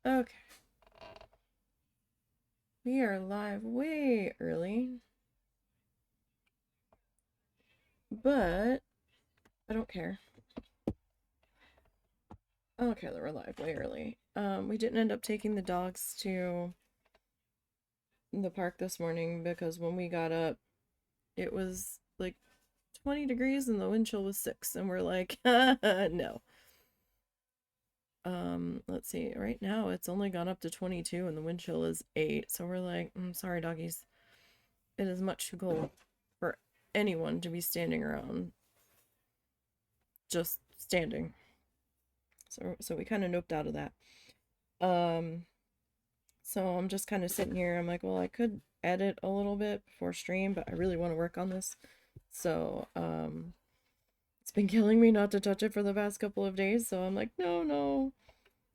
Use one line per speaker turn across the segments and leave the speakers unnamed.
Okay. We are live way early, but I don't care. I don't care that we're live way early. We didn't end up taking the dogs to the park this morning because when we got up, it was like 20 degrees and the wind chill was 6, and we're like, no. Let's see. Right now, it's only gone up to 22 and the wind chill is 8, so we're like, sorry, doggies. It is much too cold for anyone to be standing around, just standing. So we kind of noped out of that. Um, so I'm just kind of sitting here. I'm like, well, I could edit a little bit before stream, but I really want to work on this. So, it's been killing me not to touch it for the past couple of days. So I'm like, no,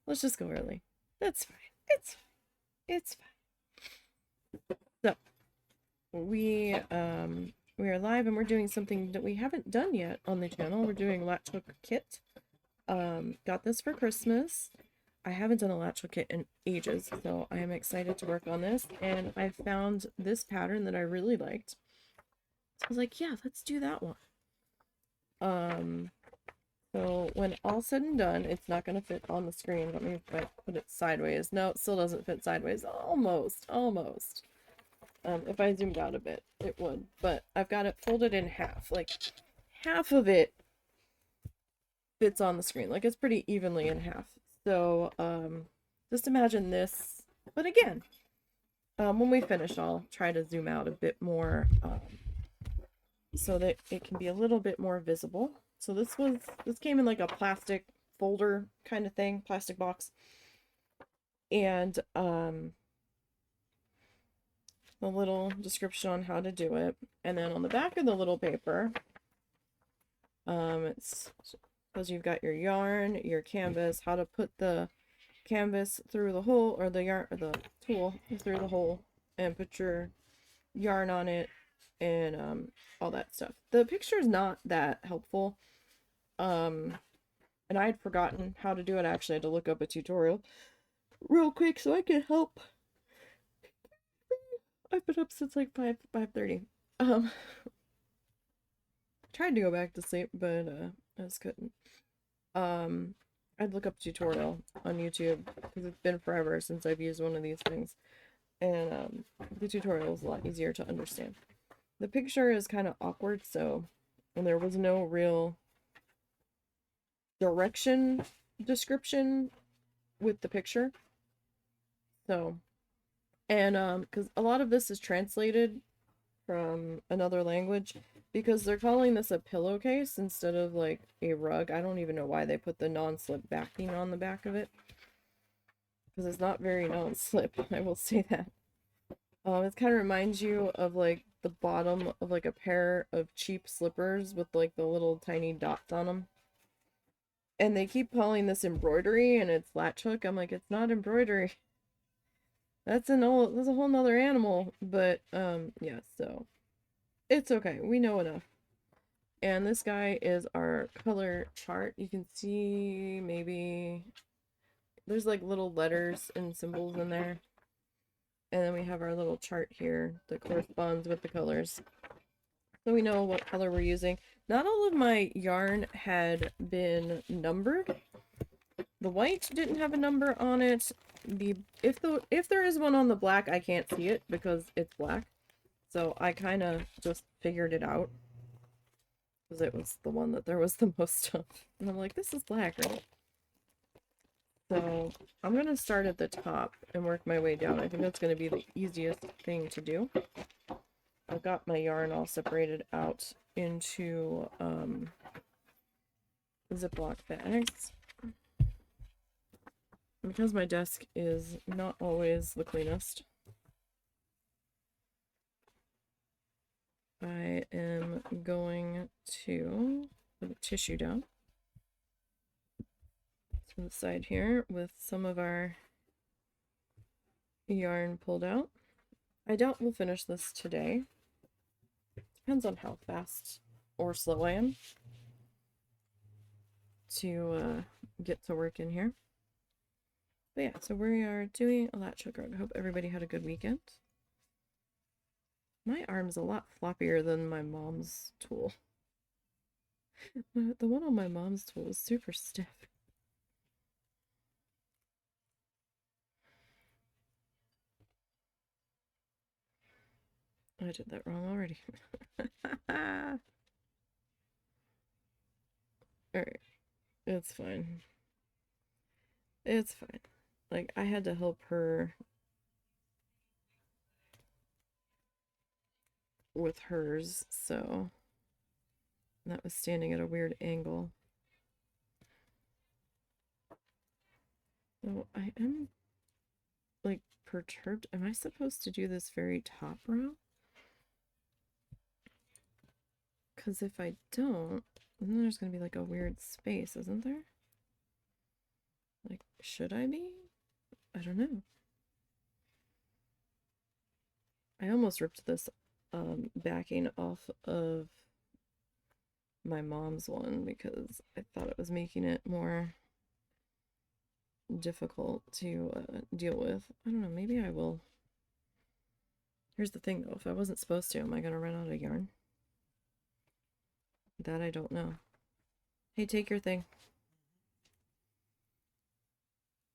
let's just go early. That's fine. It's fine. It's fine. So we are live and we're doing something that we haven't done yet on the channel. We're doing latch hook kit. Got this for Christmas. I haven't done a latch hook kit in ages, so I am excited to work on this. And I found this pattern that I really liked. So I was like, yeah, let's do that one. So when all said and done, it's not going to fit on the screen. Let me put it sideways. No, it still doesn't fit sideways. Almost. If I zoomed out a bit, it would. But I've got it folded in half. Like, half of it fits on the screen. Like, it's pretty evenly in half. So, just imagine this. But again, when we finish, I'll try to zoom out a bit more, so that it can be a little bit more visible. So this came in like a plastic folder kind of thing, plastic box. And, the little description on how to do it. And then on the back of the little paper, it's because you've got your yarn, your canvas, how to put the canvas through the hole, or the yarn, or the tool through the hole, and put your yarn on it, and all that stuff. The picture is not that helpful, and I had forgotten how to do it. I actually had to look up a tutorial real quick so I could help. I've been up since like 5:30. Tried to go back to sleep, but I just couldn't. I'd look up a tutorial on YouTube because it's been forever since I've used one of these things, and the tutorial is a lot easier to understand. The picture is kind of awkward, so, and there was no real direction description with the picture. So, and because a lot of this is translated from another language, because they're calling this a pillowcase instead of like a rug. I don't even know why they put the non-slip backing on the back of it, because it's not very non-slip, I will say that. It kind of reminds you of like the bottom of like a pair of cheap slippers with like the little tiny dots on them. And they keep calling this embroidery and it's latch hook. I'm like, it's not embroidery. That's a whole nother animal. But yeah, so it's okay. We know enough. And this guy is our color chart. You can see maybe there's like little letters and symbols in there. And then we have our little chart here that corresponds with the colors. So we know what color we're using. Not all of my yarn had been numbered. The white didn't have a number on it. If there is one on the black, I can't see it because it's black. So I kind of just figured it out, because it was the one that there was the most of. And I'm like, this is black, right? So I'm going to start at the top and work my way down. I think that's going to be the easiest thing to do. I've got my yarn all separated out into Ziploc bags. Because my desk is not always the cleanest, I am going to put a tissue down to the side here with some of our yarn pulled out. I doubt we'll finish this today. Depends on how fast or slow I am to get to work in here. But yeah, so we are doing a latch hook. I hope everybody had a good weekend. My arm's a lot floppier than my mom's tool. The one on my mom's tool is super stiff. I did that wrong already. Alright. It's fine. It's fine. Like, I had to help her with hers, so that was standing at a weird angle. So I am, like, perturbed. Am I supposed to do this very top row? Because if I don't, then there's going to be like a weird space, isn't there? Like, should I be? I don't know. I almost ripped this backing off of my mom's one because I thought it was making it more difficult to deal with. I don't know, maybe I will. Here's the thing though, if I wasn't supposed to, am I going to run out of yarn? That I don't know. Hey, take your thing.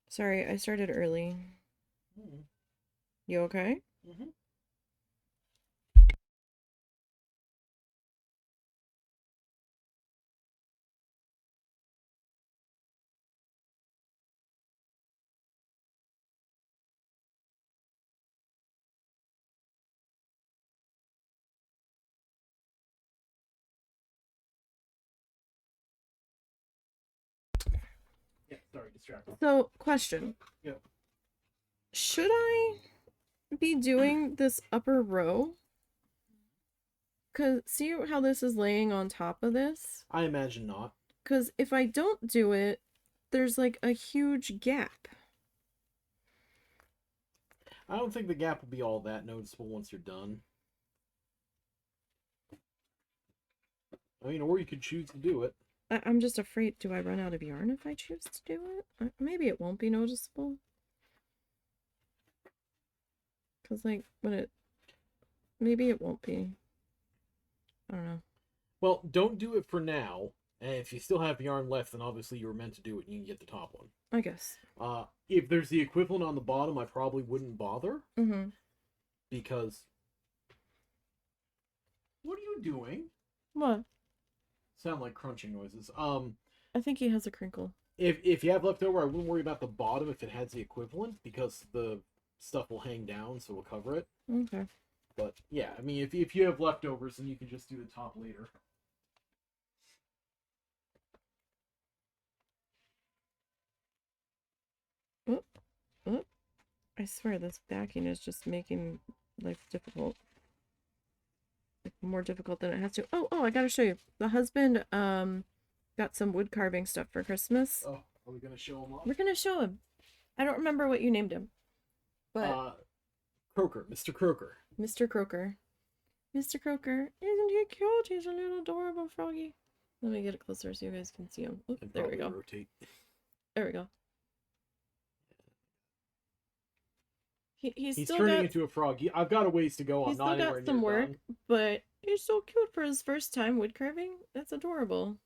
Sorry, I started early. You okay?
Mm-hmm. Yeah, sorry, distracted.
So, question.
Yeah.
Should I be doing this upper row? Because see how this is laying on top of this?
I imagine not.
Because if I don't do it, there's like a huge gap.
I don't think the gap will be all that noticeable once you're done. I mean, or you could choose to do it.
I'm just afraid, do I run out of yarn if I choose to do it? Maybe it won't be noticeable. Because, like, when it... Maybe it won't be. I don't know.
Well, don't do it for now. And if you still have yarn left, then obviously you were meant to do it and you can get the top one.
I guess.
If there's the equivalent on the bottom, I probably wouldn't bother.
Mm-hmm.
Because... What are you doing?
What?
Sound like crunching noises.
I think he has a crinkle.
If you have leftover, I wouldn't worry about the bottom if it has the equivalent, because the stuff will hang down, so we'll cover it.
Okay.
But yeah, I mean, if you have leftovers, then you can just do the top later.
Oh, oh. I swear this backing is just making life difficult. Like, more difficult than it has to. Oh, I gotta show you. The husband got some wood carving stuff for Christmas.
Oh, are we gonna show him off?
We're gonna show him. I don't remember what you named him. But
Croker, Mr. Croker.
Mr. Croker. Mr. Croker. Isn't he cute? He's a little adorable froggy. Let me get it closer so you guys can see him. Oop, there we go.
Rotate.
There we go. He's still
turning
got,
into a frog. I've got a ways to go. I'm
he's
not
still
anywhere
got some
near
work,
done.
but he's so cute for his first time wood carving. That's adorable.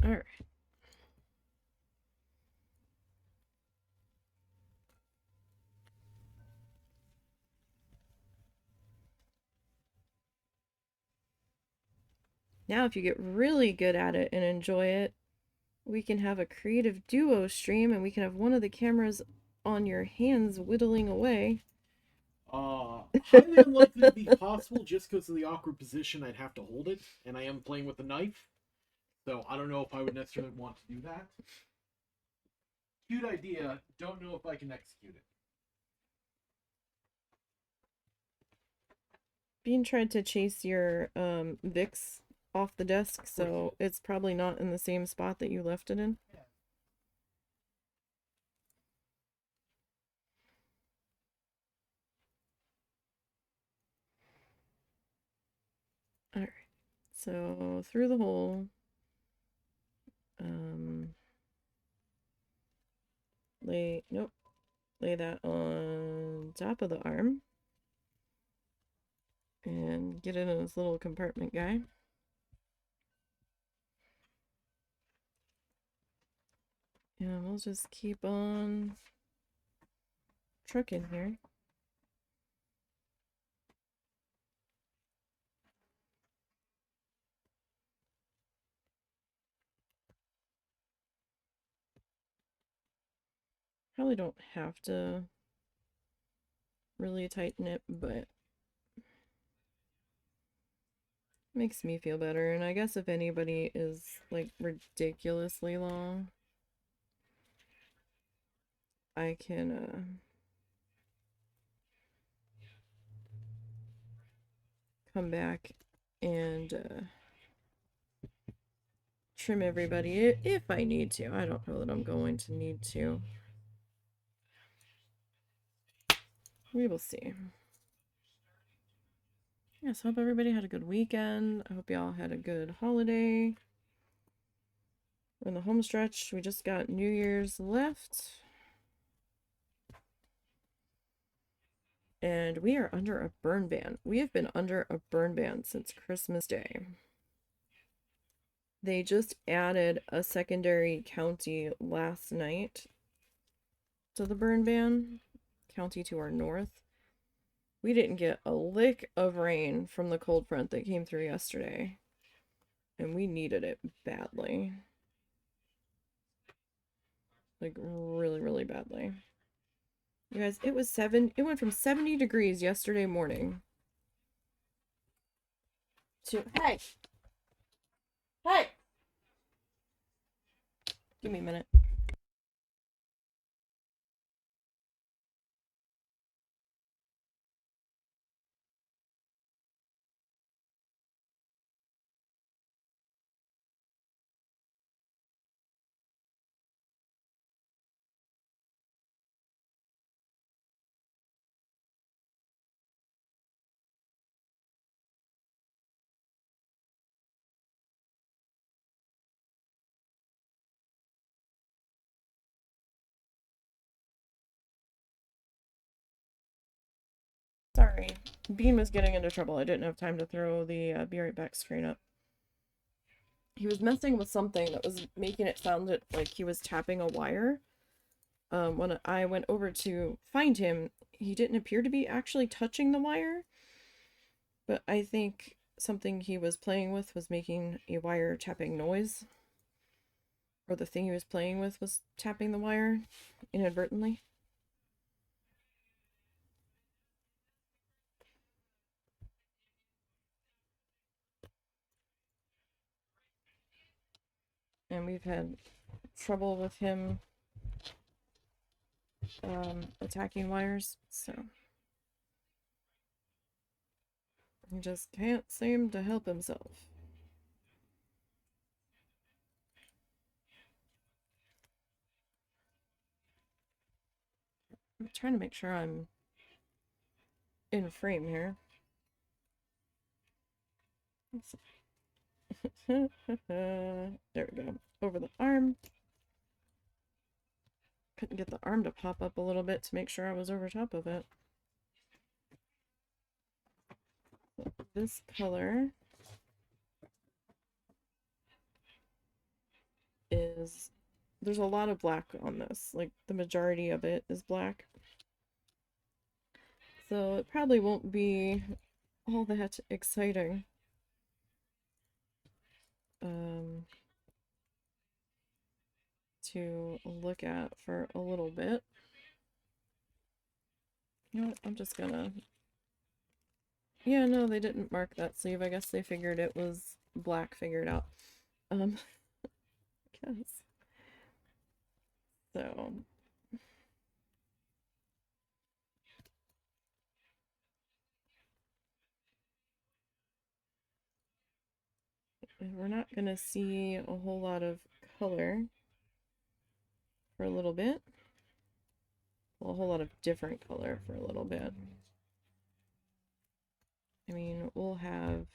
All right. Now, if you get really good at it and enjoy it, we can have a creative duo stream and we can have one of the cameras on your hands whittling away.
Highly unlikely to be possible just because of the awkward position I'd have to hold it, and I am playing with a knife. So I don't know if I would necessarily want to do that. Cute idea, don't know if I can execute it.
Bean tried to chase your Vicks off the desk, so it's probably not in the same spot that you left it in. Alright, so through the hole, lay that on top of the arm, and get it in this little compartment guy. And we'll just keep on trucking here. Probably don't have to really tighten it, but makes me feel better. And I guess if anybody is like ridiculously long, I can come back and trim everybody if I need to. I don't know that I'm going to need to. We will see. Yes, hope everybody had a good weekend. I hope y'all had a good holiday. We're in the home stretch. We just got New Year's left. And we are under a burn ban. We have been under a burn ban since Christmas Day. They just added a secondary county last night to the burn ban. County to our north. We didn't get a lick of rain from the cold front that came through yesterday. And we needed it badly. Like, really, really badly. You guys, it went from 70 degrees yesterday morning to, hey! Give me a minute. Sorry. Bean was getting into trouble. I didn't have time to throw the Be Right Back screen up. He was messing with something that was making it sound like he was tapping a wire. When I went over to find him, he didn't appear to be actually touching the wire. But I think something he was playing with was making a wire tapping noise. Or the thing he was playing with was tapping the wire inadvertently. And we've had trouble with him attacking wires, so he just can't seem to help himself. I'm trying to make sure I'm in frame here. There we go. Over the arm. Couldn't get the arm to pop up a little bit to make sure I was over top of it. This color is, there's a lot of black on this. Like, the majority of it is black. So it probably won't be all that exciting. To look at for a little bit. You know what? I'm just gonna... Yeah, no, they didn't mark that sleeve. I guess they figured it was black figured out. Guess. So... we're not gonna see a whole lot of color for a little bit. Well, a whole lot of different color for a little bit. I mean, we'll have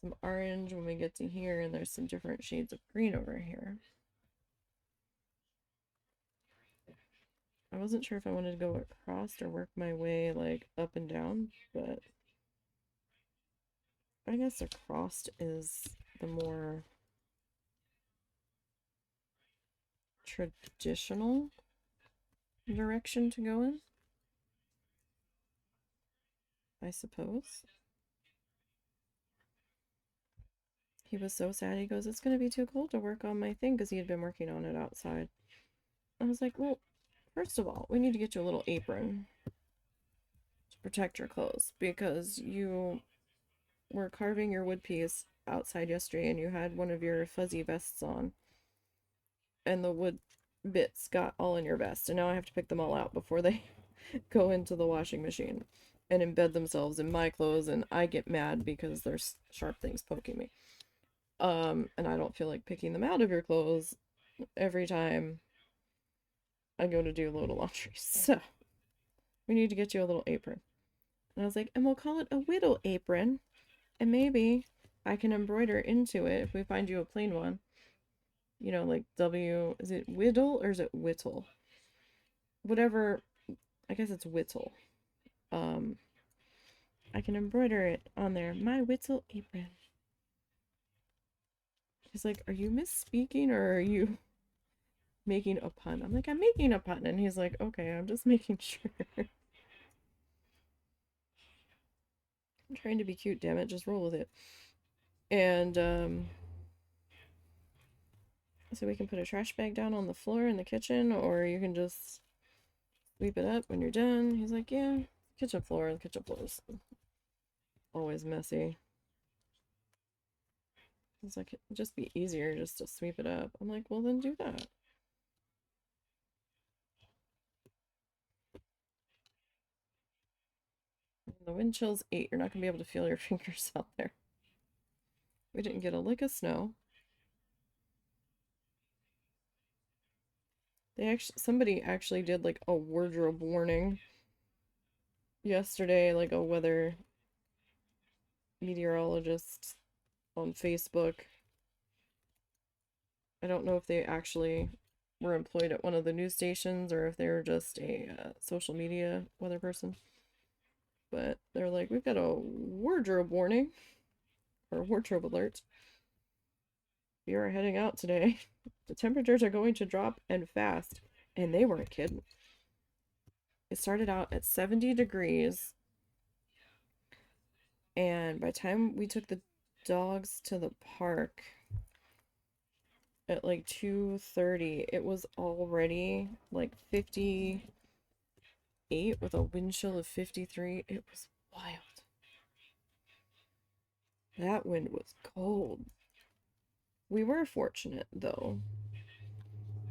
some orange when we get to here, and there's some different shades of green over here. I wasn't sure if I wanted to go across or work my way like up and down, but I guess across is the more traditional direction to go in, I suppose. He was so sad. He goes, "It's going to be too cold to work on my thing," because he had been working on it outside. I was like, well, first of all, we need to get you a little apron to protect your clothes, because you were carving your wood piece outside yesterday and you had one of your fuzzy vests on, and the wood bits got all in your vest, and now I have to pick them all out before they go into the washing machine and embed themselves in my clothes, and I get mad because there's sharp things poking me. And I don't feel like picking them out of your clothes every time I go to do a load of laundry. So we need to get you a little apron. And I was like, and we'll call it a whittle apron, and maybe I can embroider into it if we find you a plain one. You know, like is it whittle or is it whittle? Whatever, I guess it's whittle. I can embroider it on there. My whittle apron. He's like, are you misspeaking or are you making a pun? I'm like, I'm making a pun. And he's like, okay, I'm just making sure. I'm trying to be cute, damn it. Just roll with it. And, so we can put a trash bag down on the floor in the kitchen, or you can just sweep it up when you're done. He's like, yeah, kitchen floor. The kitchen floor is always messy. It's like, it'd just be easier just to sweep it up. I'm like, well, then do that. The wind chill's 8. You're not going to be able to feel your fingers out there. We didn't get a lick of snow. Somebody actually did like a wardrobe warning yesterday, like a weather meteorologist on Facebook. I don't know if they actually were employed at one of the news stations or if they were just a social media weather person. But they're like, we've got a wardrobe warning or wardrobe alert. We are heading out today. The temperatures are going to drop and fast. And they weren't kidding. It started out at 70 degrees. And by the time we took the dogs to the park at like 2:30, it was already like 58 with a wind chill of 53. It was wild. That wind was cold. We were fortunate, though,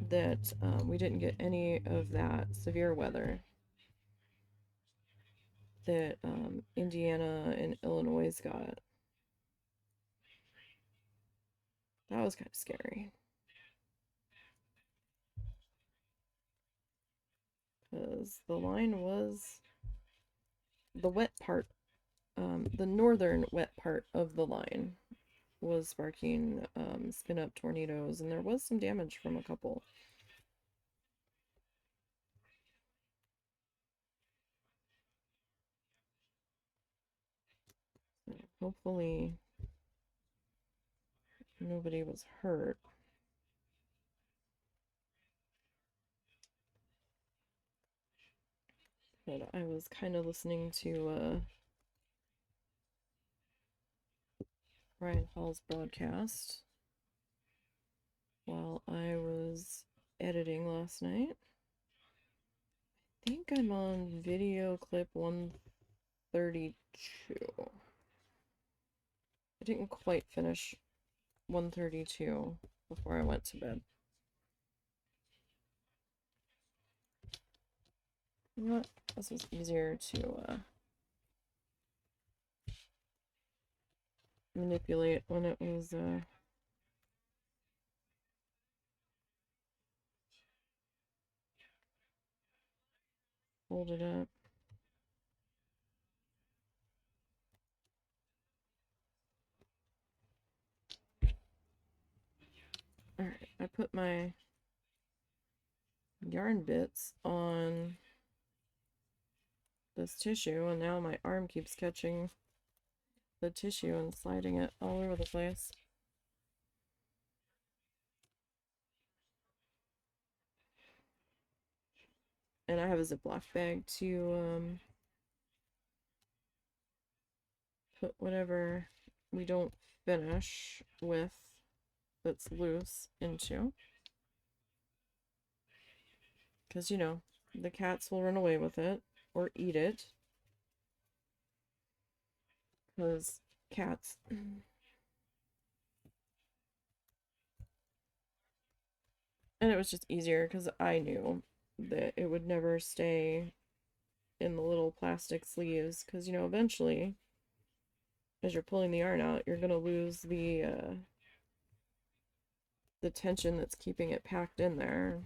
that we didn't get any of that severe weather that Indiana and Illinois got. That was kind of scary. Because the line was the wet part, the northern wet part of the line was sparking spin up tornadoes, and there was some damage from a couple. So hopefully nobody was hurt. But I was kind of listening to Ryan Hall's broadcast while I was editing last night. I think I'm on video clip 132. I didn't quite finish 132 before I went to bed. You know what? This was easier to manipulate when it was folded up. Alright, I put my yarn bits on this tissue, and now my arm keeps catching the tissue and sliding it all over the place. And I have a Ziploc bag to put whatever we don't finish with that's loose into. Because, you know, the cats will run away with it or eat it. Because cats. And it was just easier because I knew that it would never stay in the little plastic sleeves. Because, you know, eventually, as you're pulling the yarn out, you're going to lose the tension that's keeping it packed in there.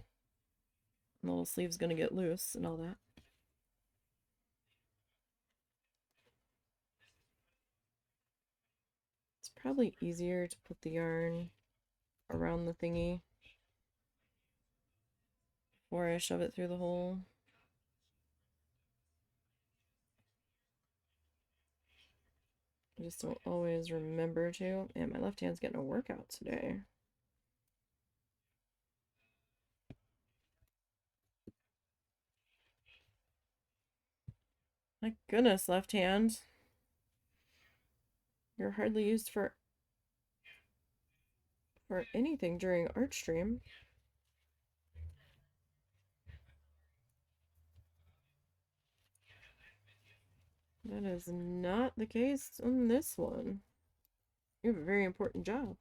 And the little sleeve's going to get loose and all that. It's probably easier to put the yarn around the thingy before I shove it through the hole. I just don't always remember to. And my left hand's getting a workout today. My goodness, left hand. You're hardly used for anything during art stream. That is not the case on this one. You have a very important job.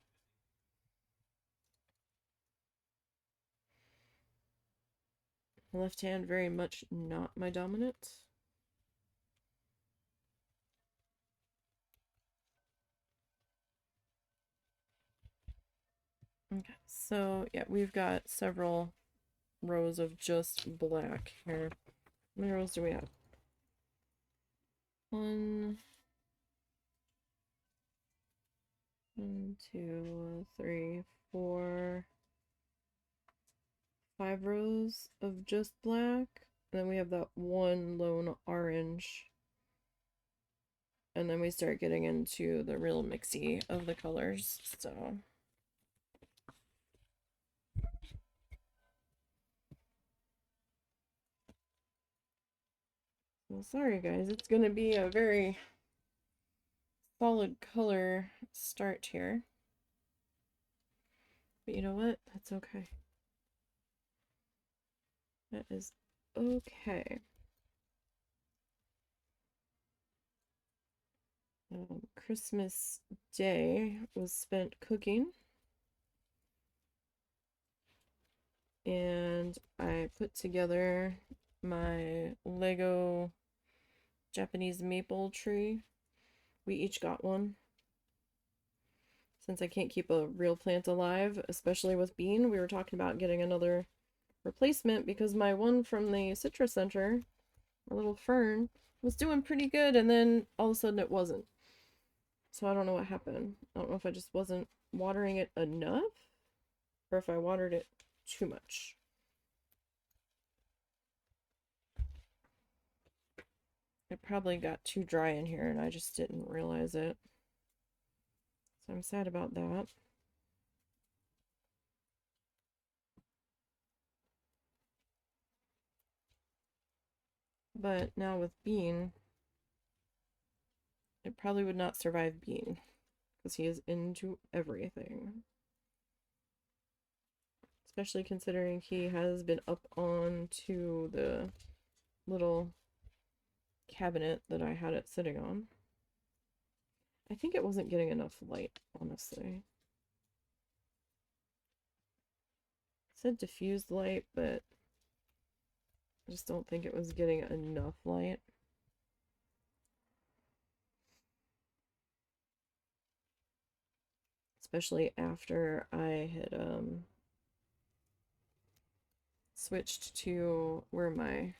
Left hand very much not my dominant. Okay, so yeah, we've got several rows of just black here. How many rows do we have? 1, 2, 3, 4, 5 rows of just black. And then we have that one lone orange. And then we start getting into the real mixy of the colors, so. Well, sorry guys, it's gonna be a very solid color start here. But you know what? That's okay. That is okay. Christmas Day was spent cooking. And I put together my Lego Japanese maple tree. We each got one. Since I can't keep a real plant alive, especially with Bean, we were talking about getting another replacement because my one from the Citrus Center, a little fern, was doing pretty good, and then all of a sudden it wasn't. So I don't know what happened. I don't know if I just wasn't watering it enough, or if I watered it too much. It probably got too dry in here and I just didn't realize it. So I'm sad about that. But now with Bean, it probably would not survive Bean because he is into everything. Especially considering he has been up onto the little cabinet that I had it sitting on. I think it wasn't getting enough light, honestly. It said diffused light, but I just don't think it was getting enough light. especially after I had switched to where my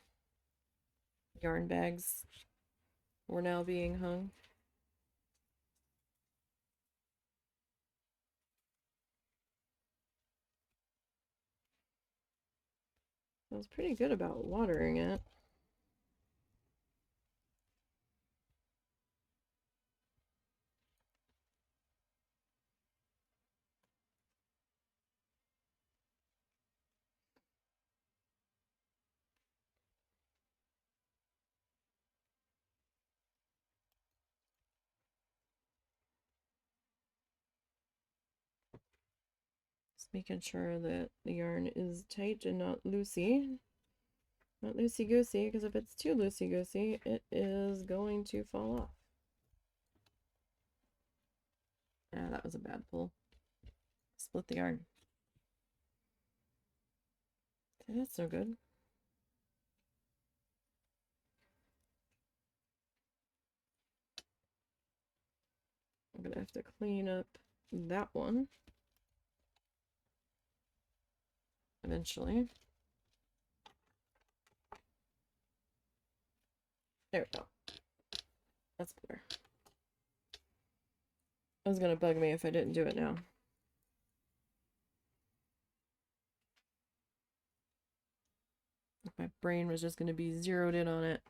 yarn bags were now being hung. I was pretty good about watering it. Just making sure that the yarn is tight and not loosey. Not loosey-goosey, because if it's too loosey-goosey, it is going to fall off. Ah, that was a bad pull. Split the yarn. That's no good. I'm gonna have to clean up that one eventually. There we go. That's better. It was gonna bug me if I didn't do it now. My brain was just gonna be zeroed in on it.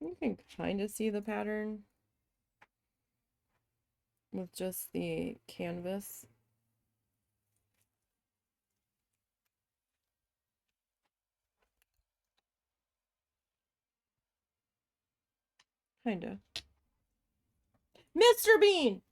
You can kind of see the pattern with just the canvas. Kinda. Mr. Bean!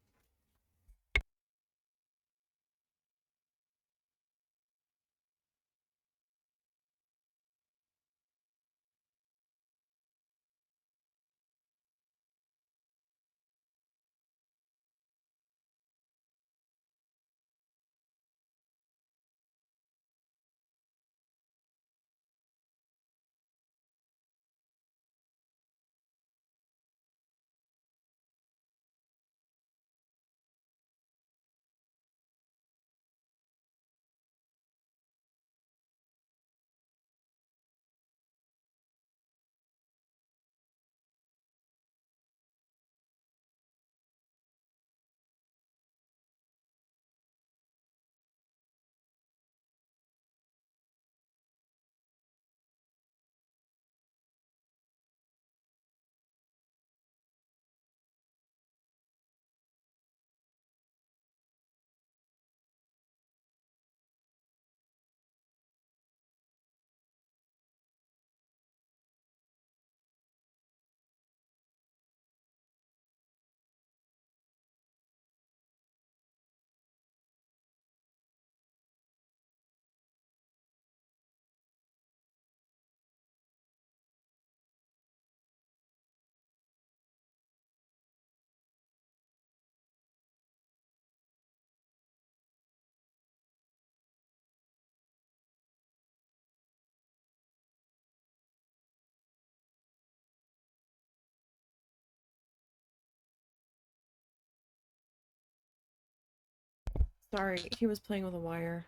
Sorry, he was playing with a wire.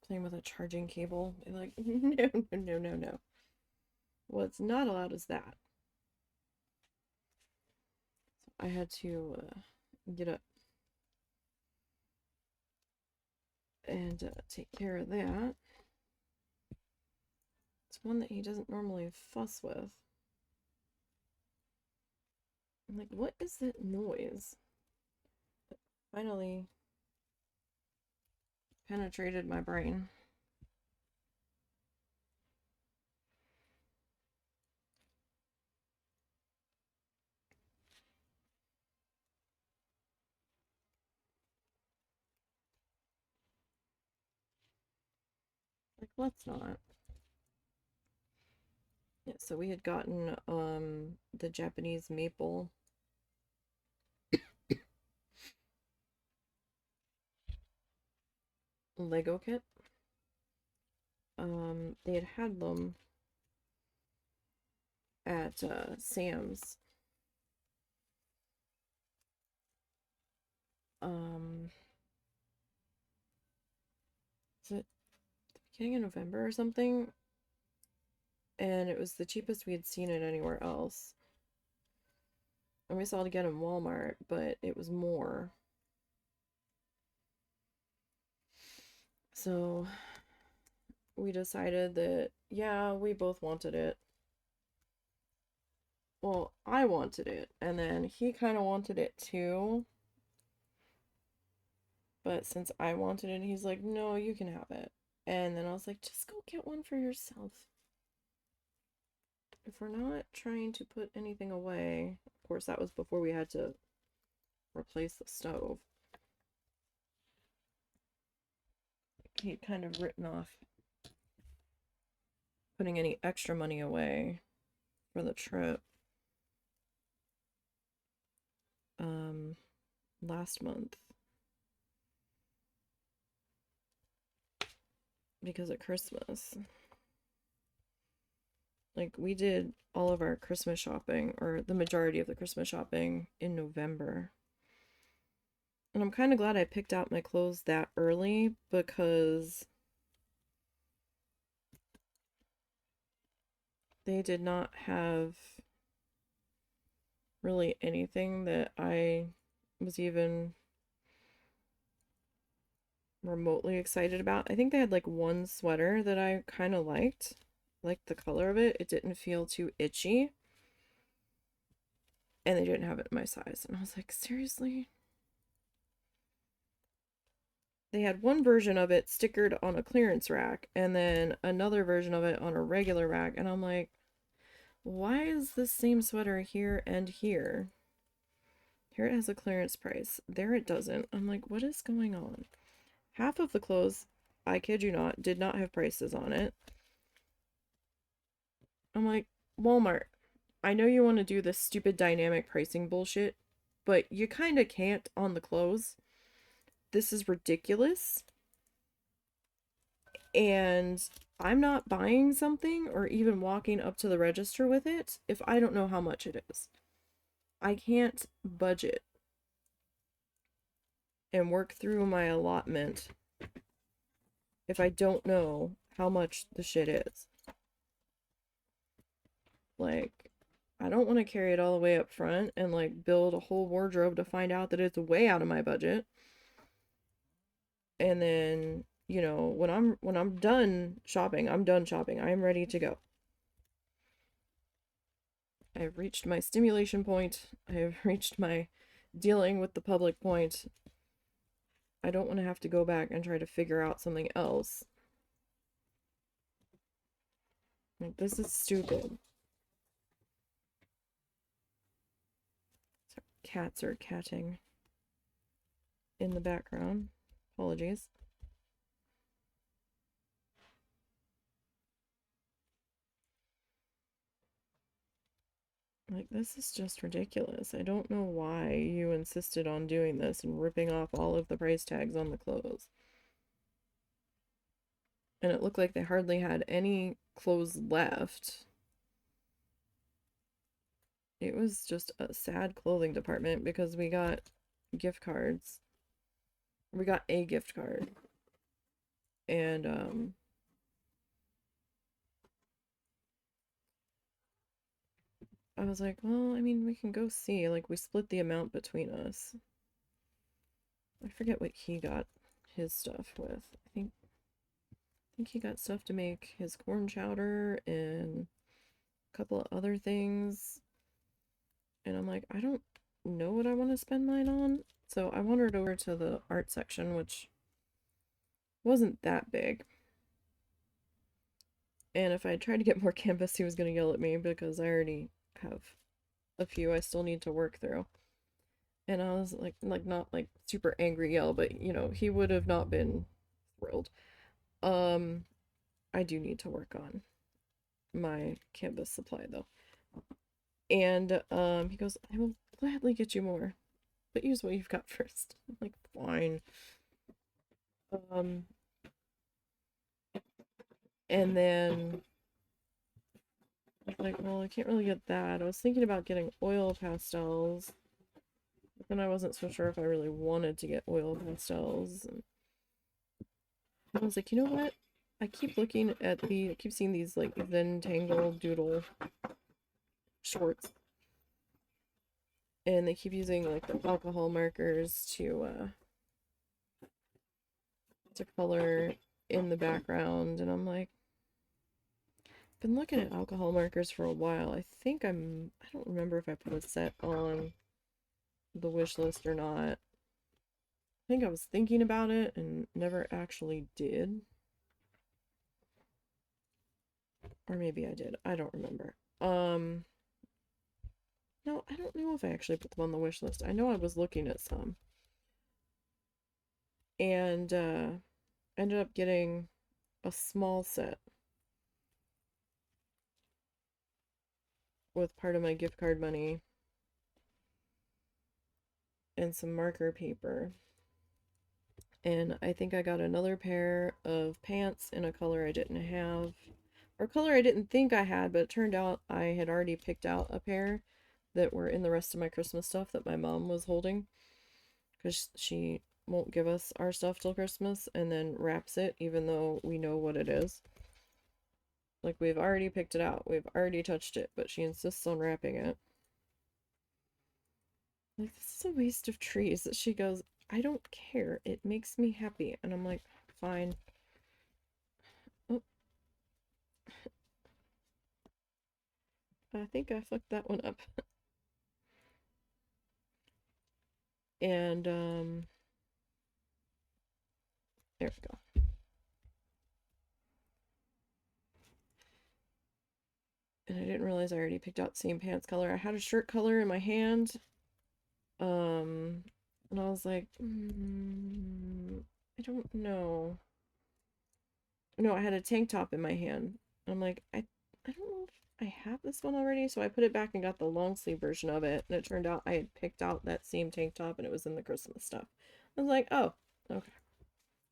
Playing with a charging cable. And like, no, no, no, no, no. What's not allowed is that. So I had to get up and take care of that. It's one that he doesn't normally fuss with. I'm like, what is that noise? It finally penetrated my brain. Like, let's not. Yeah, so we had gotten the Japanese maple Lego kit. They had them at Sam's. Um, is it the beginning of November or something? And it was the cheapest we had seen it anywhere else. And we saw it again in Walmart, but it was more. So we decided that, yeah, we both wanted it. Well, I wanted it, and then he kind of wanted it too. But since I wanted it, he's like, no, you can have it. And then I was like, just go get one for yourself. If we're not trying to put anything away, of course, that was before we had to replace the stove. He'd kind of written off putting any extra money away for the trip last month because of Christmas. Like, we did all of our Christmas shopping, or the majority of the Christmas shopping, in November. And I'm kind of glad I picked out my clothes that early because they did not have really anything that I was even remotely excited about. I think they had like one sweater that I kind of liked the color of it. It didn't feel too itchy. And they didn't have it in my size. And I was like, seriously? They had one version of it stickered on a clearance rack and then another version of it on a regular rack. And I'm like, why is this same sweater here and here? Here it has a clearance price. There it doesn't. I'm like, what is going on? Half of the clothes, I kid you not, did not have prices on it. I'm like, Walmart, I know you want to do this stupid dynamic pricing bullshit, but you kind of can't on the clothes. This is ridiculous. And I'm not buying something or even walking up to the register with it if I don't know how much it is. I can't budget and work through my allotment if I don't know how much the shit is. Like, I don't want to carry it all the way up front and like build a whole wardrobe to find out that it's way out of my budget. And then, you know, when I'm done shopping, I'm done shopping. I am ready to go. I have reached my stimulation point. I have reached my dealing with the public point. I don't want to have to go back and try to figure out something else. Like, this is stupid. Sorry, cats are catting in the background. Apologies. Like, this is just ridiculous. I don't know why you insisted on doing this and ripping off all of the price tags on the clothes. And it looked like they hardly had any clothes left. It was just a sad clothing department because we got gift cards. We got a gift card. And I was like, well, I mean, we can go see. Like, we split the amount between us. I forget what he got his stuff with. I think he got stuff to make his corn chowder and a couple of other things. And I'm like, I don't know what I want to spend mine on. So I wandered over to the art section, which wasn't that big. And if I tried to get more canvas, he was going to yell at me because I already have a few I still need to work through. And I was like not like super angry yell, but you know, he would have not been thrilled. I do need to work on my canvas supply though. And he goes, I will gladly get you more, but use what you've got first. I'm like, fine. And then I was like, well, I can't really get that. I was thinking about getting oil pastels, but then I wasn't so sure if I really wanted to get oil pastels. And I was like, you know what? I keep looking at I keep seeing these like Zentangle doodle shorts, and they keep using like the alcohol markers to color in the background, and I'm like, been looking at alcohol markers for a while. I don't remember if I put a set on the wish list or not. I think I was thinking about it and never actually did. Or maybe I did. I don't remember. No, I don't know if I actually put them on the wish list. I know I was looking at some. And ended up getting a small set with part of my gift card money and some marker paper. And I think I got another pair of pants in a color I didn't have, or a color I didn't think I had, but it turned out I had already picked out a pair that were in the rest of my Christmas stuff that my mom was holding, because she won't give us our stuff till Christmas and then wraps it even though we know what it is. Like, we've already picked it out, we've already touched it, but she insists on wrapping it. Like, this is a waste of trees. She goes, I don't care. It makes me happy. And I'm like, fine. Oh, I think I fucked that one up. And, there we go. And I didn't realize I already picked out the same pants color. I had a shirt color in my hand. And I was like, I don't know. No, I had a tank top in my hand. I'm like, I don't know if I have this one already. So I put it back and got the long sleeve version of it. And it turned out I had picked out that same tank top and it was in the Christmas stuff. I was like, oh, okay.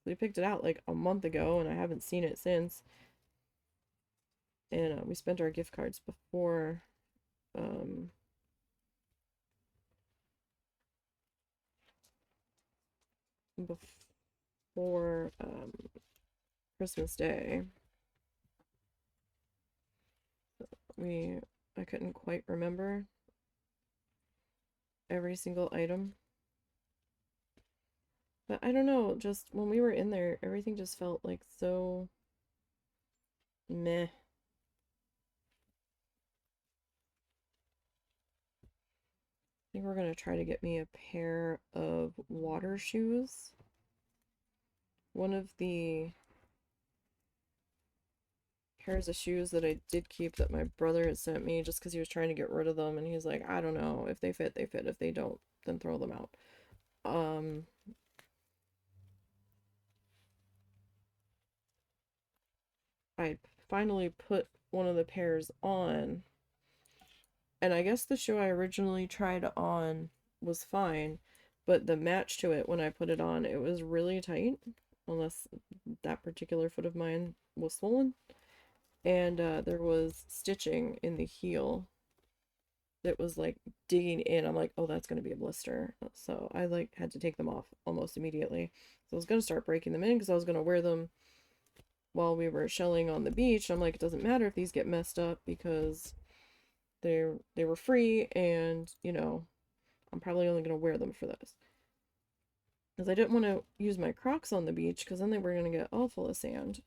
We picked it out like a month ago and I haven't seen it since. And we spent our gift cards um, before Christmas Day. I couldn't quite remember every single item. But I don't know, just when we were in there, everything just felt like so meh. I think we're gonna try to get me a pair of water shoes. One of the pairs of shoes that I did keep that my brother had sent me just because he was trying to get rid of them, and he's like, I don't know, if they fit, they fit. If they don't, then throw them out. I finally put one of the pairs on, and I guess the shoe I originally tried on was fine, but the match to it when I put it on, it was really tight, unless that particular foot of mine was swollen. And there was stitching in the heel that was like digging in. I'm like, oh, that's going to be a blister. So I like had to take them off almost immediately. So I was going to start breaking them in because I was going to wear them while we were shelling on the beach. I'm like, it doesn't matter if these get messed up because they were free, and you know, I'm probably only going to wear them for this. Because I didn't want to use my Crocs on the beach because then they were going to get all full of sand.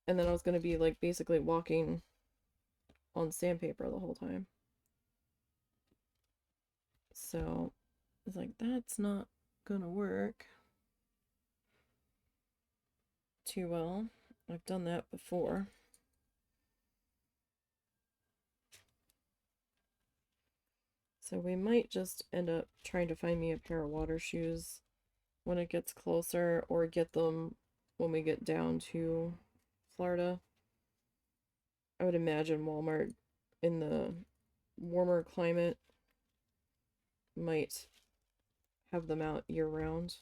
And then I was going to be like basically walking on sandpaper the whole time. So it's like, that's not gonna work too well. I've done that before. So we might just end up trying to find me a pair of water shoes when it gets closer, or get them when we get down to Florida. I would imagine Walmart in the warmer climate might have them out year round.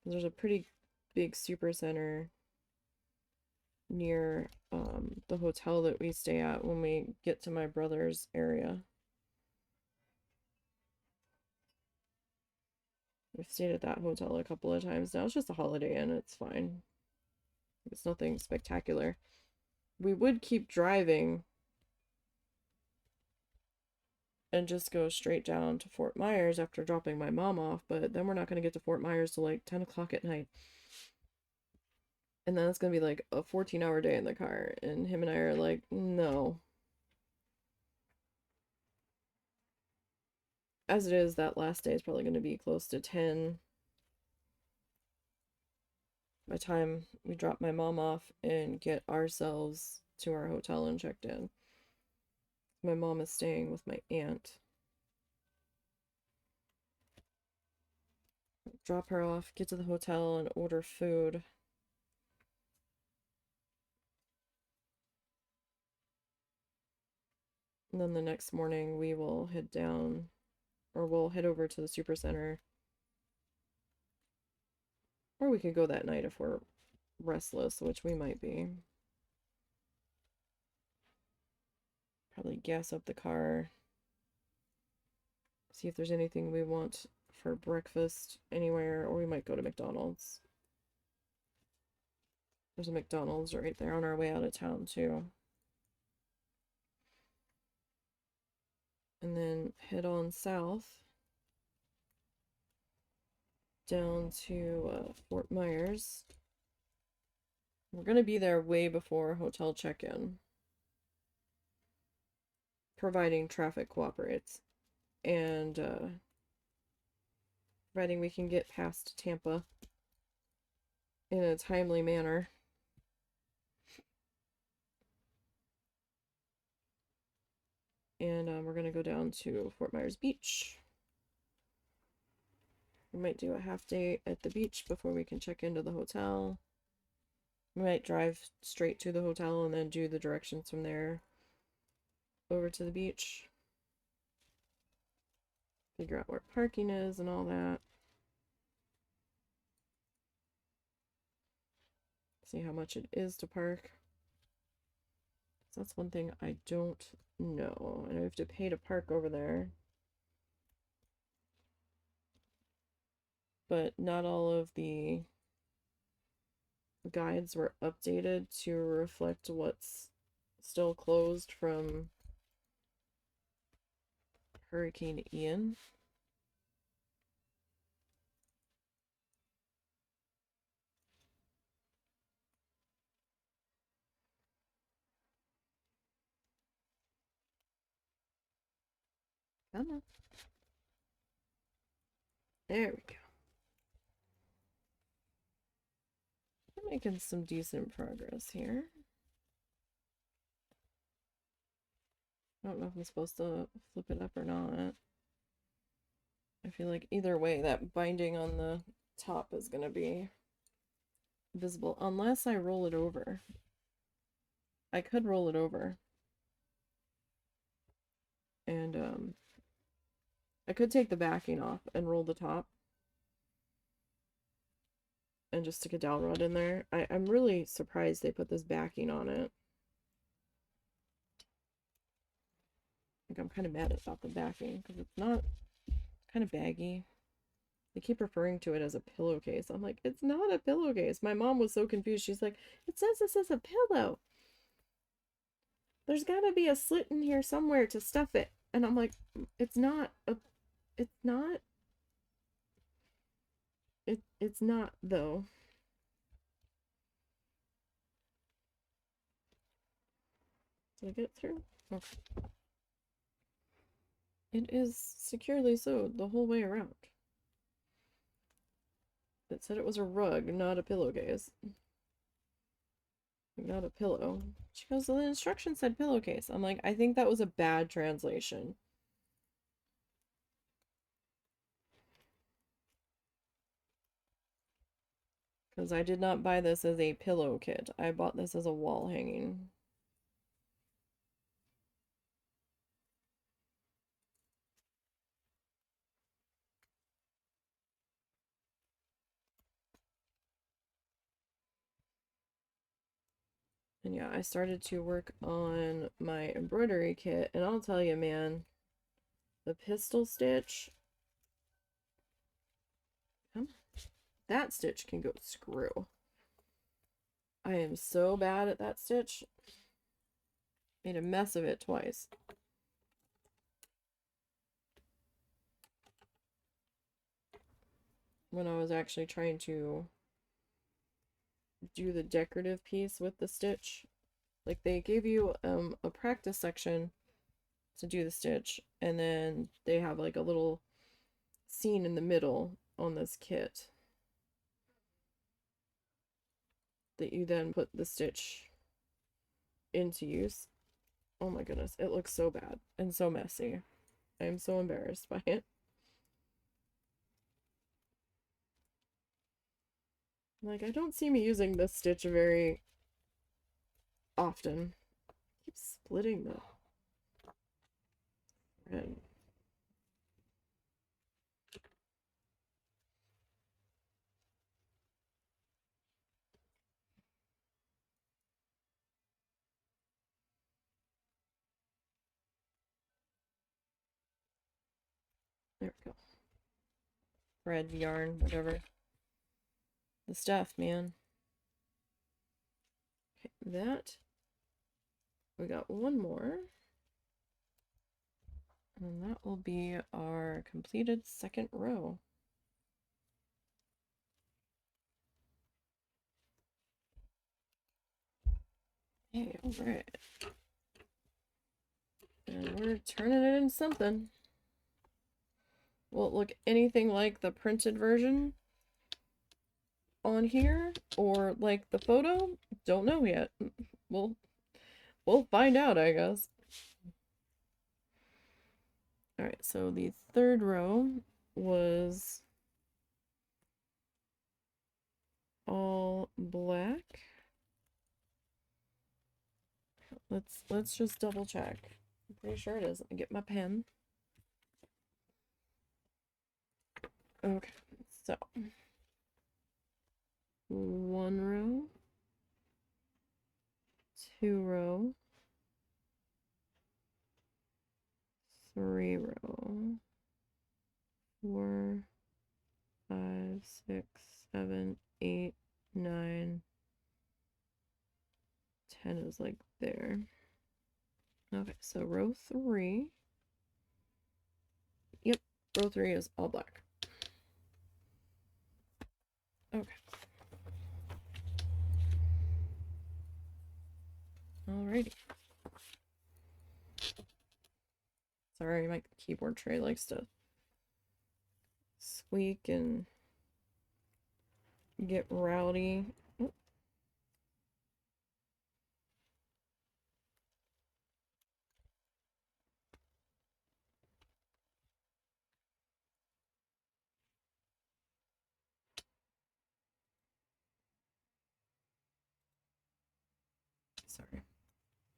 There's a pretty big super center near the hotel that we stay at when we get to my brother's area. We've stayed at that hotel a couple of times now. It's just a Holiday Inn. It's fine. It's nothing spectacular. We would keep driving and just go straight down to Fort Myers after dropping my mom off, but then we're not going to get to Fort Myers till like 10 o'clock at night. And then it's going to be like a 14-hour day in the car. And him and I are like, no. As it is, that last day is probably going to be close to 10 by the time we drop my mom off and get ourselves to our hotel and checked in. My mom is staying with my aunt. Drop her off, get to the hotel, and order food. And then the next morning we will head down, or we'll head over to the super center. Or we could go that night if we're restless, which we might be. Probably gas up the car. See if there's anything we want for breakfast anywhere, or we might go to McDonald's. There's a McDonald's right there on our way out of town, too. And then head on south down to Fort Myers. We're going to be there way before hotel check-in, providing traffic cooperates, and providing we can get past Tampa in a timely manner. And we're going to go down to Fort Myers Beach. We might do a half day at the beach before we can check into the hotel. We might drive straight to the hotel and then do the directions from there over to the beach. Figure out where parking is and all that. See how much it is to park. So that's one thing I don't know. And I have to pay to park over there. But not all of the guides were updated to reflect what's still closed from Hurricane Ian. Come on. There we go. We're making some decent progress here. I don't know if I'm supposed to flip it up or not. I feel like either way, that binding on the top is going to be visible, unless I roll it over. I could roll it over. And, I could take the backing off and roll the top. And just stick a dowel rod in there. I'm really surprised they put this backing on it. Like, I'm kind of mad about the backing, because it's not kind of baggy. They keep referring to it as a pillowcase. I'm like, it's not a pillowcase. My mom was so confused. She's like, it says this is a pillow. There's gotta be a slit in here somewhere to stuff it. And I'm like, it's not it's not though. Did I get through? Okay. It is securely sewed the whole way around. It said it was a rug, not a pillowcase. Not a pillow. She goes, well, the instructions said pillowcase. I'm like, I think that was a bad translation. Because I did not buy this as a pillow kit. I bought this as a wall hanging. And yeah, I started to work on my embroidery kit, and I'll tell you, man, the pistol stitch, that stitch can go screw. I am so bad at that stitch. Made a mess of it twice. When I was actually trying to do the decorative piece with the stitch. Like, they gave you a practice section to do the stitch, and then they have like a little scene in the middle on this kit that you then put the stitch into use. Oh my goodness, it looks so bad and so messy. I am so embarrassed by it. Like, I don't see me using this stitch very often. Keep splitting the thread. There we go. Thread, yarn, whatever. The stuff, man. Okay, that. We got one more. And that will be our completed second row. Hey, alright. And we're turning it into something. Will it look anything like the printed version on here? Or like the photo? Don't know yet. We'll find out, I guess. Alright, so the third row was all black. Let's just double check. I'm pretty sure it is. Let me get my pen. Okay, so one row, two row, three row, 4, 5, 6, 7, 8, 9, 10 is like there. Okay, so row 3. Yep, row 3 is all black. Okay. Alrighty. Sorry, my keyboard tray likes to squeak and get rowdy. Oh. Sorry.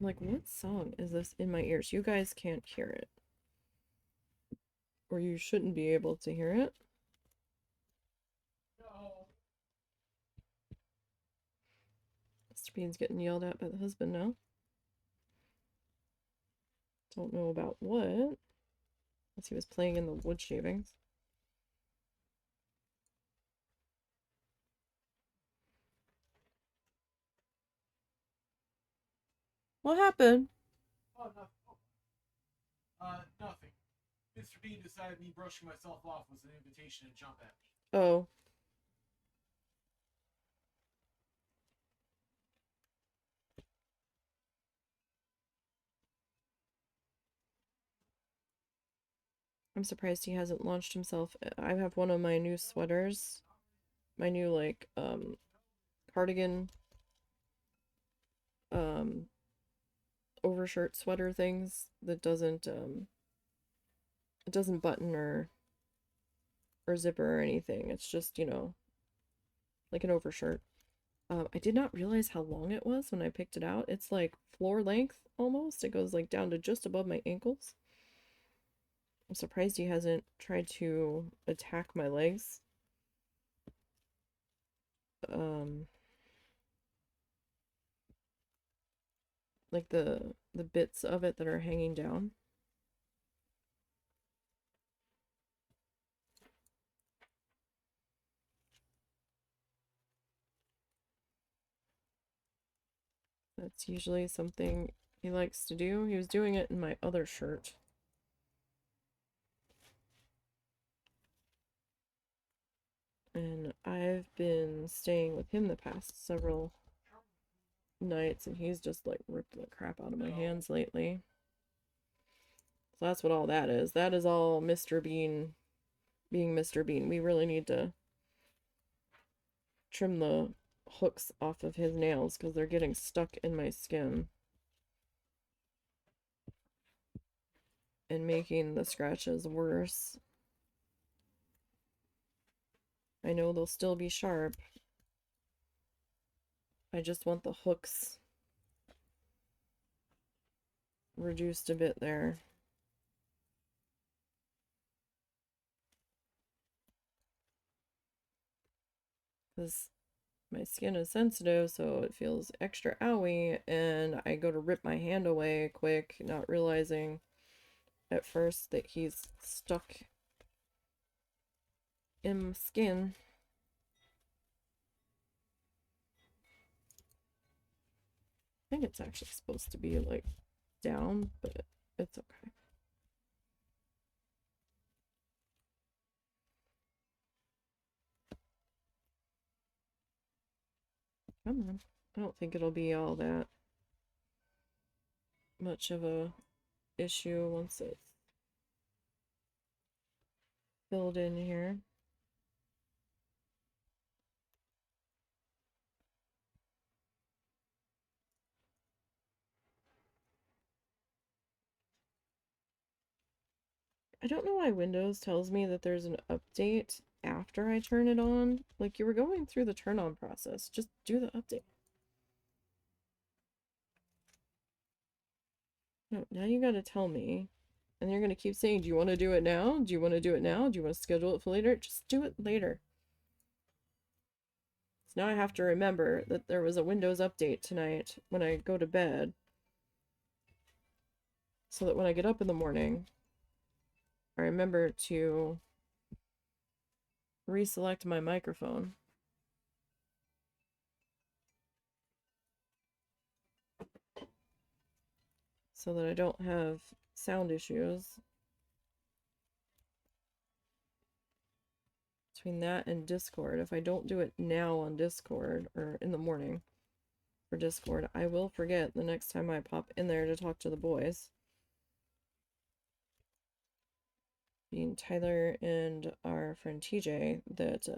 I'm like, what song is this in my ears? You guys can't hear it. Or you shouldn't be able to hear it.
No.
Mr. Bean's getting yelled at by the husband now. Don't know about what. Unless he was playing in the wood shavings. What happened?
Oh, nothing. Nothing. Mr. B decided me brushing myself off was an invitation to jump at me.
Oh. I'm surprised he hasn't launched himself. I have one of my new sweaters. My new, like, cardigan, overshirt sweater things that doesn't, it doesn't button or zipper or anything. It's just, you know, like an overshirt. I did not realize how long it was when I picked it out. It's like floor length almost. It goes like down to just above my ankles. I'm surprised he hasn't tried to attack my legs. like the bits of it that are hanging down. That's usually something he likes to do. He was doing it in my other shirt. And I've been staying with him the past several nights, and he's just like ripped the crap out of my hands lately. So that's what all that is. That is all Mr. Bean being Mr. Bean. We really need to trim the hooks off of his nails because they're getting stuck in my skin and making the scratches worse. I know they'll still be sharp. I just want the hooks reduced a bit there. Because my skin is sensitive, so it feels extra owy, and I go to rip my hand away quick, not realizing at first that he's stuck in my skin. I think it's actually supposed to be like down, but it's okay. Come on. I don't think it'll be all that much of a issue once it's filled in here. I don't know why Windows tells me that there's an update after I turn it on. Like, you were going through the turn on process. Just do the update. No, now you gotta tell me. And you're gonna keep saying, do you want to do it now? Do you want to do it now? Do you want to schedule it for later? Just do it later. So now I have to remember that there was a Windows update tonight when I go to bed. So that when I get up in the morning, I remember to reselect my microphone. So that I don't have sound issues. Between that and Discord, if I don't do it now on Discord, or in the morning for Discord, I will forget the next time I pop in there to talk to the boys. Being Tyler and our friend TJ, that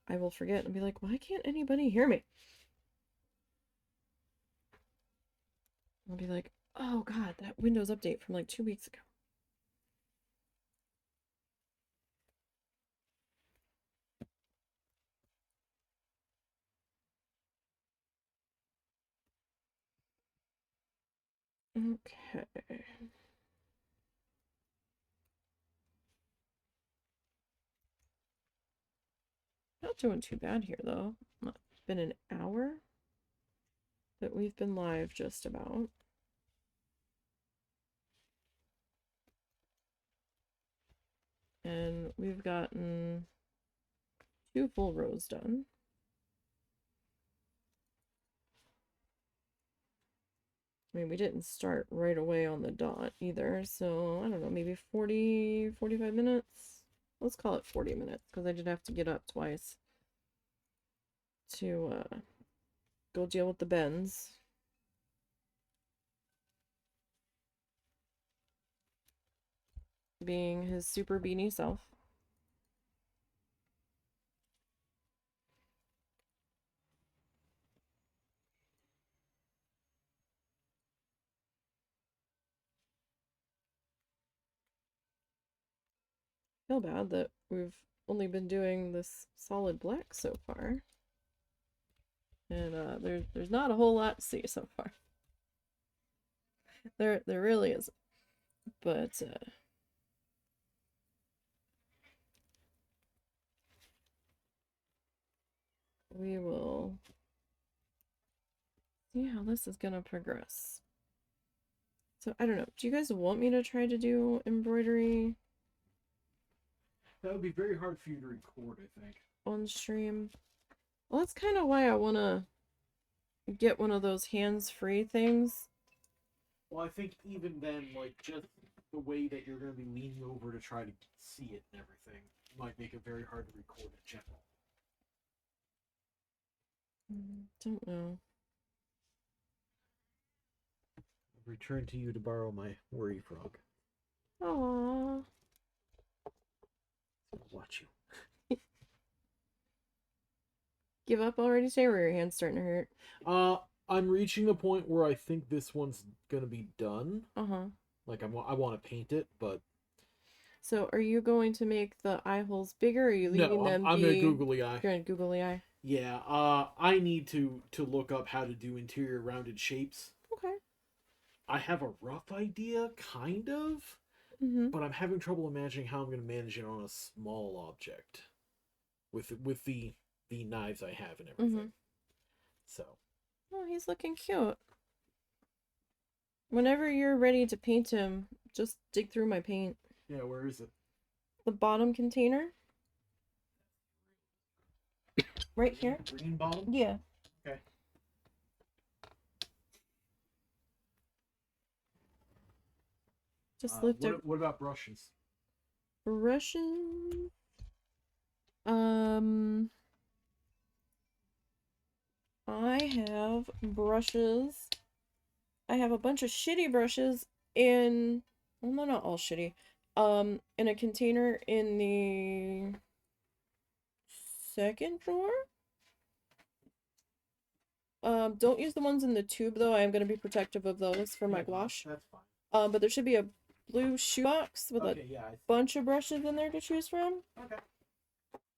I will forget and be like, why can't anybody hear me? I'll be like, oh god, that Windows update from like 2 weeks ago. Okay. Not doing too bad here though. It's been an hour that we've been live just about. And we've gotten 2 full rows done. I mean, we didn't start right away on the dot either, so I don't know, maybe 40, 45 minutes? Let's call it 40 minutes, because I did have to get up twice to go deal with the bends. Being his super beanie self. Feel bad that we've only been doing this solid black so far. And there's not a whole lot to see so far. There really isn't. But we will see how this is gonna progress. So I don't know. Do you guys want me to try to do embroidery
That would be very hard for you to record, I think.
on stream? Well, that's kind of why I want to get one of those hands-free things.
Well, I think even then, like, just the way that you're going to be leaning over to try to see it and everything might make it very hard to record in general.
Don't know.
Return to you to borrow my worry frog.
Aww.
I'll watch you.
Give up already, Say, or your hand's starting to hurt?
I'm reaching the point where I think this one's gonna be done.
Uh-huh.
Like, I want to paint it, but...
So, are you going to make the eye holes bigger, or are you leaving them
I'm
be...
gonna googly eye.
You're gonna googly eye?
Yeah, I need to look up how to do interior rounded shapes.
Okay.
I have a rough idea, kind of, but I'm having trouble imagining how I'm gonna manage it on a small object. With the knives I have and everything. So...
Oh, he's looking cute. Whenever you're ready to paint him, just dig through my paint.
Yeah, where is it?
The bottom container. Right here?
Green bottom?
Yeah.
Okay.
Just lift up.
What about brushes?
Brushes. I have brushes. I have a bunch of shitty brushes in, well, no, not all shitty. In a container in the second drawer. Don't use the ones in the tube though. I am going to be protective of those for my gouache.
That's fine.
But there should be a blue shoebox with a bunch of brushes in there to choose from.
Okay.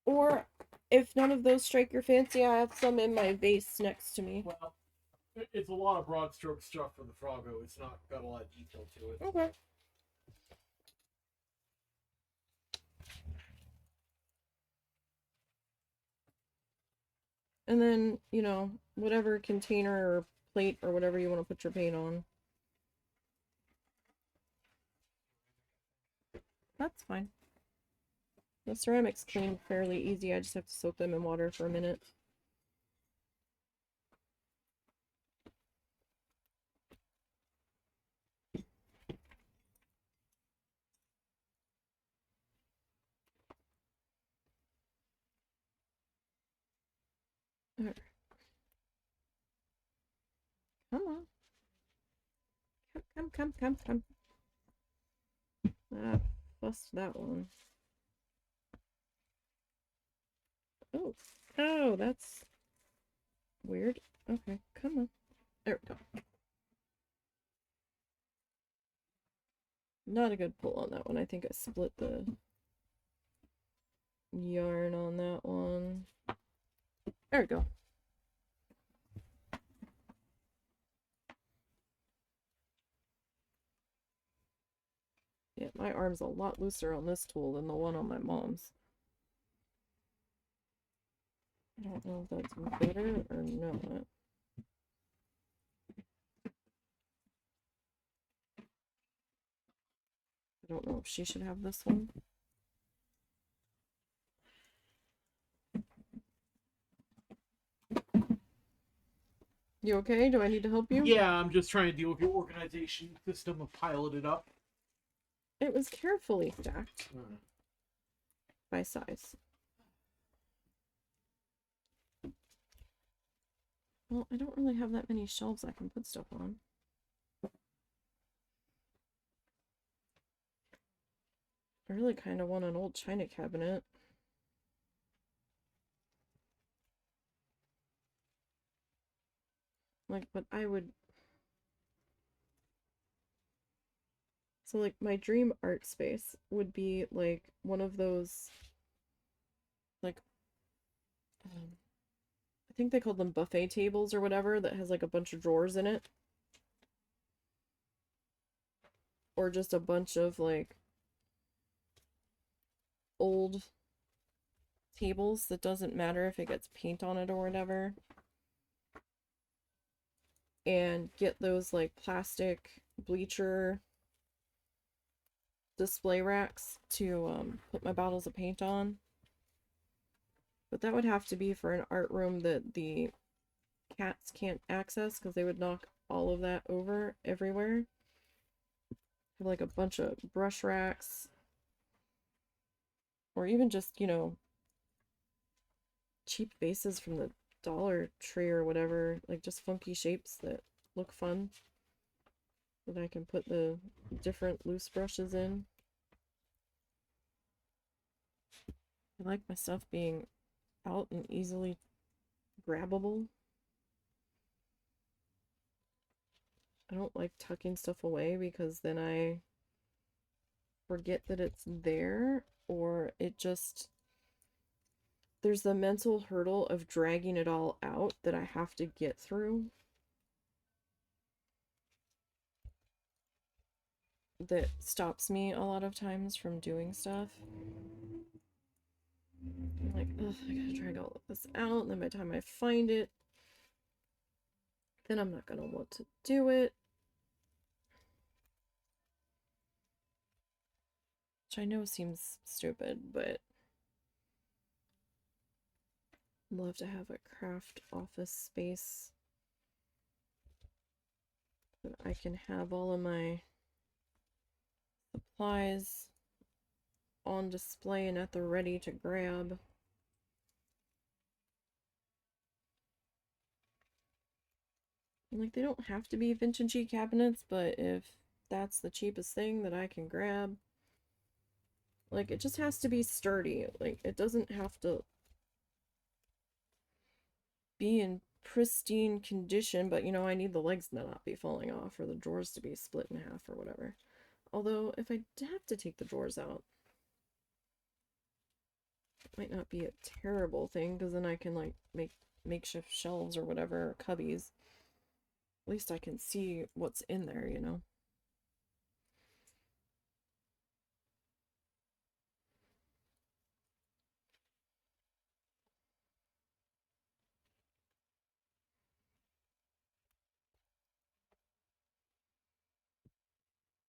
Or if none of those strike your fancy, I have some in my vase next to me.
Well, it's a lot of broad stroke stuff for the Froggo. It's not got a lot of detail to it.
Okay. And then, you know, whatever container or plate or whatever you want to put your paint on. That's fine. The ceramics clean fairly easy. I just have to soak them in water for a minute. Right. Come on. Come. Ah, bust that one. Oh, that's weird. Okay, come on. There we go. Not a good pull on that one. I think I split the yarn on that one. There we go. Yeah, my arm's a lot looser on this tool than the one on my mom's. I don't know if that's better or not. I don't know if she should have this one. You okay? Do I need to help you?
Yeah, I'm just trying to deal with your organization system of piling it up.
It was carefully stacked by size. Well, I don't really have that many shelves I can put stuff on. I really kind of want an old china cabinet. Like, but I would... So, like, my dream art space would be, like, one of those, like, I think they call them buffet tables or whatever, that has, like, a bunch of drawers in it. Or just a bunch of, like, old tables that doesn't matter if it gets paint on it or whatever. and get those like plastic bleacher display racks to put my bottles of paint on. But that would have to be for an art room that the cats can't access because they would knock all of that over everywhere. Have like a bunch of brush racks. Or even just, you know, cheap vases from the Dollar Tree or whatever. Like just funky shapes that look fun. That I can put the different loose brushes in. I like my stuff being out and easily grabbable. I don't like tucking stuff away because then I forget that it's there, or it just, there's the mental hurdle of dragging it all out that I have to get through that stops me a lot of times from doing stuff. I'm like, ugh, I gotta drag all of this out, and then by the time I find it, then I'm not gonna want to do it. Which I know seems stupid, but I'd love to have a craft office space that I can have all of my supplies on display and at the ready to grab. And like, they don't have to be vintagey cabinets, but if that's the cheapest thing that I can grab, like, it just has to be sturdy. Like, it doesn't have to be in pristine condition, but you know, I need the legs to not be falling off or the drawers to be split in half or whatever. Although, if I have to take the drawers out, it might not be a terrible thing, because then I can, like, make makeshift shelves or whatever, or cubbies. At least I can see what's in there, you know?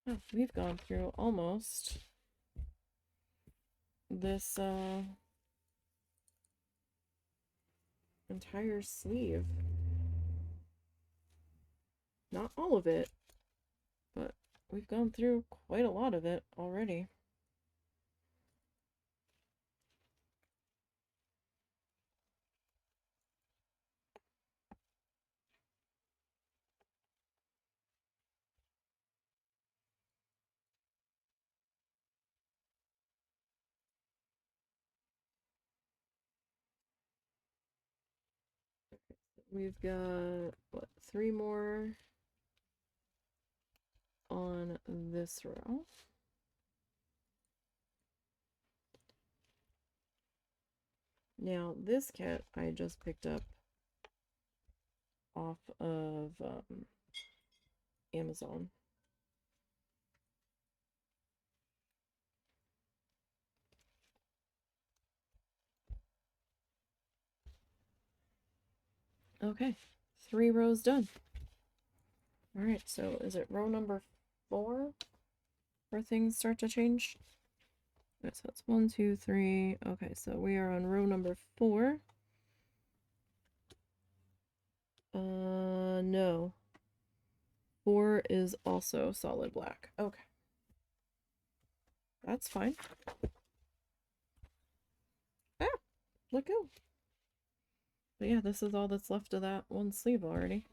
Oh, we've gone through almost this entire sleeve. Not all of it, but we've gone through quite a lot of it already. We've got, what, 3 more on this row. Now, this cat I just picked up off of Amazon. Okay, 3 rows done. Alright, so is it row number 4 where things start to change? Okay, so it's 1, 2, 3. Okay, so we are on row number 4. No. 4 is also solid black. Okay. That's fine. Ah, let go. But yeah, this is all that's left of that one sleeve already.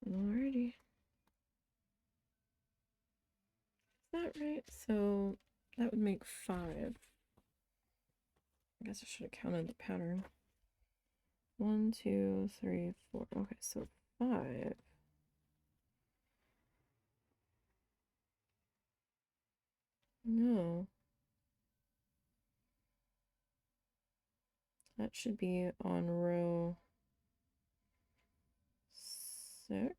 Alrighty. Is that right? So that would make 5. I guess I should have counted the pattern. 1, 2, 3, 4. Okay, so 5. No. That should be on row 6.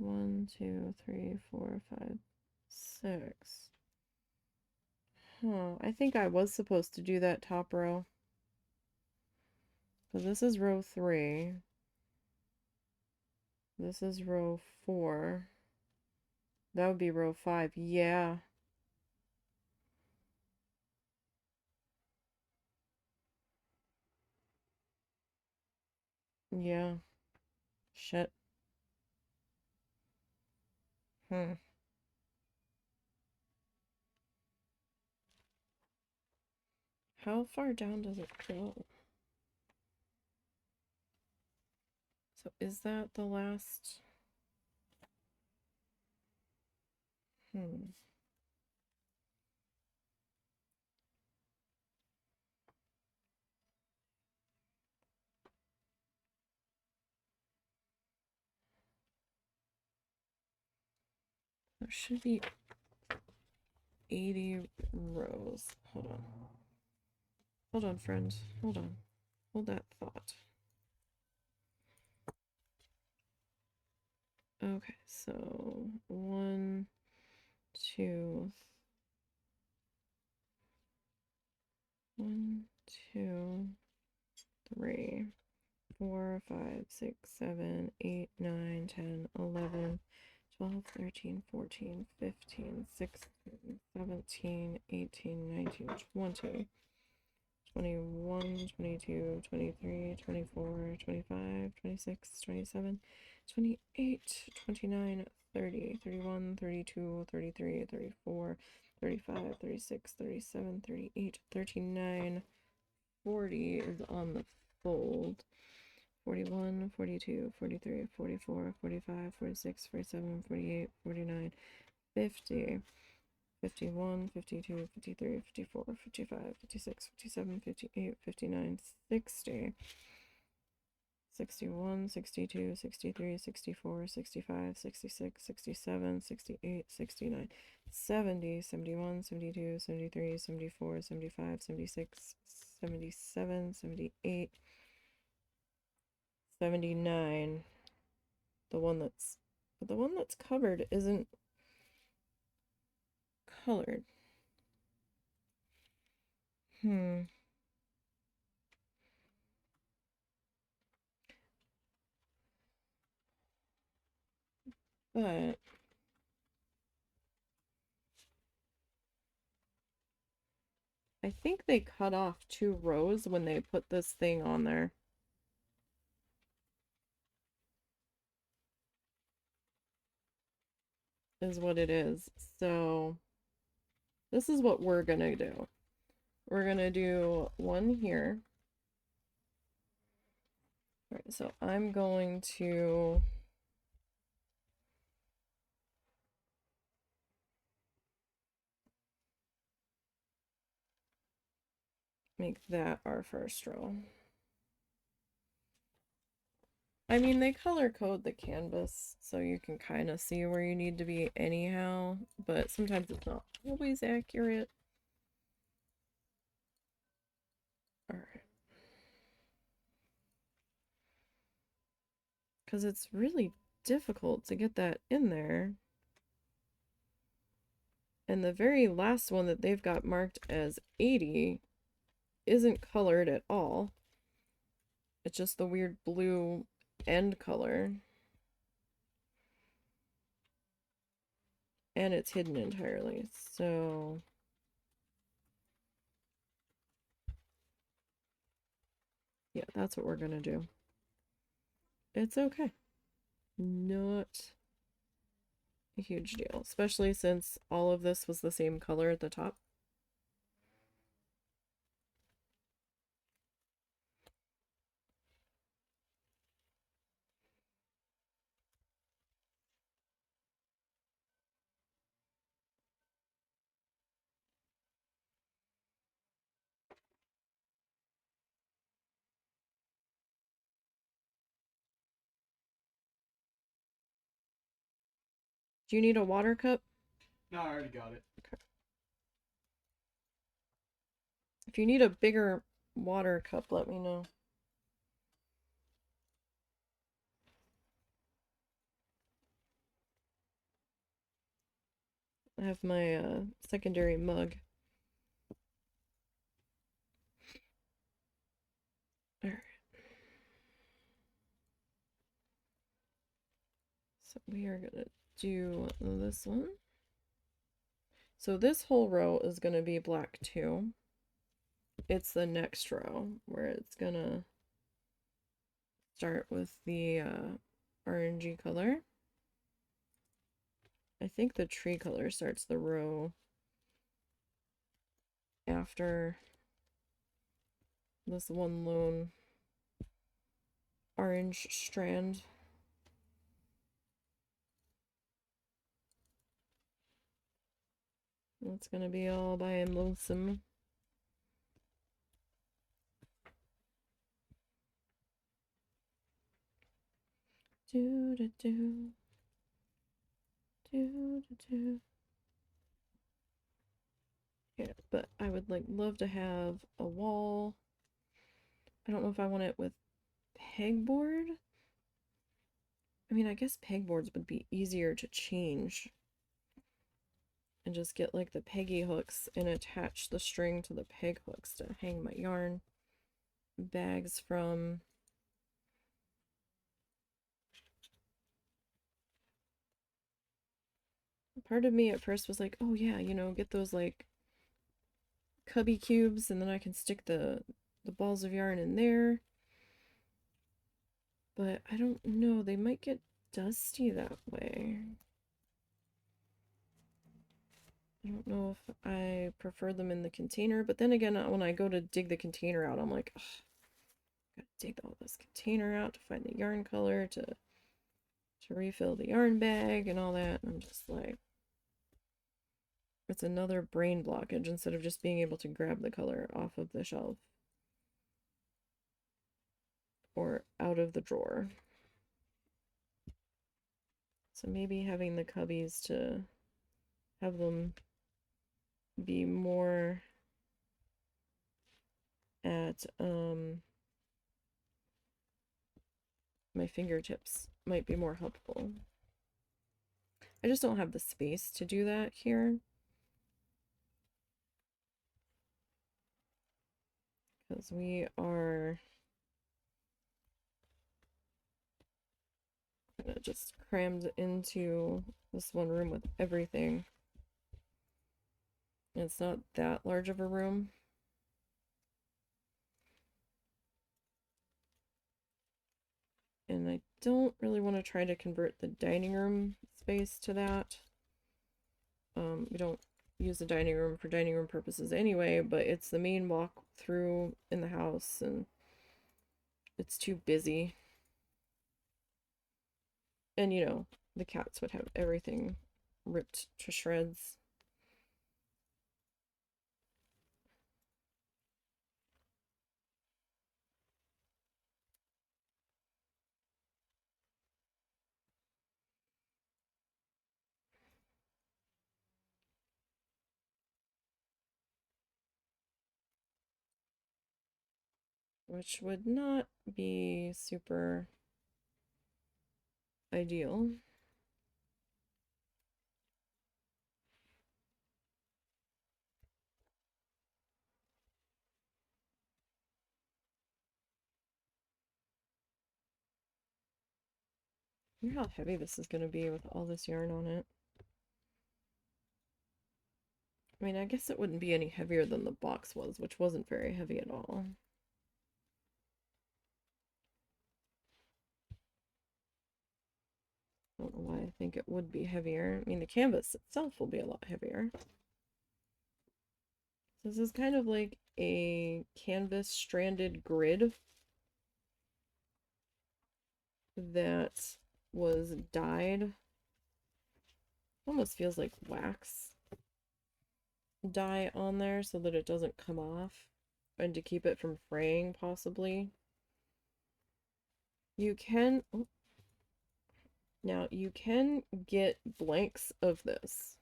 1, 2, 3, 4, 5, 6. Huh, I think I was supposed to do that top row. So this is row 3. This is row 4. That would be row 5. Yeah. Yeah. Shit. Hmm. How far down does it go? So is that the last? Hmm. There should be 80 rows. Hold on. Hold on, friend. Hold on. Hold that thought. Okay, so 1, 2, 1, 2, 3, 4, 5, 6, 7, 8, 9, 10, 11, 12, 13, 14, 15, 16, 17, 18, 19, 20, 21, 22, 23, 24, 25, 26, 27, 28, 29, 30, 31, 32, 33, 34, 35, 36, 37, 38, 39, 40 is on the fold. 41, 42, 43, 44, 45, 46, 47, 48, 49, 50, 51, 52, 53, 54, 55, 56, 57, 58, 59, 60, 61, 62, 63, 64, 65, 66, 67, 68, 69, 70, 71, 72, 73, 74, 75, 76, 77, 78, 79. The one that's covered isn't colored. But I think they cut off 2 rows when they put this thing on there. Is what it is. So this is what we're gonna do. We're gonna do one here. All right, so I'm going to make that our first row. I mean, they color code the canvas, so you can kind of see where you need to be anyhow, but sometimes it's not always accurate. All right. Because it's really difficult to get that in there. And the very last one that they've got marked as 80 isn't colored at all. It's just the weird blue end color. And it's hidden entirely. So yeah, that's what we're gonna do. It's okay. Not a huge deal, especially since all of this was the same color at the top. Do you need a water cup?
No, I already got it.
Okay. If you need a bigger water cup, let me know. I have my secondary mug. Alright. So we are gonna do this one. So this whole row is gonna be black too. It's the next row where it's gonna start with the orangey color. I think the tree color starts the row after this one lone orange strand. It's gonna be all by and lonesome. Do do do. Do do do. Yeah, but I would like love to have a wall. I don't know if I want it with pegboard. I mean, I guess pegboards would be easier to change. And just get like the peggy hooks and attach the string to the peg hooks to hang my yarn bags from. Part of me at first was like, oh yeah, you know, get those like cubby cubes and then I can stick the balls of yarn in there. But I don't know, they might get dusty that way. I don't know if I prefer them in the container, but then again, when I go to dig the container out, I'm like, ugh, gotta dig all this container out to find the yarn color to refill the yarn bag and all that. And I'm just like, it's another brain blockage instead of just being able to grab the color off of the shelf or out of the drawer. So maybe having the cubbies to have them be more at my fingertips might be more helpful. I just don't have the space to do that here. Because we are just crammed into this one room with everything. And it's not that large of a room. And I don't really want to try to convert the dining room space to that. We don't use the dining room for dining room purposes anyway, but it's the main walk through in the house and it's too busy. And you know, the cats would have everything ripped to shreds. Which would not be super ideal. I wonder how heavy this is going to be with all this yarn on it. I mean, I guess it wouldn't be any heavier than the box was, which wasn't very heavy at all. I don't know why I think it would be heavier. I mean, the canvas itself will be a lot heavier. So this is kind of like a canvas stranded grid that was dyed. Almost feels like wax dye on there so that it doesn't come off and to keep it from fraying possibly. You can, oh, now you can get blanks of this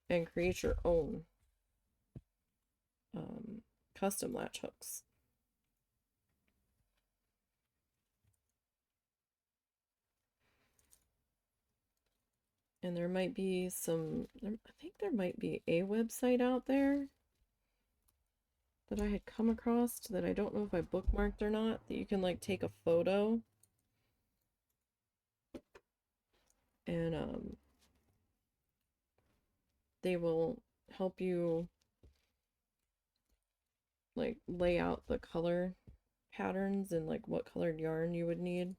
and create your own custom latch hooks. And there might be I think there might be a website out there that I had come across that I don't know if I bookmarked or not, that you can like take a photo and they will help you like lay out the color patterns and like what colored yarn you would need.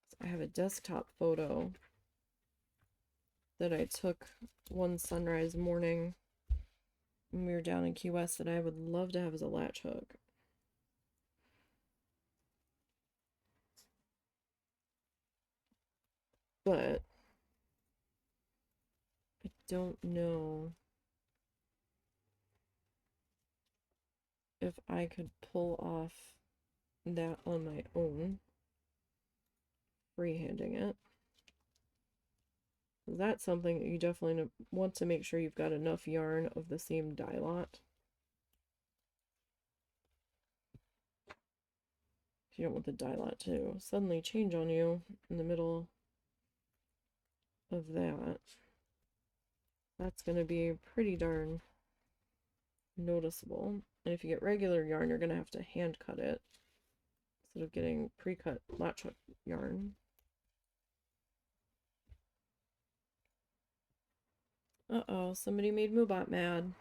So I have a desktop photo that I took one sunrise morning when we were down in Key West that I would love to have as a latch hook. But I don't know if I could pull off that on my own, freehanding it. That's something that you definitely want to make sure you've got enough yarn of the same dye lot. You don't want the dye lot to suddenly change on you in the middle of that. That's going to be pretty darn noticeable. And if you get regular yarn, you're going to have to hand cut it instead of getting pre-cut latch hook yarn. Uh-oh, somebody made Moobot mad.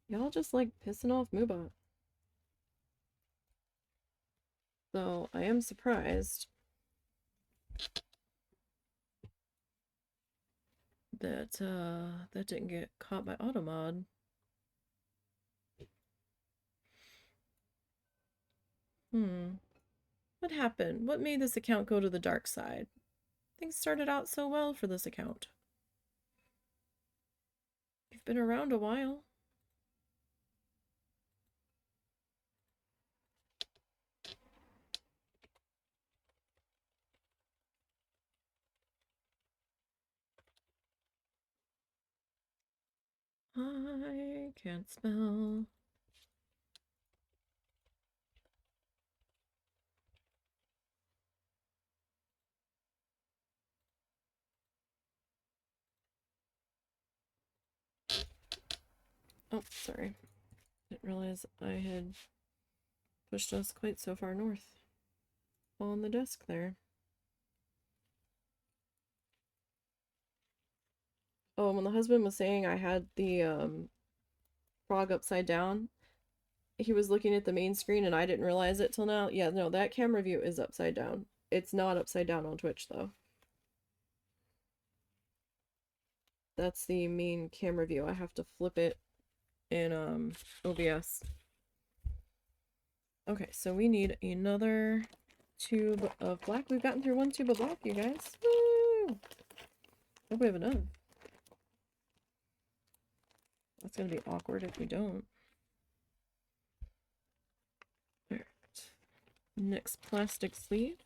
Y'all just like pissing off Moobot. So I am surprised that that didn't get caught by Automod. What happened? What made this account go to the dark side? Things started out so well for this account. You've been around a while. I can't spell. Oh, sorry. Didn't realize I had pushed us quite so far north on the desk there. Oh, when the husband was saying I had the frog upside down, he was looking at the main screen and I didn't realize it till now. Yeah, no, that camera view is upside down. It's not upside down on Twitch though. That's the main camera view. I have to flip it in OBS. Okay, so we need another tube of black. We've gotten through one tube of black, you guys. Woo! Hope we have enough. That's gonna be awkward if we don't. Alright. Next plastic sleeve.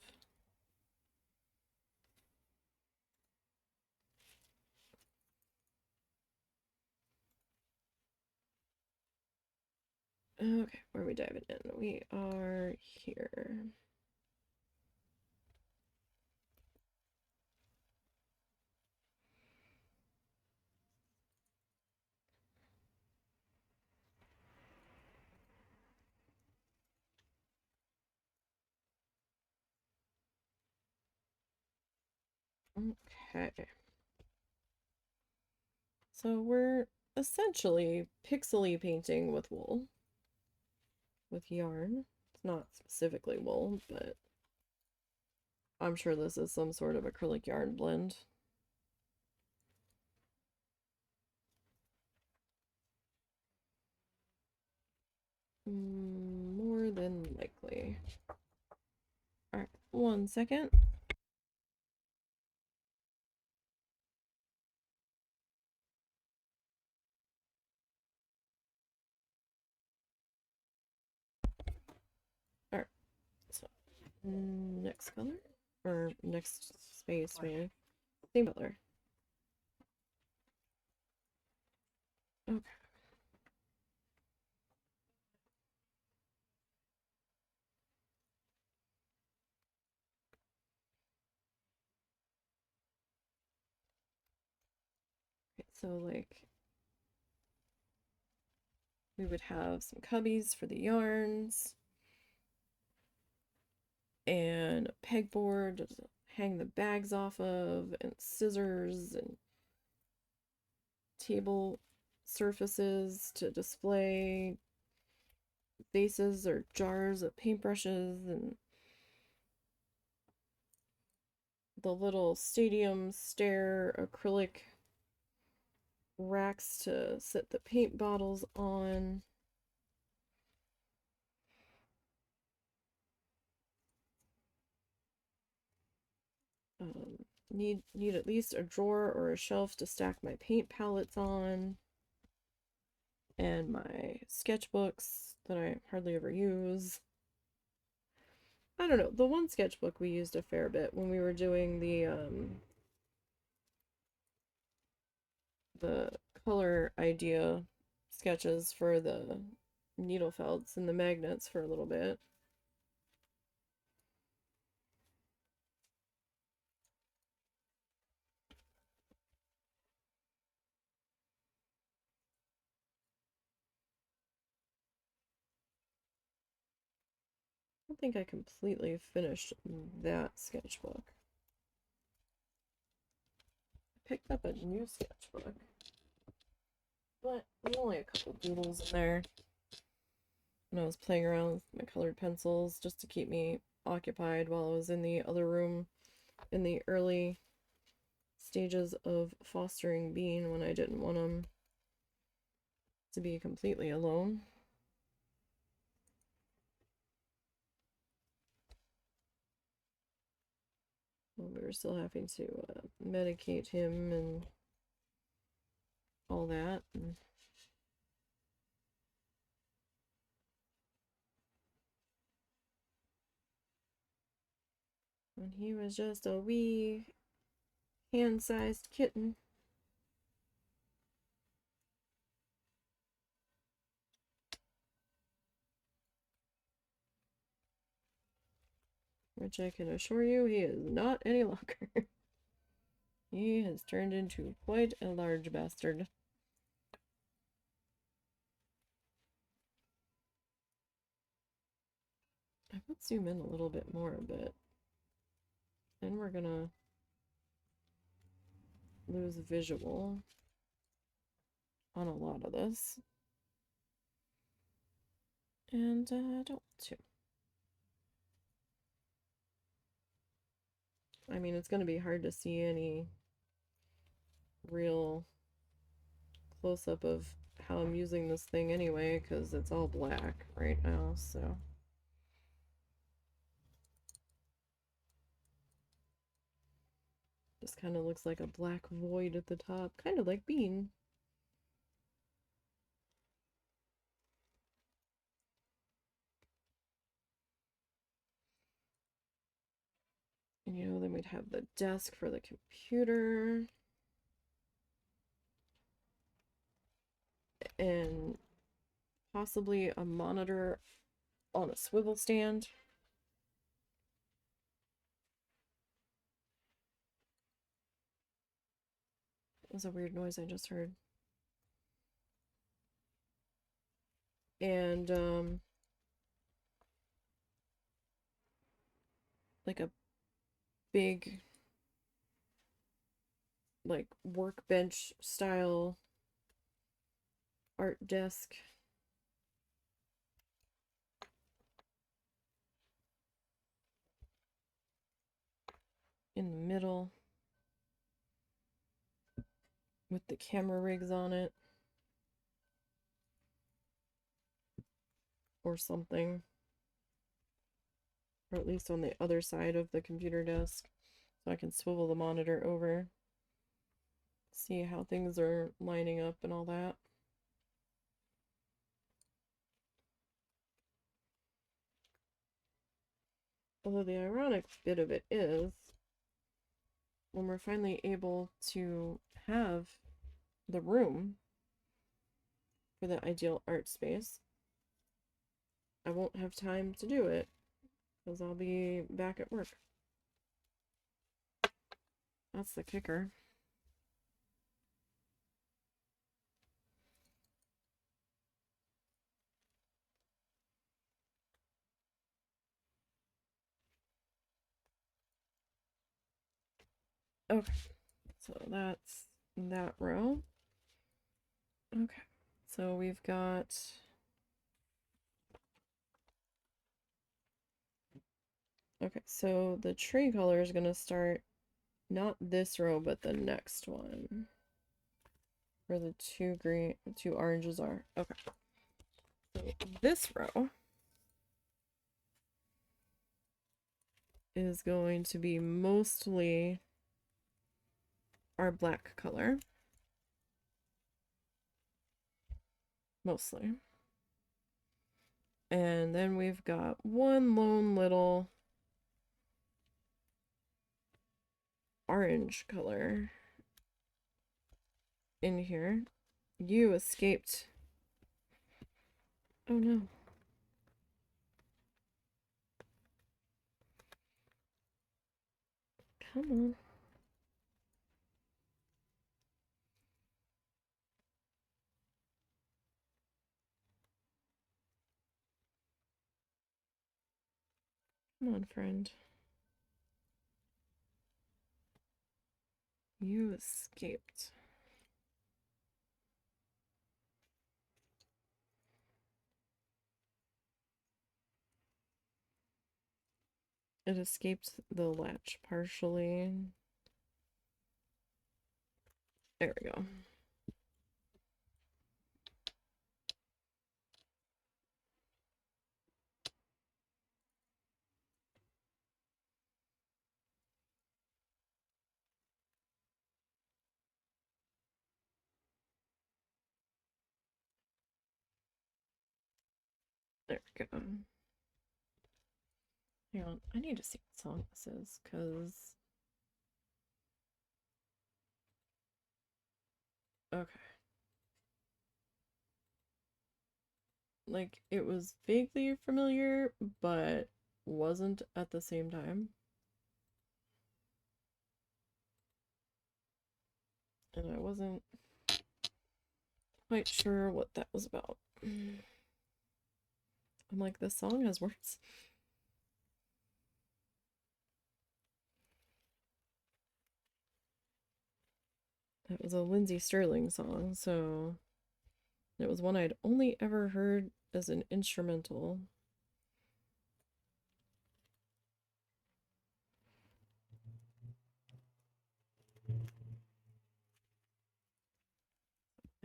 Okay, where are we diving in? We are here. Okay. So we're essentially pixely painting with wool. With yarn. It's not specifically wool, but I'm sure this is some sort of acrylic yarn blend. More than likely. Alright, 1 second. Alright, so next color? Or next space, really. Same color. Okay. So, like, we would have some cubbies for the yarns and a pegboard to hang the bags off of, and scissors and table surfaces to display vases or jars of paintbrushes, and the little stadium stair acrylic racks to set the paint bottles on. Need at least a drawer or a shelf to stack my paint palettes on, and my sketchbooks that I hardly ever use. I don't know, the one sketchbook we used a fair bit when we were doing the color idea sketches for the needle felts and the magnets for a little bit. I don't think I completely finished that sketchbook. I picked up a new sketchbook, but there's only a couple doodles in there. And I was playing around with my colored pencils just to keep me occupied while I was in the other room in the early stages of fostering Bean, when I didn't want him to be completely alone. Well, we were still having to medicate him and all that. And when he was just a wee hand-sized kitten. Which I can assure you he is not any longer. He has turned into quite a large bastard. I would zoom in a little bit more of it. And we're gonna lose visual on a lot of this. And I don't want to. I mean, it's going to be hard to see any real close-up of how I'm using this thing anyway, because it's all black right now, so. Just kind of looks like a black void at the top, kind of like Bean. And, you know, then we'd have the desk for the computer. And possibly a monitor on a swivel stand. That was a weird noise I just heard. And like a big, like, workbench style art desk. In the middle with the camera rigs on it or something, or at least on the other side of the computer desk, so I can swivel the monitor over, see how things are lining up and all that. Although the ironic bit of it is, when we're finally able to have the room for the ideal art space, I won't have time to do it because I'll be back at work. That's the kicker. Okay, so that's that row. Okay, so we've got... Okay, so the tree color is going to start not this row, but the next one. Where the two oranges are. Okay. So this row is going to be mostly our black color. Mostly. And then we've got one lone little orange color in here. You escaped. Oh no. Come on. Come on, friend. You escaped. It escaped the latch partially. There we go. There we go. Hang on, I need to see what song this is, because... Okay. Like, it was vaguely familiar, but wasn't at the same time. And I wasn't quite sure what that was about. I'm like, this song has words. That was a Lindsey Sterling song, so it was one I'd only ever heard as an instrumental.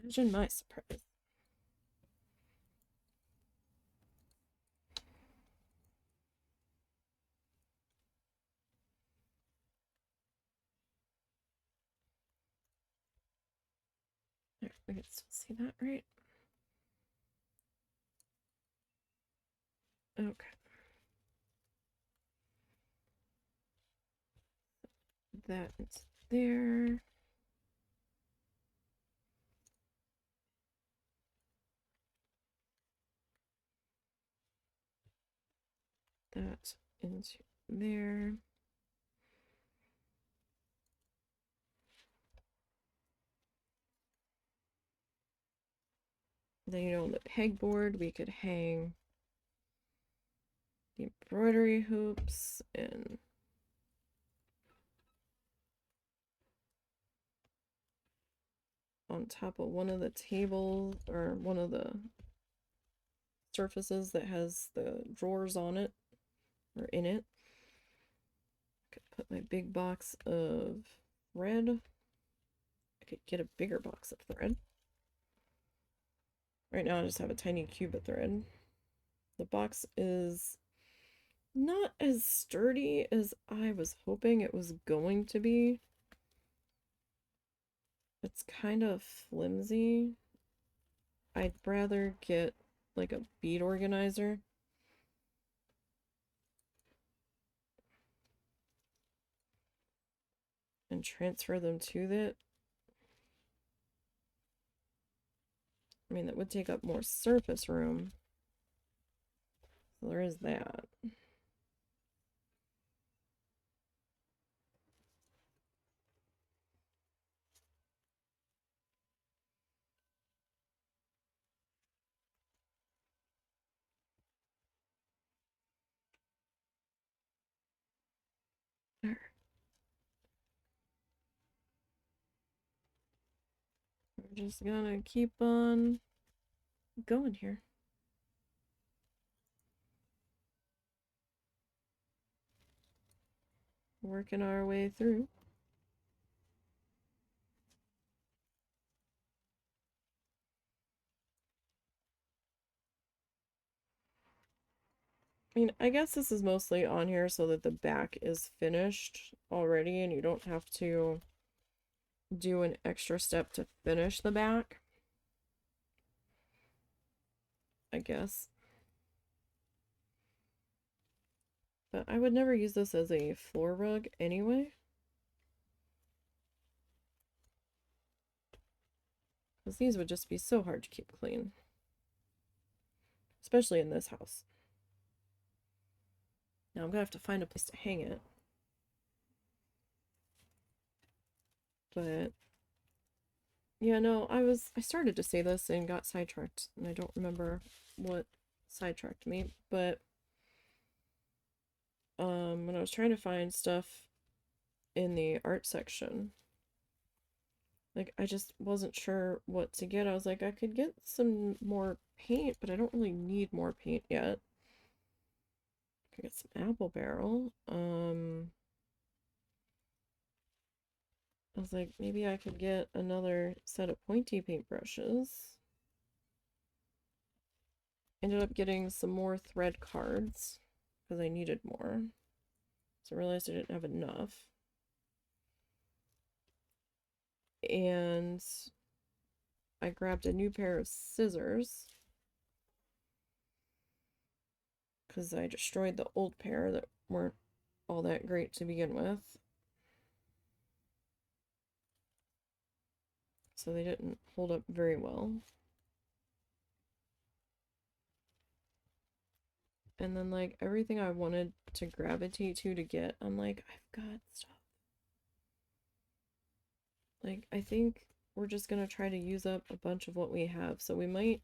Imagine my surprise. There, we can still see that, right? Okay. That is there. That into there. Then, you know, on the pegboard, we could hang the embroidery hoops and on top of one of the tables or one of the surfaces that has the drawers on it or in it. I could put my big box of thread. I could get a bigger box of thread. Right now I just have a tiny cube of thread. The box is not as sturdy as I was hoping it was going to be. It's kind of flimsy. I'd rather get like a bead organizer. And transfer them to it. I mean, that would take up more surface room. So there is that. We're just gonna keep on going here. Working our way through. I mean, I guess this is mostly on here so that the back is finished already and you don't have to do an extra step to finish the back. I guess. But I would never use this as a floor rug anyway. Because these would just be so hard to keep clean. Especially in this house. Now I'm gonna have to find a place to hang it. But yeah, no, I started to say this and got sidetracked, and I don't remember what sidetracked me, but when I was trying to find stuff in the art section, like I just wasn't sure what to get. I was like, I could get some more paint, but I don't really need more paint yet. I could get some apple barrel. I was like, maybe I could get another set of pointy paintbrushes. Ended up getting some more thread cards because I needed more. So I realized I didn't have enough. And I grabbed a new pair of scissors because I destroyed the old pair that weren't all that great to begin with. So they didn't hold up very well. And then, like, everything I wanted to gravitate to get, I'm like, I've got stuff. Like, I think we're just gonna try to use up a bunch of what we have. So we might,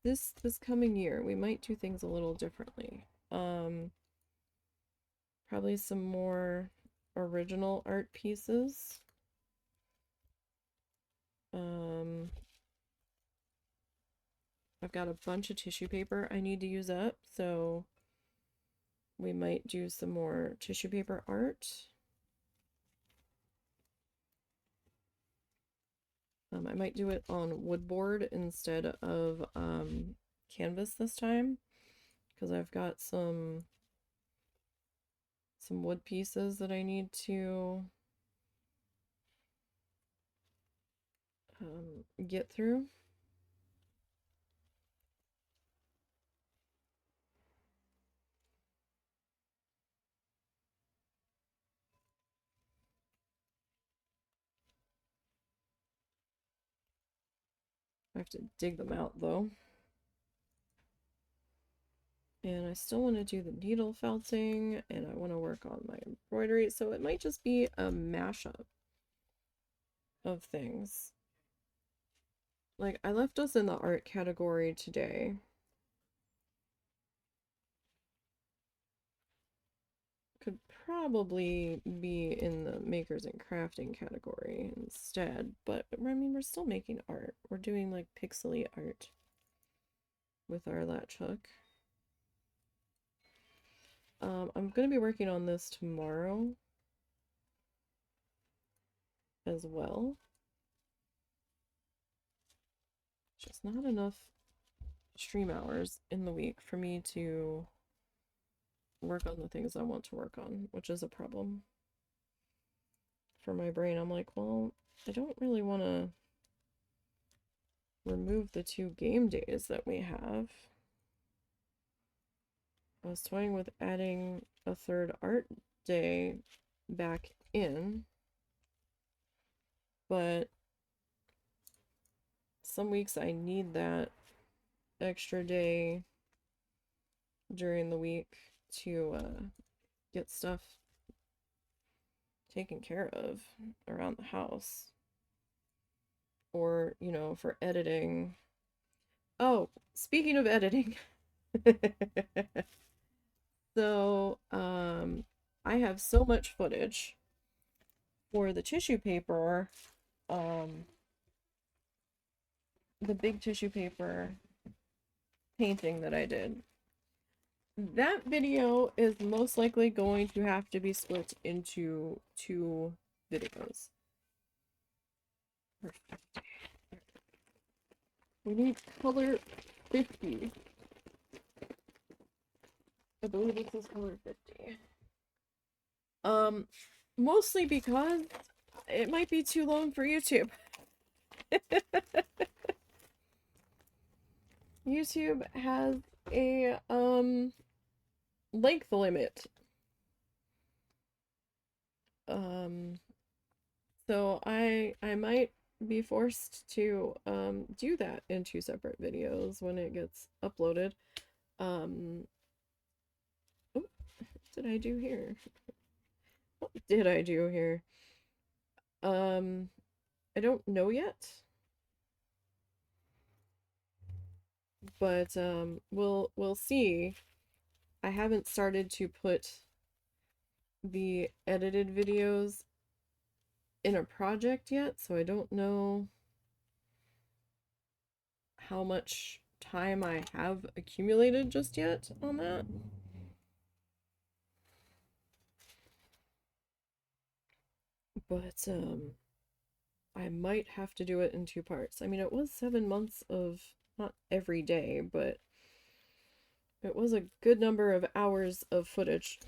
this coming year, we might do things a little differently. Probably some more original art pieces. I've got a bunch of tissue paper I need to use up, so we might do some more tissue paper art. I might do it on woodboard instead of canvas this time, because I've got some wood pieces that I need to get through. I have to dig them out though. And I still want to do the needle felting, and I want to work on my embroidery, so it might just be a mashup of things. Like, I left us in the art category today. Could probably be in the makers and crafting category instead, but I mean, we're still making art. We're doing like pixely art with our latch hook. I'm gonna be working on this tomorrow as well. Just not enough stream hours in the week for me to work on the things I want to work on, which is a problem for my brain. I'm like, well, I don't really want to remove the 2 game days that we have. I was toying with adding a 3rd art day back in, but some weeks I need that extra day during the week to get stuff taken care of around the house, or, you know, for editing. Oh, speaking of editing, so I have so much footage for the tissue paper the big tissue paper painting that I did. That video is most likely going to have to be split into 2 videos. We need color 50. I believe this is color 50. Mostly because it might be too long for YouTube. YouTube has a length limit. So I might be forced to do that in 2 separate videos when it gets uploaded. Oh, what did I do here? What did I do here? I don't know yet. But we'll see. I haven't started to put the edited videos in a project yet, so I don't know how much time I have accumulated just yet on that. But I might have to do it in 2 parts. I mean, it was 7 months of not every day, but it was a good number of hours of footage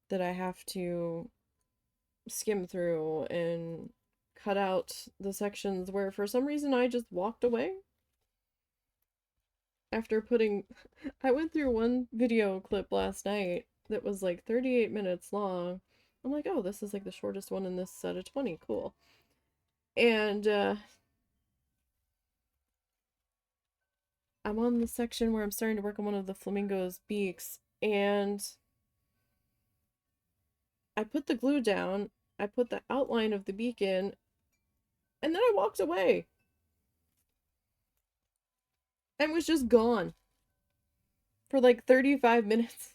that I have to skim through and cut out the sections where for some reason I just walked away after putting I went through one video clip last night that was like 38 minutes long. I'm like, oh, this is like the shortest one in this set of 20. Cool. And I'm on the section where I'm starting to work on one of the flamingo's beaks, and I put the glue down, I put the outline of the beak in, and then I walked away and was just gone for like 35 minutes.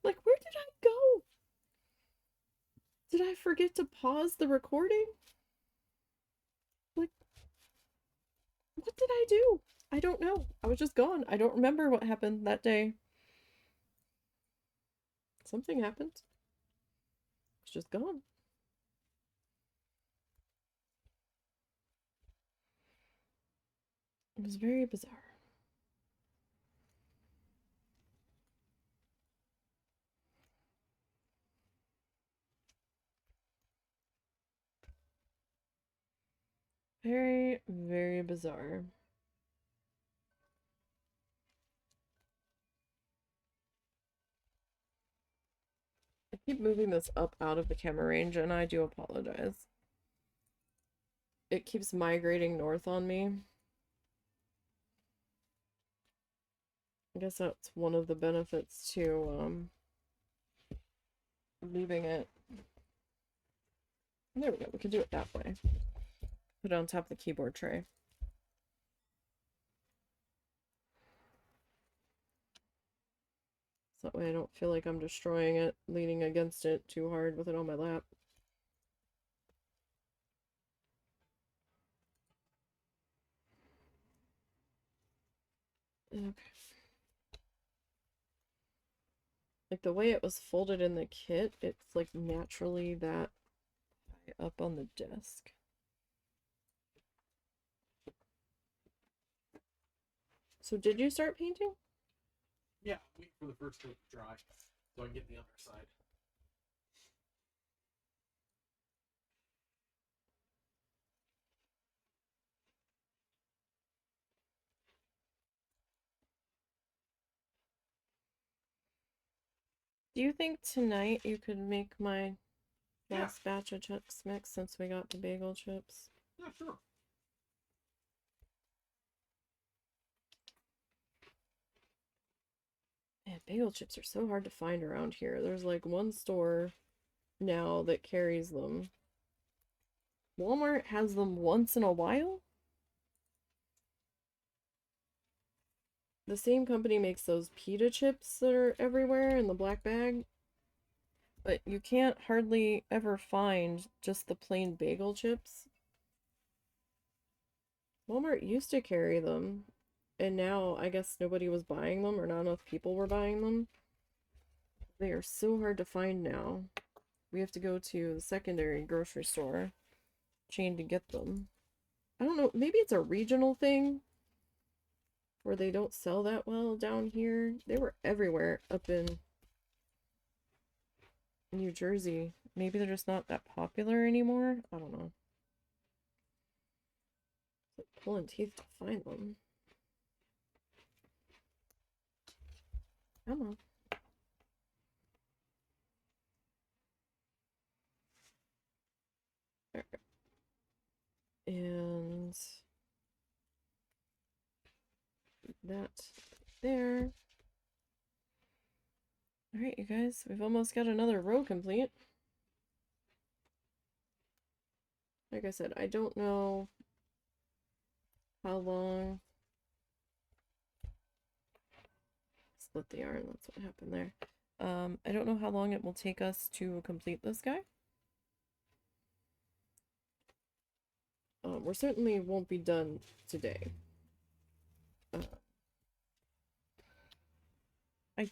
Like, where did I go? Did I forget to pause the recording? Like, what did I do? I don't know. I was just gone. I don't remember what happened that day. Something happened. It's just gone. It was very bizarre. Very, very bizarre. I keep moving this up out of the camera range, and I do apologize. It keeps migrating north on me. I guess that's one of the benefits to leaving it. There we go. We can do it that way. Put it on top of the keyboard tray. So that way I don't feel like I'm destroying it, leaning against it too hard with it on my lap. Okay. Like the way it was folded in the kit, it's like naturally that high up on the desk. So did you start painting?
Yeah, wait for the first coat to dry so I can get the other side.
Do you think tonight you could make my last batch of Chex Mix since we got the bagel chips?
Yeah, sure.
Man, bagel chips are so hard to find around here. There's like one store now that carries them. Walmart has them once in a while. The same company makes those pita chips that are everywhere in the black bag. But you can't hardly ever find just the plain bagel chips. Walmart used to carry them, and now I guess nobody was buying them, or not enough people were buying them. They are so hard to find now. We have to go to the secondary grocery store chain to get them. I don't know, maybe it's a regional thing where they don't sell that well down here. They were everywhere up in New Jersey. Maybe they're just not that popular anymore. I don't know. It's like pulling teeth to find them. Come on. There. And that there. Alright, you guys, we've almost got another row complete. Like I said, I don't know how long. Split the yarn, that's what happened there. I don't know how long it will take us to complete this guy. We certainly won't be done today. I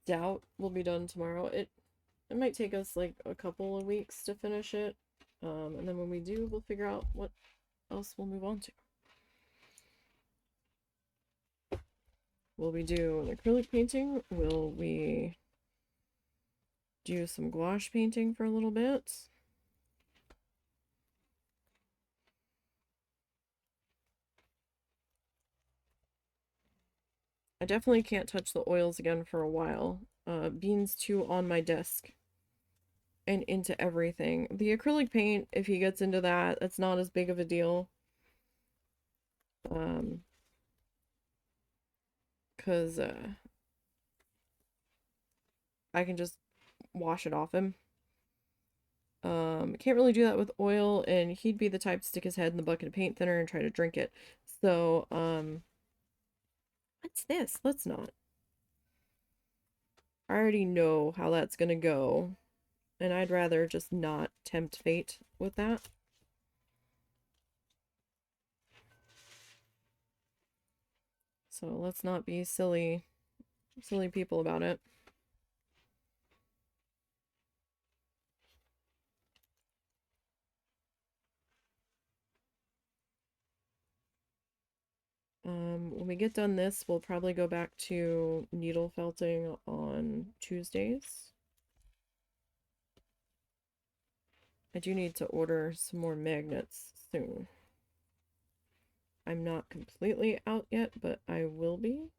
doubt we'll be done tomorrow. It might take us like a couple of weeks to finish it. And then when we do, we'll figure out what else we'll move on to. Will we do an acrylic painting? Will we do some gouache painting for a little bit? I definitely can't touch the oils again for a while. Beans too on my desk and into everything. The acrylic paint, if he gets into that, that's not as big of a deal. Because I can just wash it off him. Can't really do that with oil, and he'd be the type to stick his head in the bucket of paint thinner and try to drink it. So, what's this? Let's not. I already know how that's gonna go, and I'd rather just not tempt fate with that. So let's not be silly people about it. When we get done this, we'll probably go back to needle felting on Tuesdays. I do need to order some more magnets soon. I'm not completely out yet, but I will be.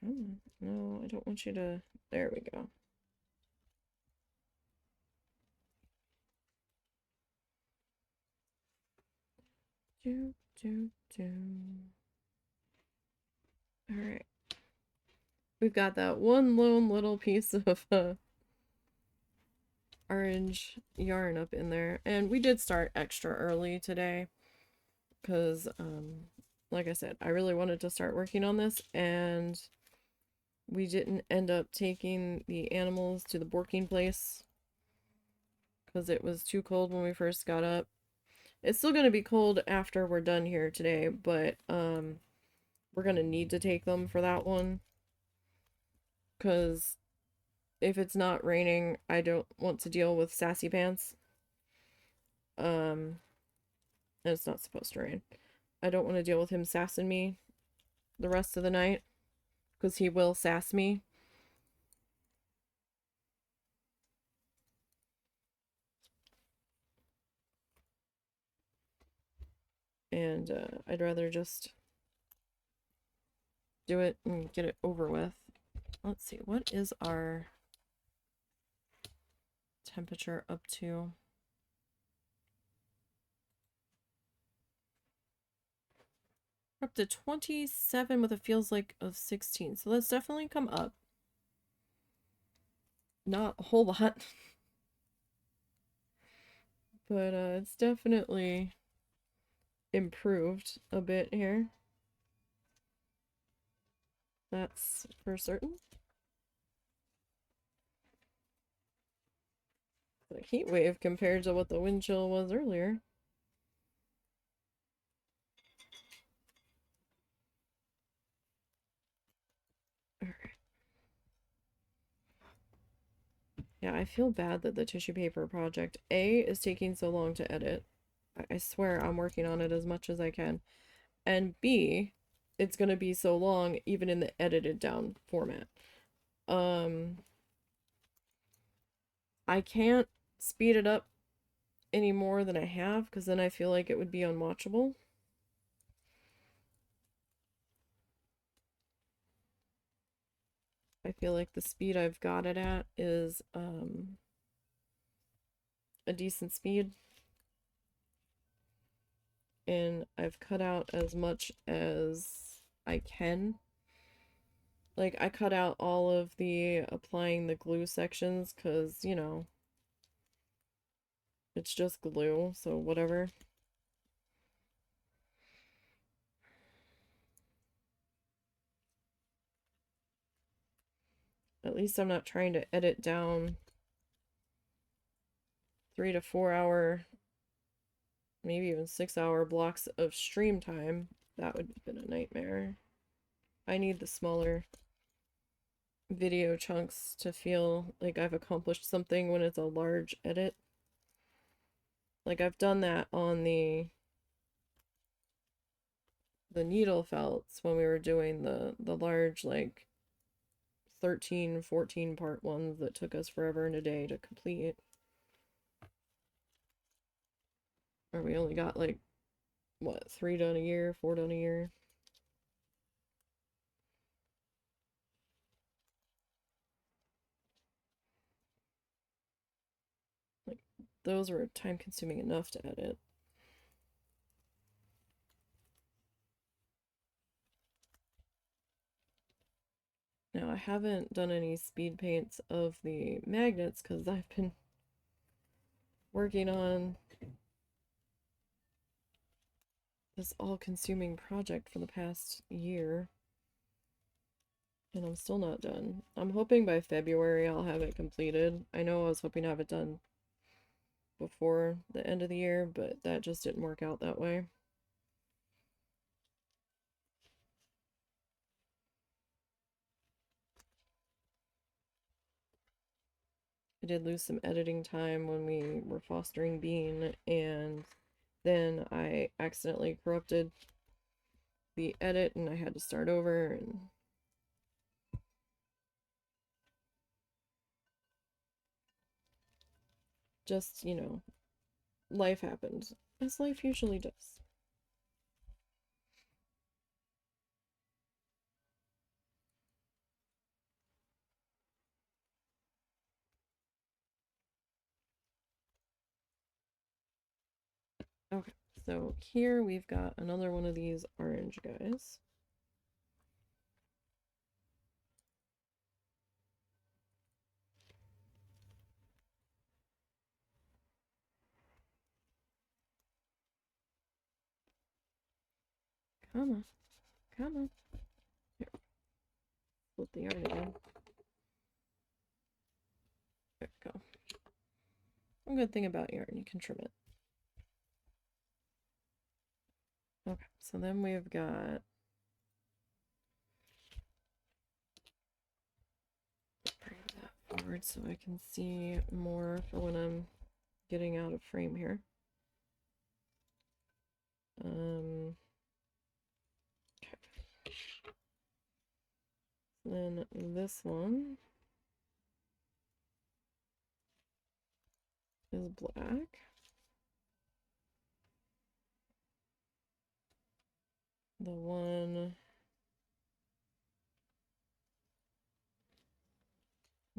Come on. No, I don't want you to... There we go. Do, do, do. Alright. We've got that one lone little piece of orange yarn up in there. And we did start extra early today. Because, like I said, I really wanted to start working on this. And we didn't end up taking the animals to the working place. Because it was too cold when we first got up. It's still going to be cold after we're done here today, but we're going to need to take them for that one. Because if it's not raining, I don't want to deal with sassy pants. And it's not supposed to rain. I don't want to deal with him sassing me the rest of the night. Because he will sass me. And I'd rather just do it and get it over with. Let's see, what is our temperature up to? We're up to 27 with a feels like of 16. So let's definitely come up. Not a whole lot. But it's definitely improved a bit here. That's for certain. The heat wave compared to what the wind chill was earlier. Alright. Yeah, I feel bad that the tissue paper project A is taking so long to edit. I swear I'm working on it as much as I can. And B, it's gonna be so long even in the edited down format. I can't speed it up any more than I have because then I feel like it would be unwatchable. I feel like the speed I've got it at is a decent speed. And I've cut out as much as I can. Like, I cut out all of the applying the glue sections because, you know, it's just glue, so whatever. At least I'm not trying to edit down 3 to 4 hour, maybe even 6 hour blocks of stream time. That would have been a nightmare. I need the smaller video chunks to feel like I've accomplished something when it's a large edit. Like I've done that on the needle felts when we were doing the large like 13, 14 part ones that took us forever and a day to complete. Or we only got like what, 3 done a year, 4 done a year. Like those were time consuming enough to edit. Now I haven't done any speed paints of the magnets because I've been working on this all-consuming project for the past year. And I'm still not done. I'm hoping by February I'll have it completed. I know I was hoping to have it done before the end of the year, but that just didn't work out that way. I did lose some editing time when we were fostering Bean, and then I accidentally corrupted the edit and I had to start over, and just, you know, life happened, as life usually does. Okay, so here we've got another one of these orange guys. Come on, come on. Here, flip the yarn again. There we go. One good thing about yarn, you can trim it. Okay, so then we've got bring that forward so I can see more for when I'm getting out of frame here. Okay. Then this one is black. The one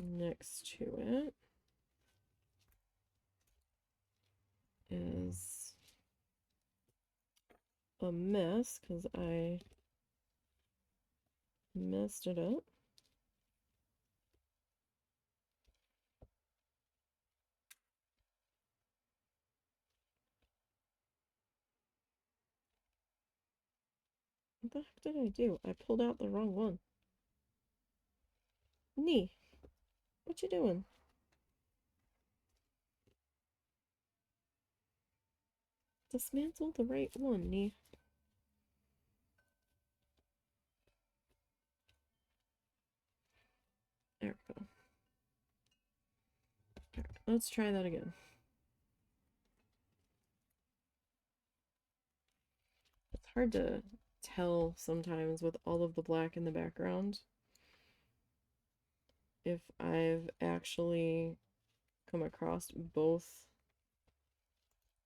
next to it is a mess because I messed it up. What the heck did I do? I pulled out the wrong one. Nee, what you doing? Dismantle the right one, Nee. There we go. Right, let's try that again. It's hard to tell sometimes with all of the black in the background if I've actually come across both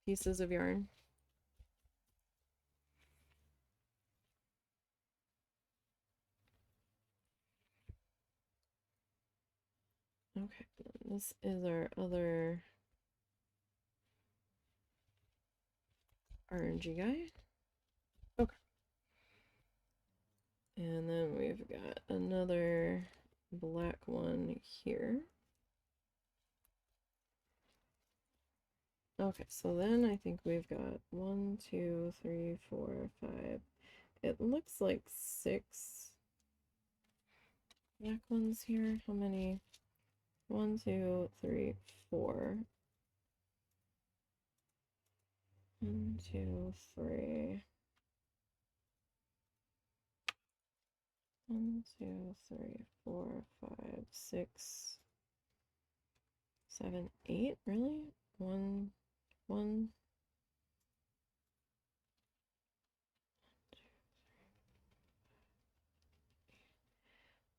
pieces of yarn. Okay, this is our other orangey guy. Okay. And then we've got another black one here. Okay, so then I think we've got 1, 2, 3, 4, 5. It looks like 6 black ones here. How many? 1, 2, 3, 4. 1, 2, 3. 1, 2, 3, 4, 5, 6, 7, 8. Really? 1, 1.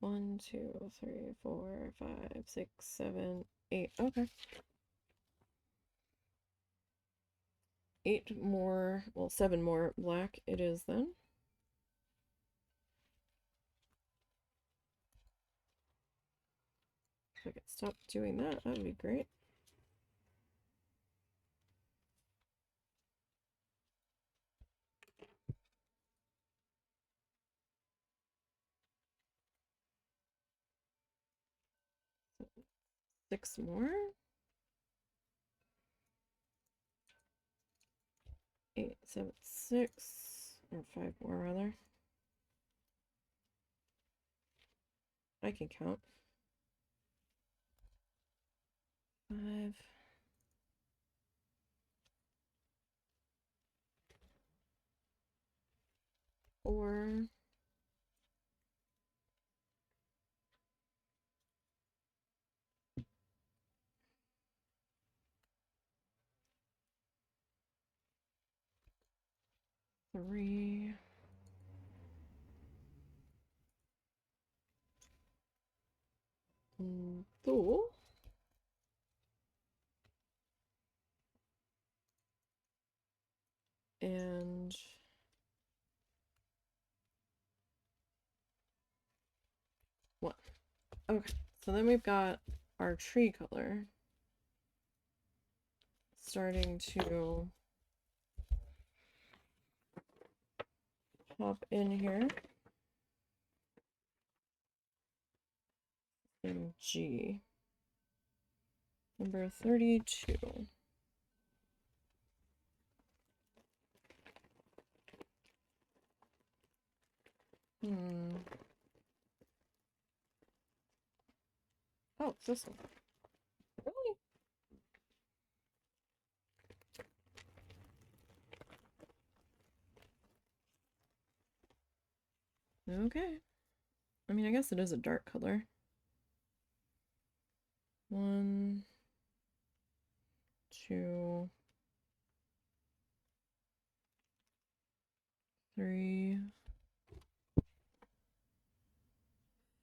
1, 2, 3, 4, 5, 6, 7, 8. Okay. 8 more, well, 7 more black it is then. If I could stop doing that, that would be great. So 6 more. 8, 7, 6, or 5 more rather. I can count. 5. 4. 3. 2. And 1. Okay, so then we've got our tree color starting to pop in here. And G. Number 32. Oh, it's this one. Really? Okay. I mean, I guess it is a dark color. 1, 2, 3,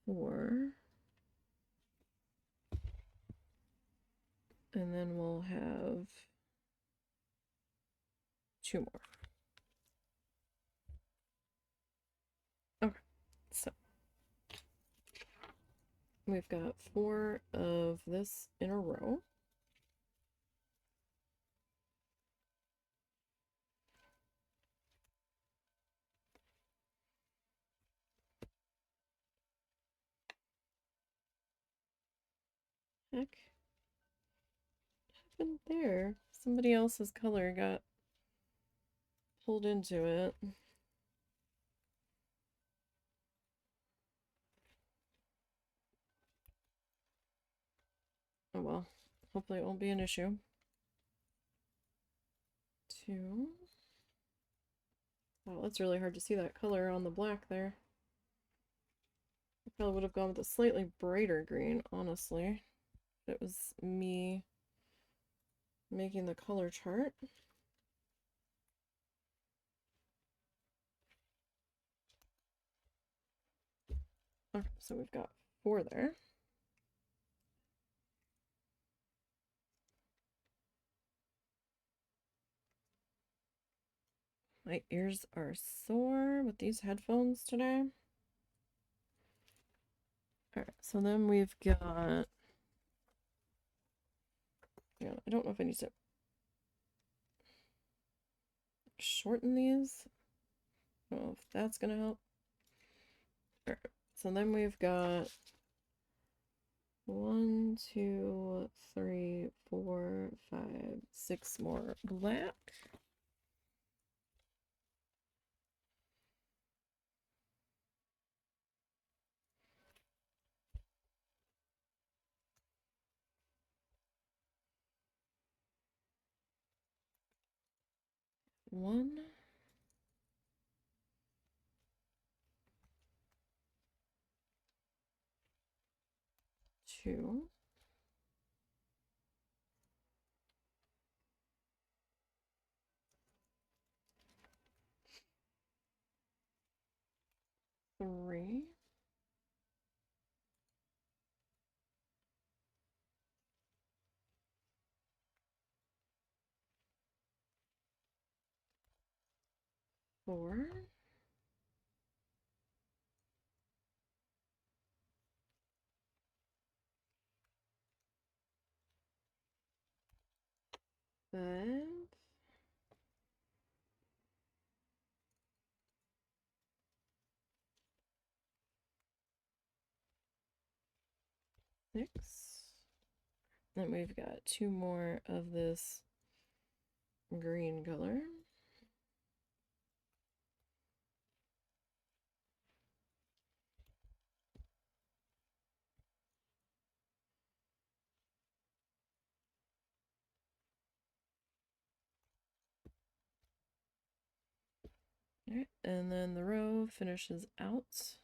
4. And then we'll have 2 more. Okay, so we've got 4 of this in a row. Heck happened there? Somebody else's color got pulled into it. Oh well. Hopefully it won't be an issue. 2. Wow, that's really hard to see that color on the black there. I probably would have gone with a slightly brighter green, honestly. If it was me making the color chart. Okay, so we've got 4 there. My ears are sore with these headphones today. Alright, so then we've got... Yeah, I don't know if I need to shorten these. I don't know if that's gonna help. Alright, so then we've got 1, 2, 3, 4, 5, 6 more black. One, 2, 3, 4, 5, 6. Then we've got 2 more of this green color. Alright, and then the row finishes out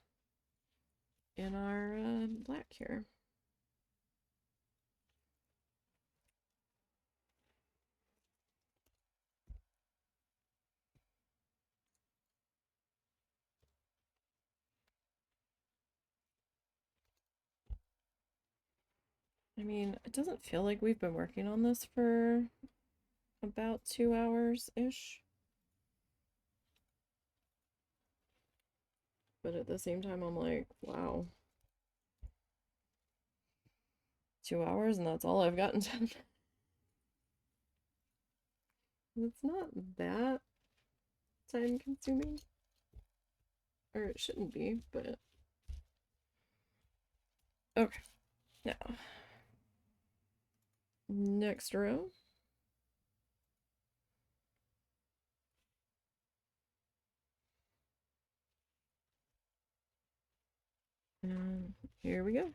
in our black here. I mean, it doesn't feel like we've been working on this for about 2 hours-ish. But at the same time, I'm like, wow. 2 hours and that's all I've gotten done. It's not that time consuming. Or it shouldn't be, but... Okay, now. Next row. And here we go.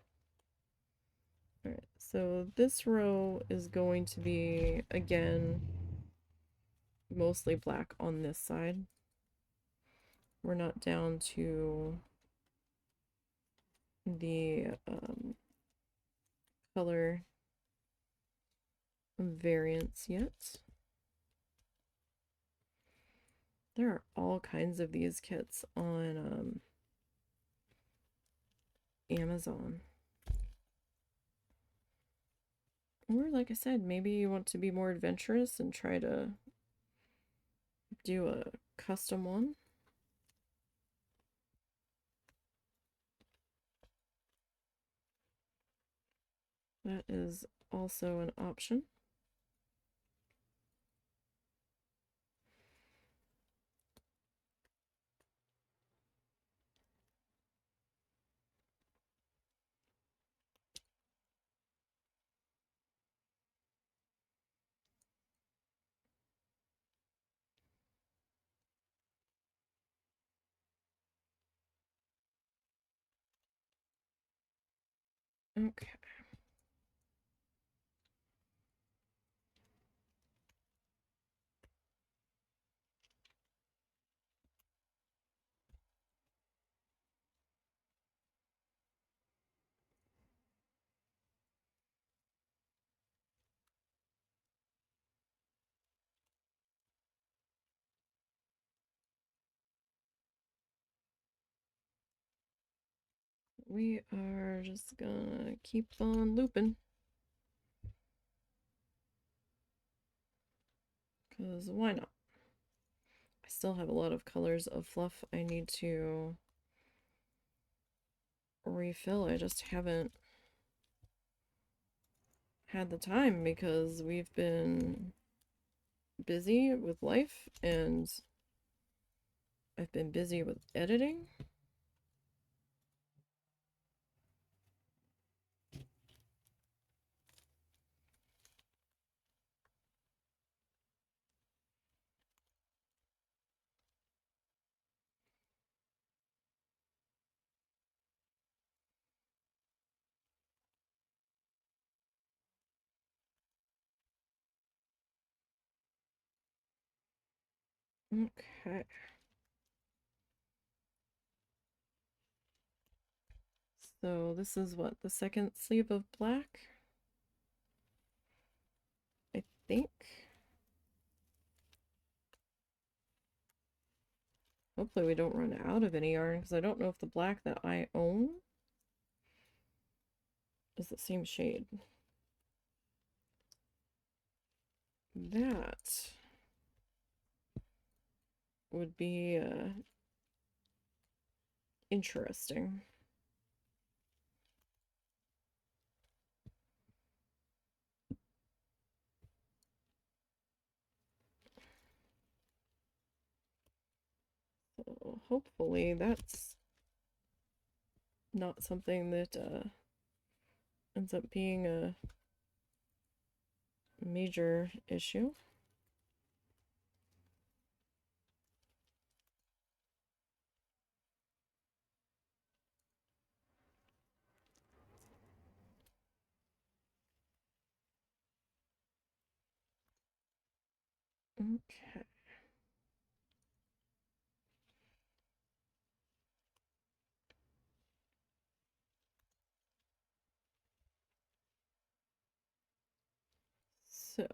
Alright, so this row is going to be, again, mostly black on this side. We're not down to the color variants yet. There are all kinds of these kits on Amazon. Or like I said, maybe you want to be more adventurous and try to do a custom one. That is also an option. Okay. we are just gonna keep on looping. Because why not? I still have a lot of colors of fluff I need to refill. I just haven't had the time because we've been busy with life and I've been busy with editing. Okay. So this is what, the second sleeve of black? I think. Hopefully we don't run out of any yarn because I don't know if the black that I own is the same shade. That would be interesting. So hopefully that's not something that ends up being a major issue. Okay. So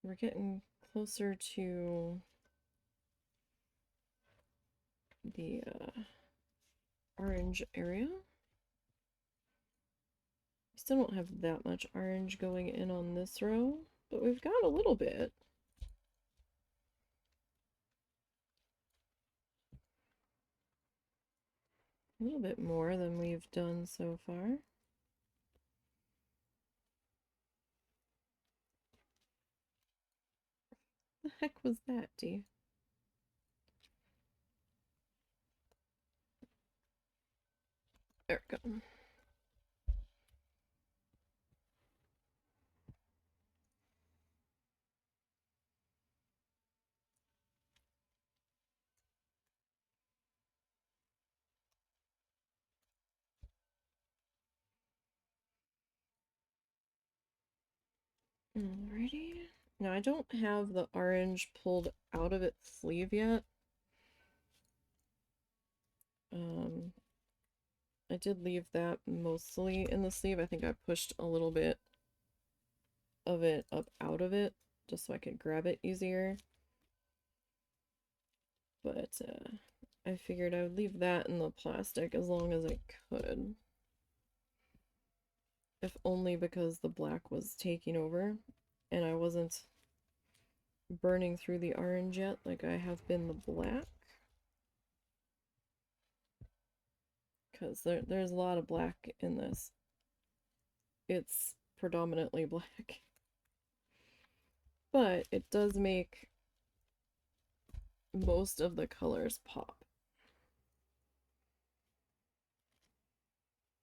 we're getting closer to the orange area. We still don't have that much orange going in on this row, but we've got a little bit. A little bit more than we've done so far. The heck was that, D? There we go. Alrighty. Now I don't have the orange pulled out of its sleeve yet. I did leave that mostly in the sleeve. I think I pushed a little bit of it up out of it just so I could grab it easier. But I figured I would leave that in the plastic as long as I could. If only because the black was taking over and I wasn't burning through the orange yet like I have been the black. Because there's a lot of black in this. It's predominantly black. But it does make most of the colors pop.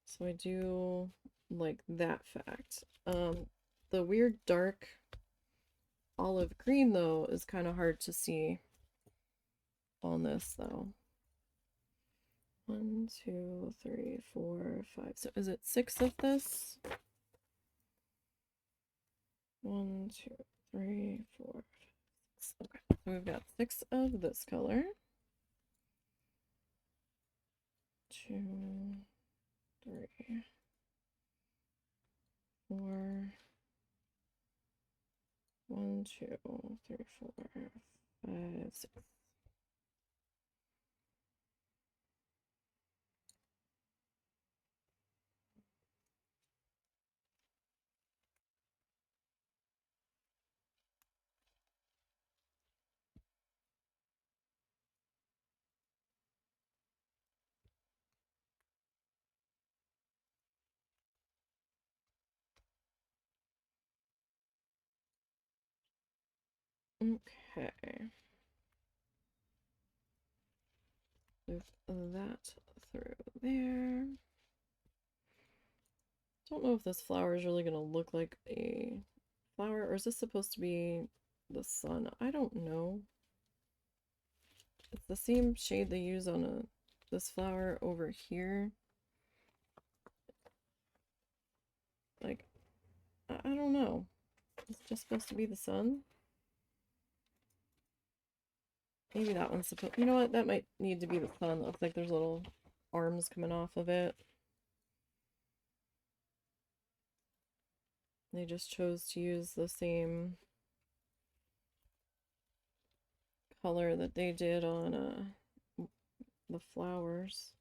So I do like that fact. The weird dark olive green though is kind of hard to see on this though. 1, 2, 3, 4, 5. So is it 6 of this? 1, 2, 3, 4, 6. Okay, so we've got 6 of this color. 2, 3, 4, 1, 2, 3, 4, 5, 6. Okay. Move that through there. Don't know if this flower is really going to look like a flower, or is this supposed to be the sun? I don't know. It's the same shade they use on this flower over here. Like, I don't know. It's just supposed to be the sun. Maybe that one's supposed... You know what? That might need to be the sun. It looks like there's little arms coming off of it. They just chose to use the same color that they did on the flowers.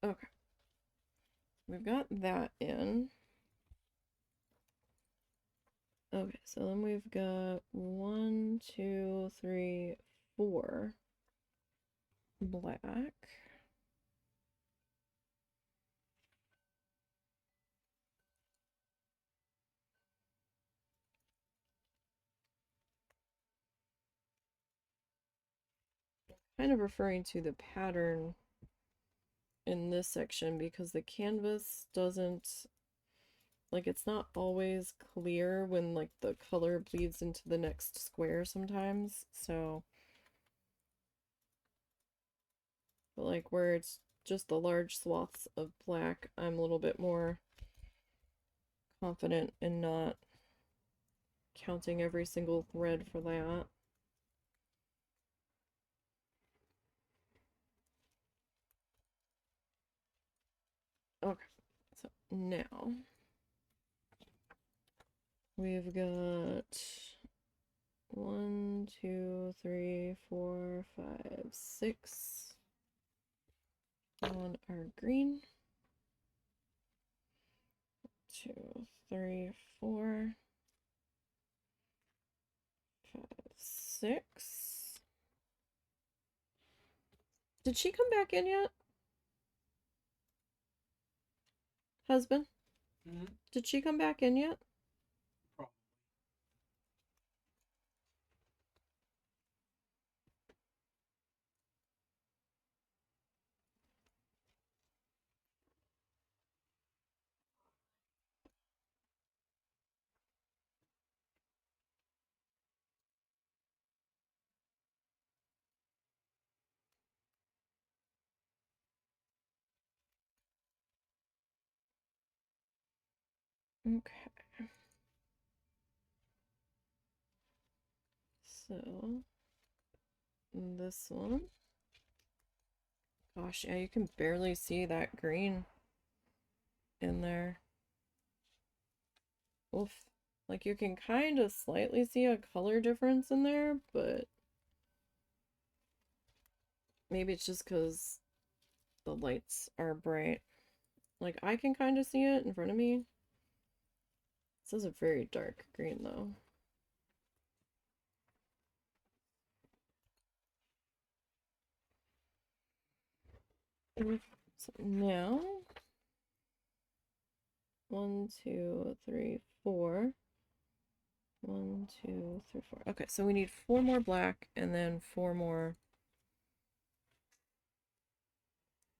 Okay. We've got that in. Okay, so then we've got 1, 2, 3, 4 black. Kind of referring to the pattern in this section because the canvas doesn't, like, it's not always clear when like the color bleeds into the next square sometimes. So, but like where it's just the large swaths of black, I'm a little bit more confident in not counting every single thread for that. Okay, so now we've got 1, 2, 3, 4, 5, 6 on our green. 2, 3, 4, 5, 6. Did she come back in yet? Husband?
Mm-hmm.
Did she come back in yet?
Probably.
Okay. So, this one. Gosh, yeah, you can barely see that green in there. Oof. Like, you can kind of slightly see a color difference in there, but maybe it's just because the lights are bright. Like, I can kind of see it in front of me. This is a very dark green, though. So now, 1, 2, 3, 4. 1, 2, 3, 4. Okay, so we need 4 more black and then 4 more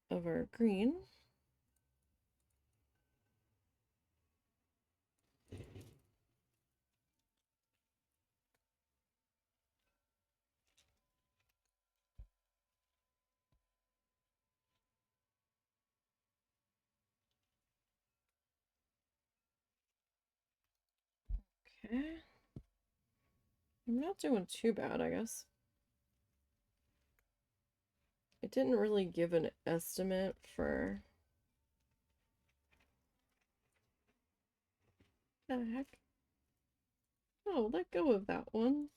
of our green. Okay. I'm not doing too bad, I guess. It didn't really give an estimate for The heck? Oh, let go of that one.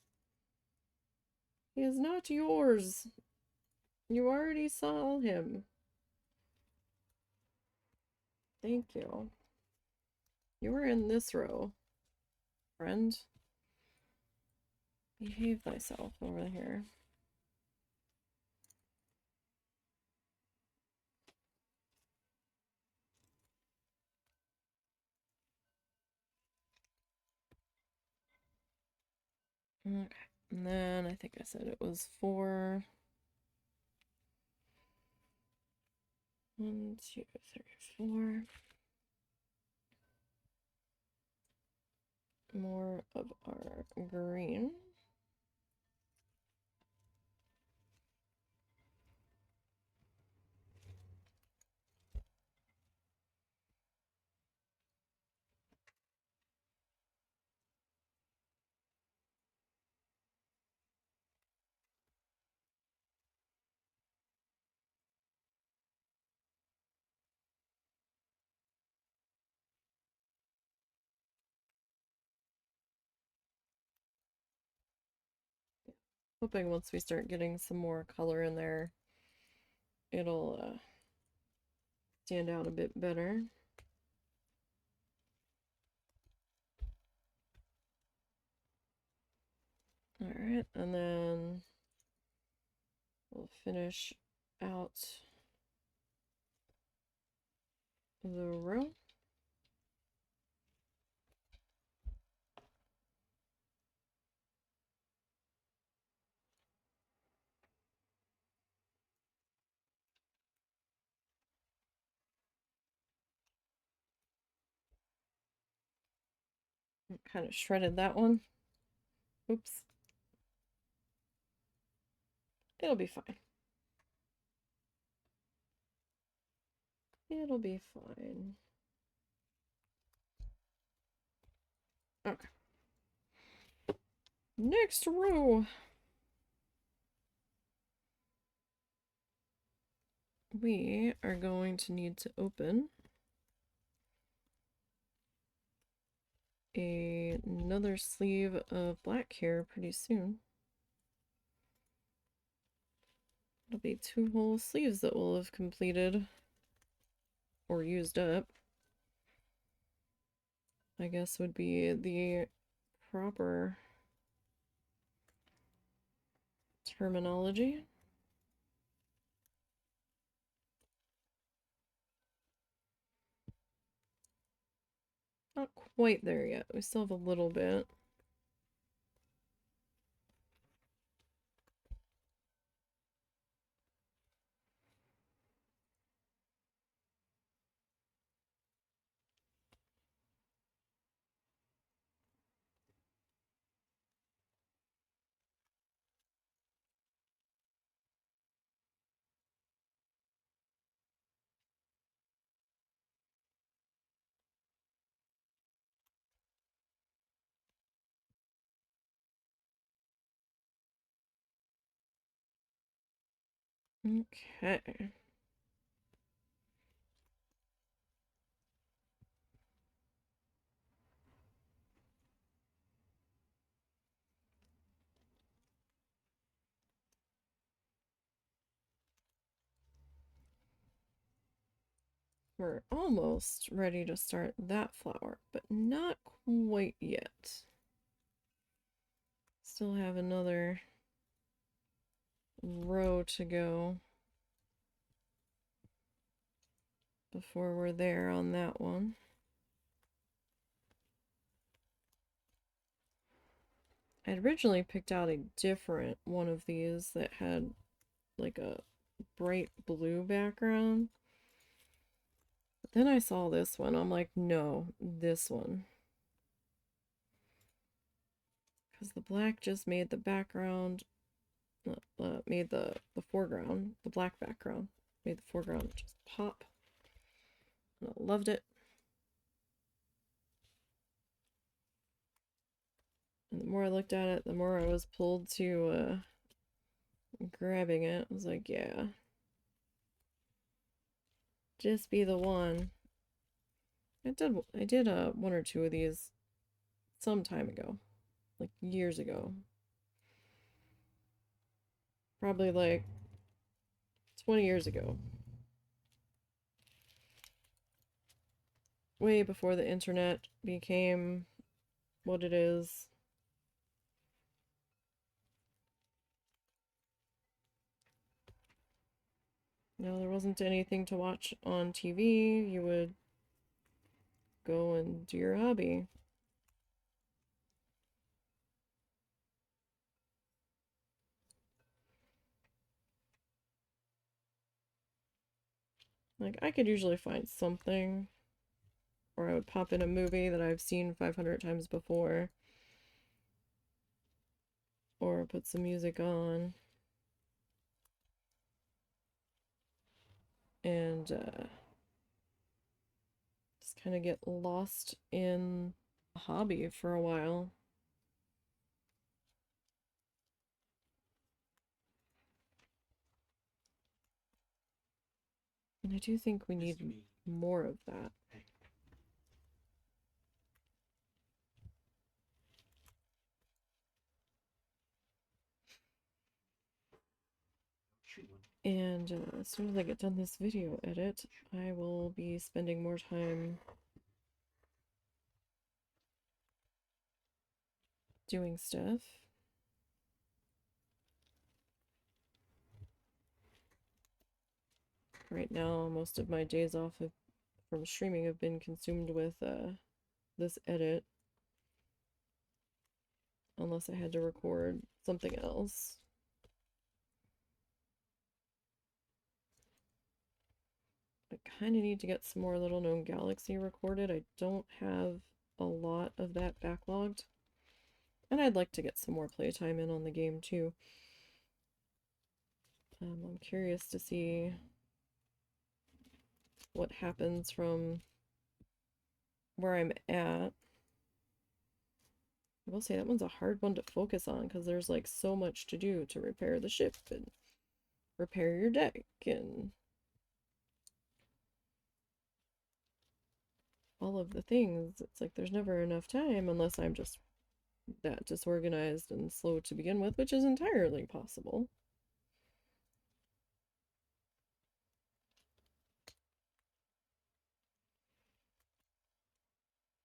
He is not yours. You already saw him. Thank you. You were in this row, friend. Behave thyself over here. Okay, and then I think I said it was 4. 1, 2, 3, 4. More of our green. Hoping once we start getting some more color in there, it'll stand out a bit better. Alright, and then we'll finish out the row. Kind of shredded that one. Oops. It'll be fine. It'll be fine. Okay. Next row. We are going to need to open another sleeve of black hair pretty soon. It'll be 2 whole sleeves that we'll have completed or used up, I guess would be the proper terminology. Not quite there yet. We still have a little bit. Okay. We're almost ready to start that flower, but not quite yet. Still have another row to go before we're there on that one. I had originally picked out a different one of these that had like a bright blue background. But then I saw this one. I'm like, no, this one. Because the black just made the background, made the foreground, the black background, made the foreground just pop. And I loved it. And the more I looked at it, the more I was pulled to grabbing it. I was like, yeah. Just be the one. I did 1 or 2 of these some time ago, like years ago. Probably like 20 years ago. Way before the internet became what it is. There wasn't anything to watch on TV. You would go and do your hobby. Like, I could usually find something, or I would pop in a movie that I've seen 500 times before, or put some music on, and just kind of get lost in a hobby for a while. And I do think we need more of that. And as soon as I get done this video edit, I will be spending more time doing stuff. Right now, most of my days off from streaming have been consumed with this edit. Unless I had to record something else. I kind of need to get some more Little Known Galaxy recorded. I don't have a lot of that backlogged. And I'd like to get some more playtime in on the game too. I'm curious to see what happens from where I'm at. I will say that one's a hard one to focus on because there's like so much to do to repair the ship and repair your deck and all of the things. It's like there's never enough time unless I'm just that disorganized and slow to begin with, which is entirely possible.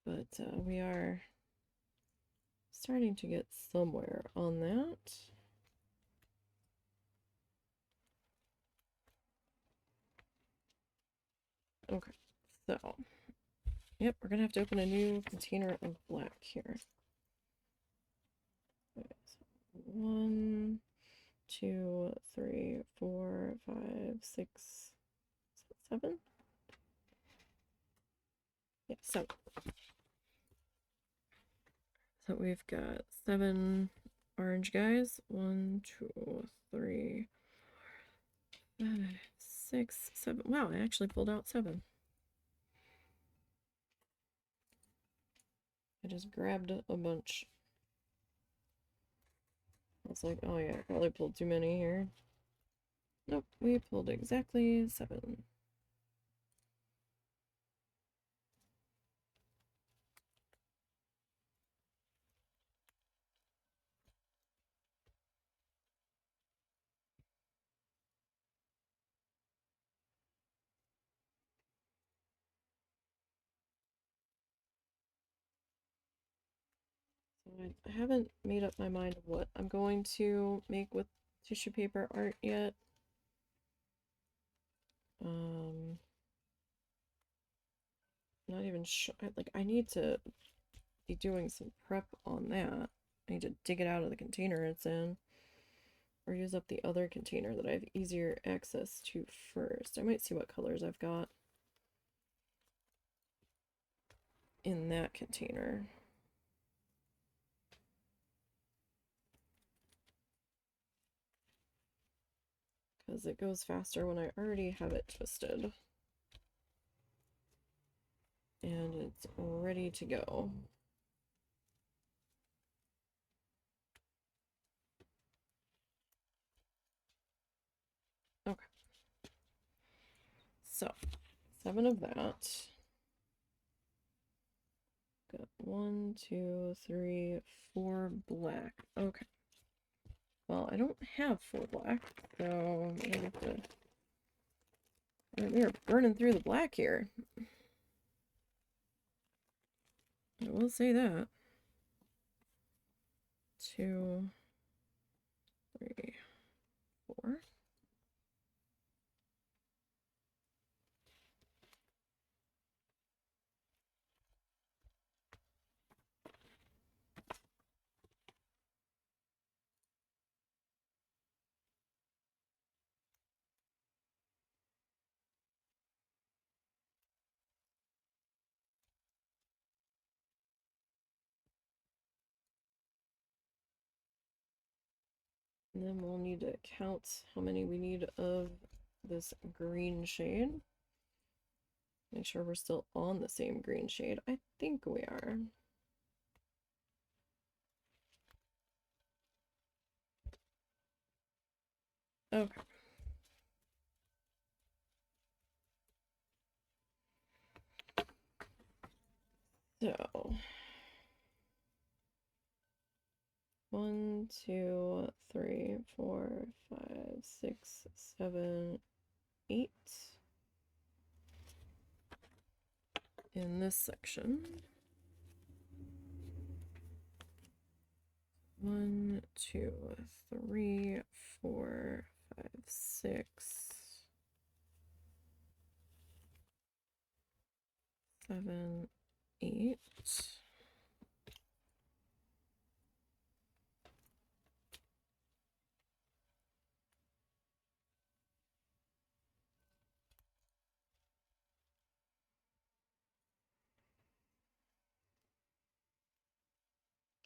But we are starting to get somewhere on that. Okay, so, yep, we're gonna have to open a new container of black here. Okay, so 1, 2, 3, 4, 5, 6, 7. Yeah, 7. So we've got 7 orange guys. 1, 2, 3, 4, 5, 6, 7. Wow, I actually pulled out 7. I just grabbed a bunch. I was like, oh yeah, I probably pulled too many here. Nope, we pulled exactly 7. So I haven't made up my mind of what I'm going to make with tissue paper art yet. Not even sure. Like, I need to be doing some prep on that. I need to dig it out of the container it's in, or use up the other container that I have easier access to first. I might see what colors I've got in that container. Because it goes faster when I already have it twisted. And it's ready to go. Okay. So, 7 of that. got 1, 2, 3, 4 black. Okay. Well, I don't have 4 black, so I have to... We are burning through the black here. I will say that. 2, 3, 4. And then we'll need to count how many we need of this green shade. Make sure we're still on the same green shade. I think we are. Okay. So 1, 2, 3, 4, 5, 6, 7, 8 in this section. 1, 2, 3, 4, 5, 6, 7, 8.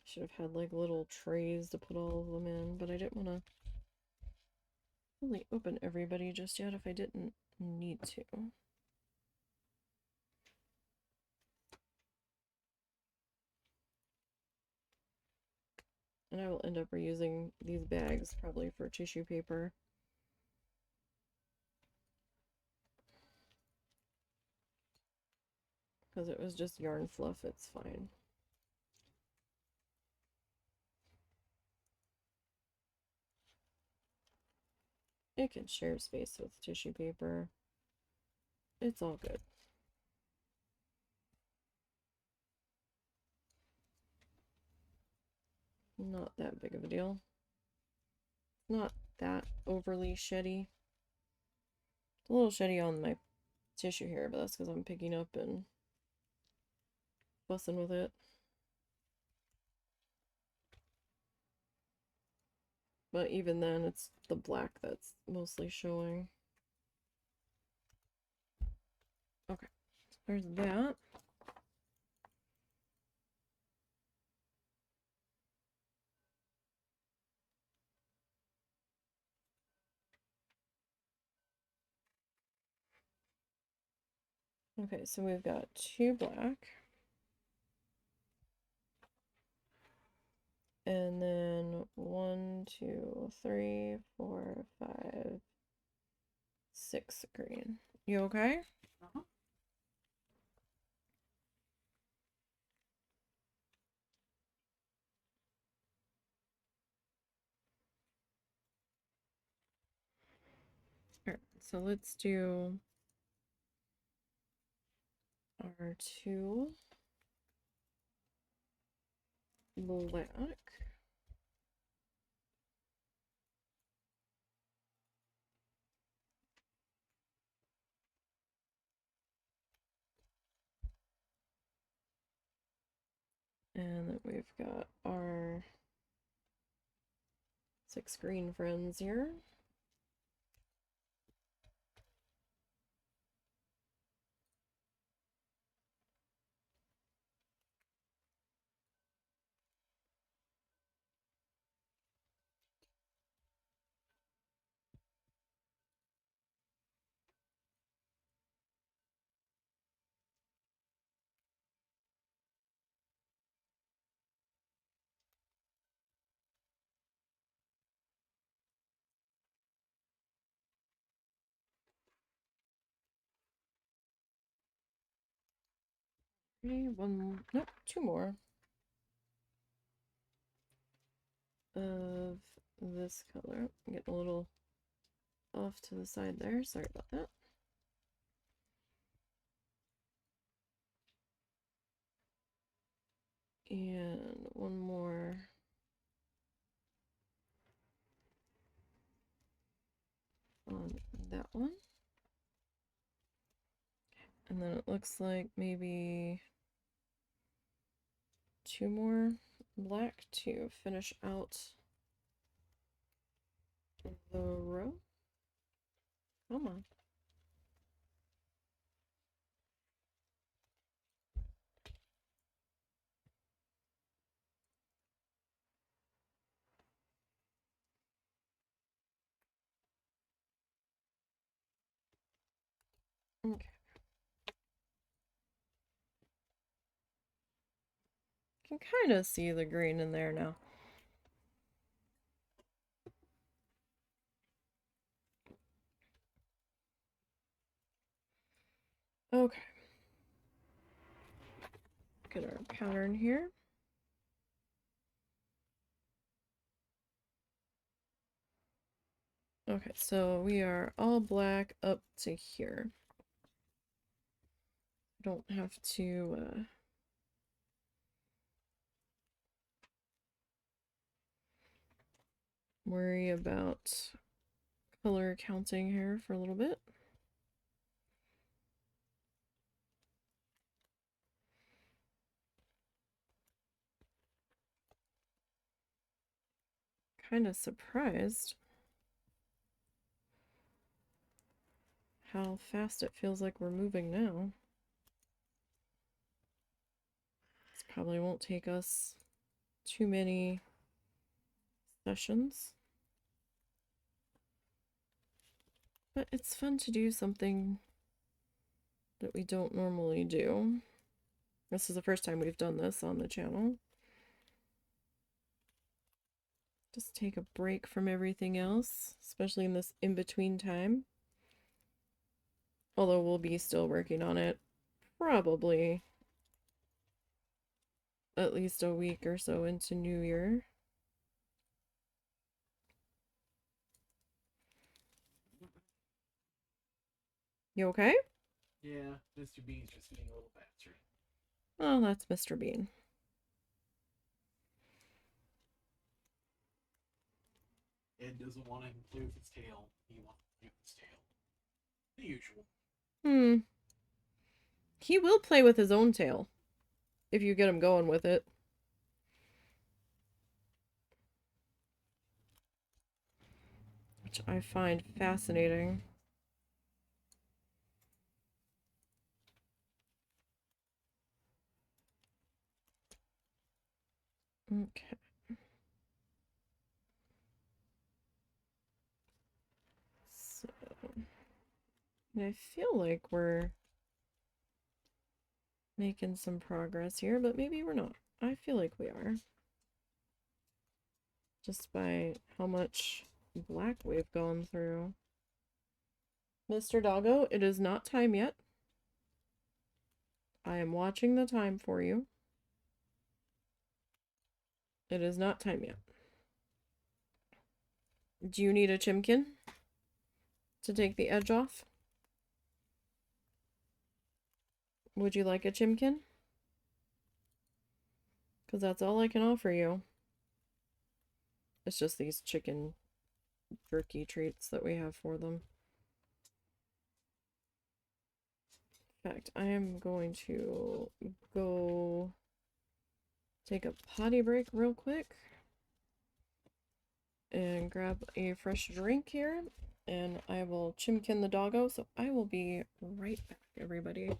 Should have had like little trays to put all of them in, but I didn't want to really open everybody just yet if I didn't need to. And I will end up reusing these bags probably for tissue paper. Because it was just yarn fluff, it's fine. It can share space with tissue paper. It's all good. Not that big of a deal. Not that overly sheddy. It's a little sheddy on my tissue here, but that's because I'm picking up and fussing with it. But even then, it's the black that's mostly showing. Okay, so there's that. Okay, so we've got 2 black. And then 1, 2, 3, 4, 5, 6 green. You okay?
Uh-huh.
Alright, so let's do our 2 black. And then we've got our 6 green friends here. Maybe one, nope, two more of this color. I'm getting a little off to the side there. Sorry about that. And one more on that one. And then it looks like maybe two more black to finish out the row. Come on. Okay. Can kind of see the green in there now. Okay. Get our pattern here. Okay, so we are all black up to here. Don't have to worry about color counting here for a little bit. Kind of surprised how fast it feels like we're moving now. This probably won't take us too many sessions. But it's fun to do something that we don't normally do. This is the first time we've done this on the channel. Just take a break from everything else, especially in this in-between time. Although we'll be still working on it probably at least a week or so into New Year. You okay?
Yeah, Mr. Bean's just being a little bastard.
Oh, that's Mr. Bean.
Ed doesn't want him to play with his tail. He wants to play with his tail. The usual.
He will play with his own tail if you get him going with it. Which I find fascinating. Okay. So, I feel like we're making some progress here, but maybe we're not. I feel like we are. Just by how much black we've gone through. Mr. Doggo, it is not time yet. I am watching the time for you. It is not time yet. Do you need a chimkin to take the edge off? Would you like a chimkin? Because that's all I can offer you. It's just these chicken jerky treats that we have for them. In fact, I am going to go take a potty break real quick and grab a fresh drink here, and I will chimkin the doggo, so I will be right back, everybody.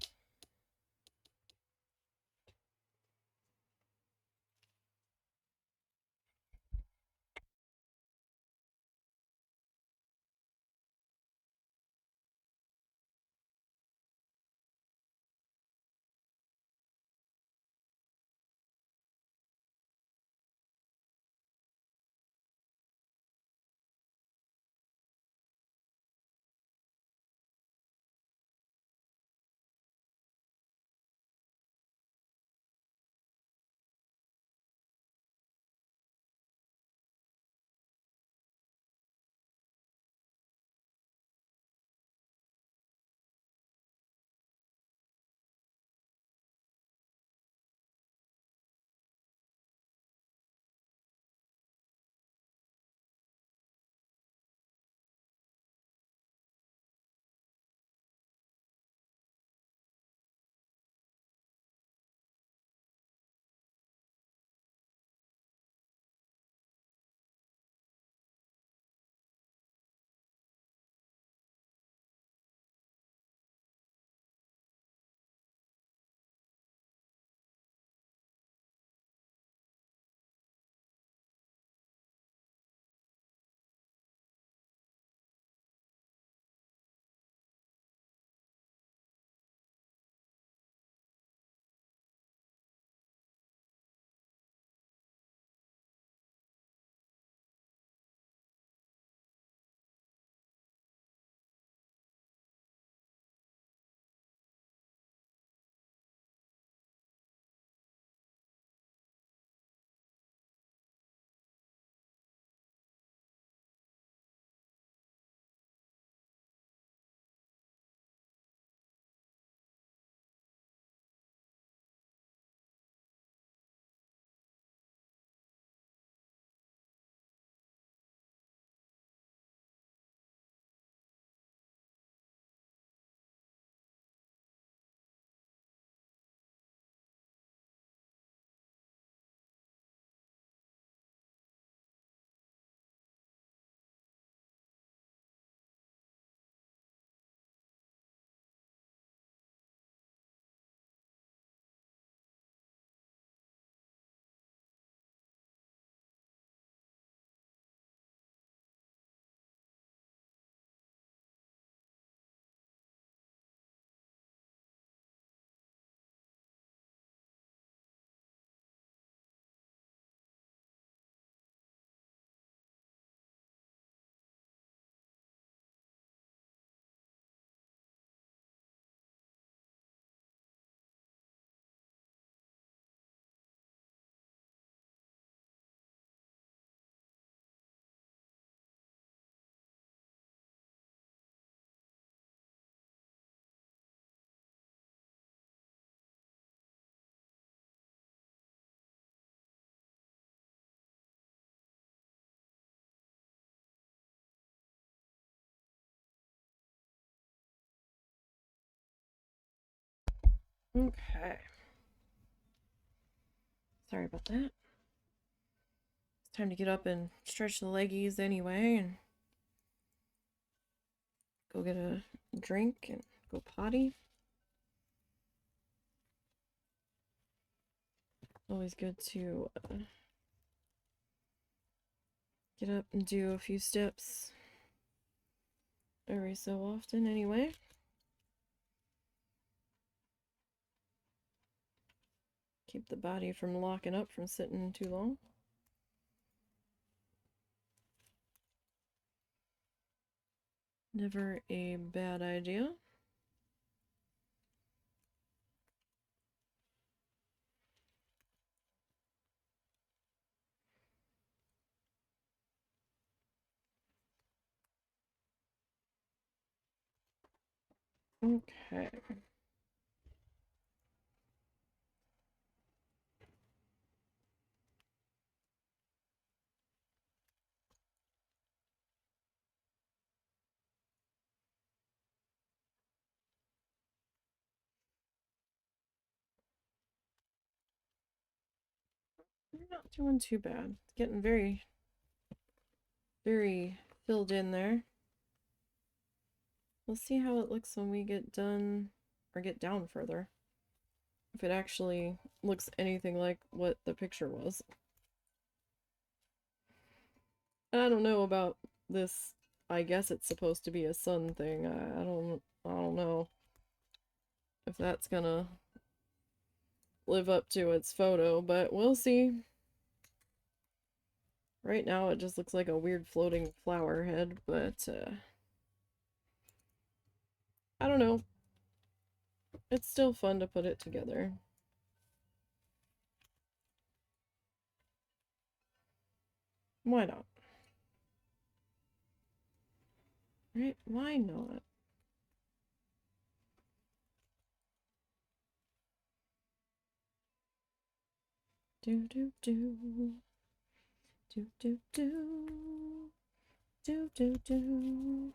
Okay. Sorry about that. It's time to get up and stretch the leggies anyway and go get a drink and go potty. Always good to get up and do a few steps every so often anyway. Keep the body from locking up from sitting too long. Never a bad idea. Okay. We're not doing too bad. It's getting very, very filled in there. We'll see how it looks when we get done or get down further. If it actually looks anything like what the picture was. I don't know about this. I guess it's supposed to be a sun thing. I don't know if that's gonna live up to its photo, but we'll see. Right now it just looks like a weird floating flower head, but I don't know. It's still fun to put it together. Why not? Right? Why not? Do do do. Do do do. Do do do.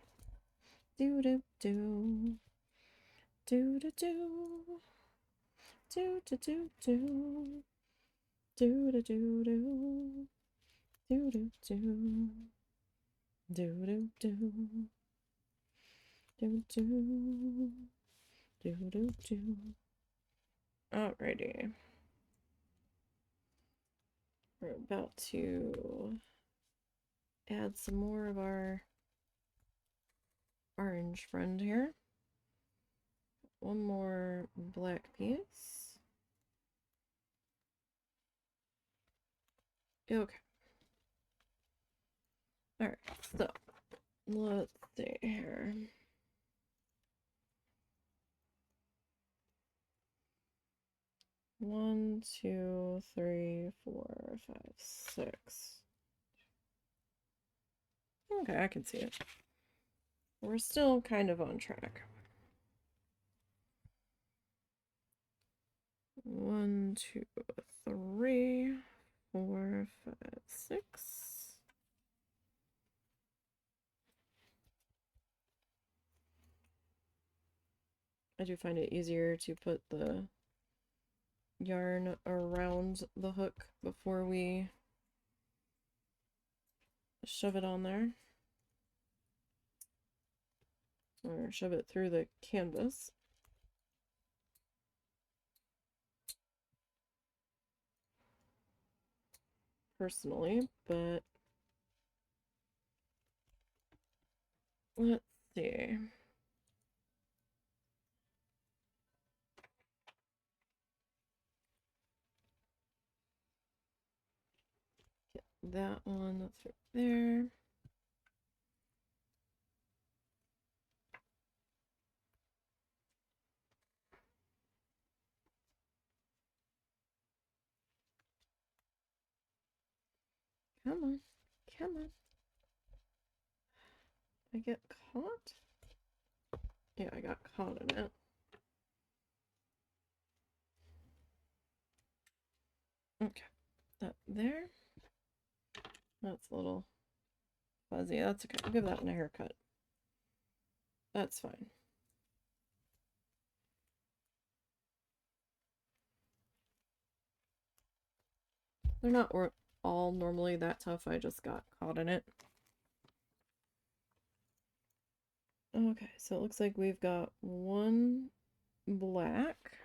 Do do do. Do do do. Do do do do. Do do do do. Do do do. Do do do. Do do. Do do do. Alrighty. We're about to add some more of our orange friend here. One more black piece. Okay. Alright, so let's see here. One, two, three, four, five, six. Okay, I can see it. We're still kind of on track. 1, 2, 3, 4, 5, 6. I do find it easier to put the yarn around the hook before we shove it on there. Or shove it through the canvas. Personally, but let's see. Get that one, that's right there. Come on, come on. I get caught? Yeah, I got caught in it. Okay, that there. That's a little fuzzy. That's okay. I'll give that one a haircut. That's fine. They're not all normally that tough. I just got caught in it. Okay, so it looks like we've got one black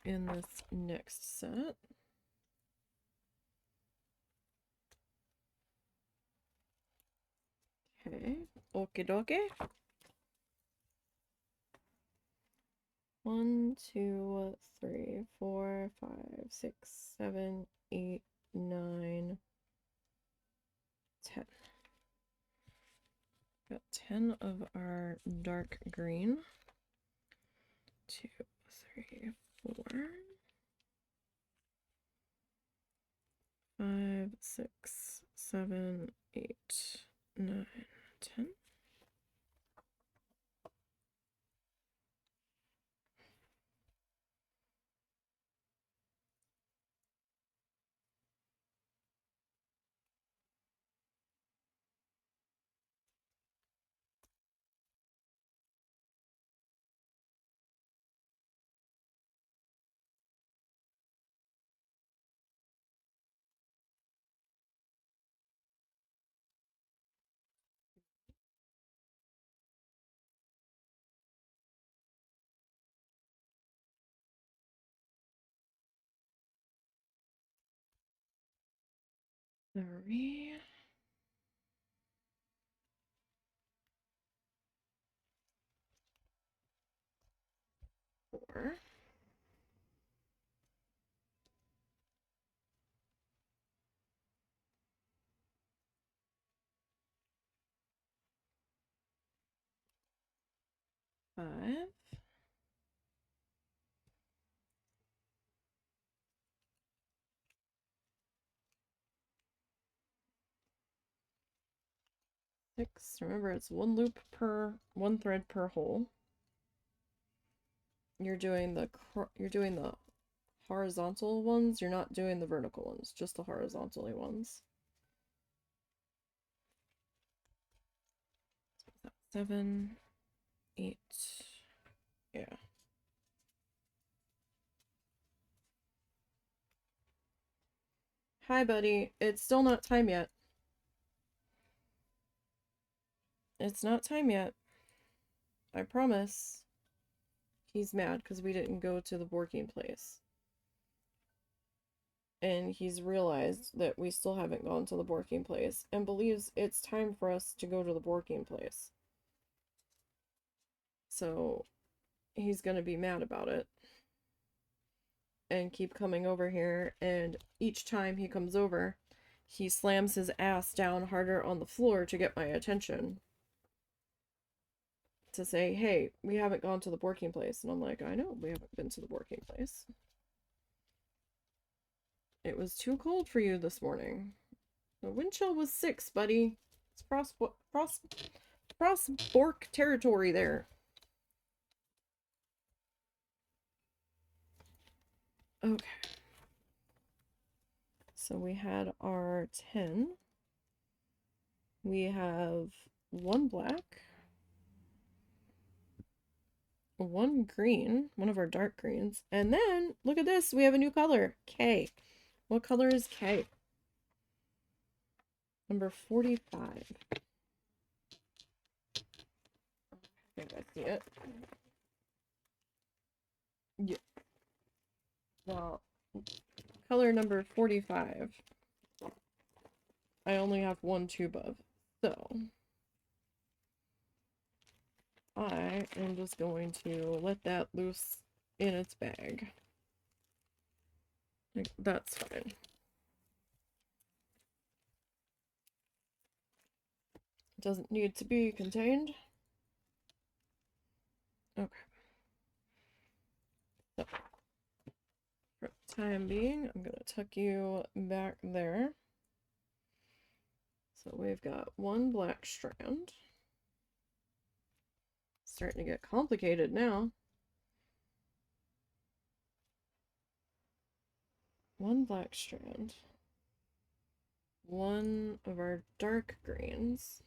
in this next set. Okay, okie dokie. 1, 2, 3, 4, 5, 6, 7, 8, 9, 10. Got 10 of our dark green. 2, 3, 4, 5, 6, 7, 8, 9, 10. Three, 4, 5, 6. Remember, it's one loop per one thread per hole. You're doing the horizontal ones. You're not doing the vertical ones, just the horizontally ones. 7, 8. Yeah. Hi, buddy. It's still not time yet. It's not time yet. I promise. He's mad because we didn't go to the working place. And he's realized that we still haven't gone to the working place and believes it's time for us to go to the working place. So he's gonna be mad about it and keep coming over here, and each time he comes over, he slams his ass down harder on the floor to get my attention. To say, hey, we haven't gone to the working place. And I'm like, I know, we haven't been to the working place. It was too cold for you this morning. The wind chill was 6, buddy. It's Frostbork territory there. Okay. So we had our 10. We have 1 black, 1 green, one of our dark greens, and then look at this, we have a new color, K. What color is K? Number 45. I think I see it. Yeah. Well, color number 45. I only have 1 tube of, so I am just going to let that loose in its bag. Like, that's fine. It doesn't need to be contained. Okay. So, for the time being, I'm going to tuck you back there. So we've got 1 black strand. Starting to get complicated now. 1 black strand. 1 of our dark greens.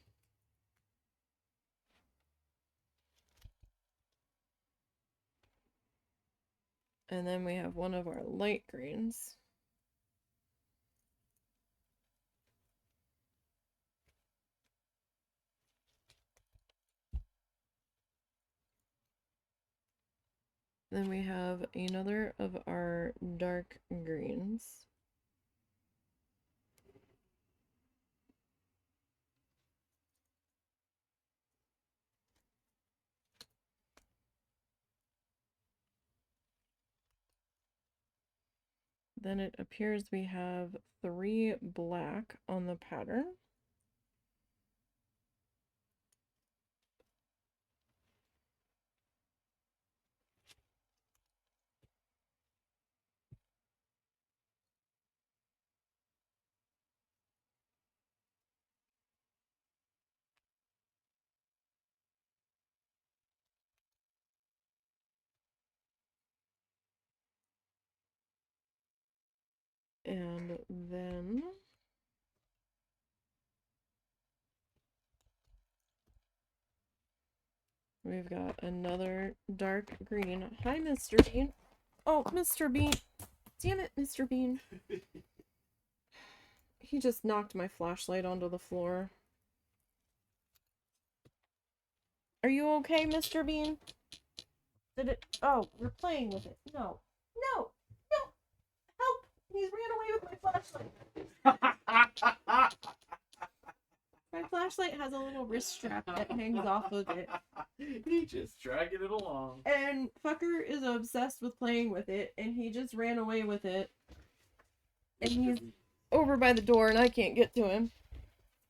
And then we have one of our light greens. Then we have another of our dark greens. Then it appears we have 3 black on the pattern. And then we've got another dark green. Hi, Mr. Bean. Oh, Mr. Bean. Damn it, Mr. Bean. He just knocked my flashlight onto the floor. Are you okay, Mr. Bean? Did it? Oh, we're playing with it. No. No! No! Help! He's ran away with my flashlight. My flashlight has a little wrist strap that hangs off of it.
He just dragging it along.
And fucker is obsessed with playing with it, and he just ran away with it. And he's over by the door, and I can't get to him.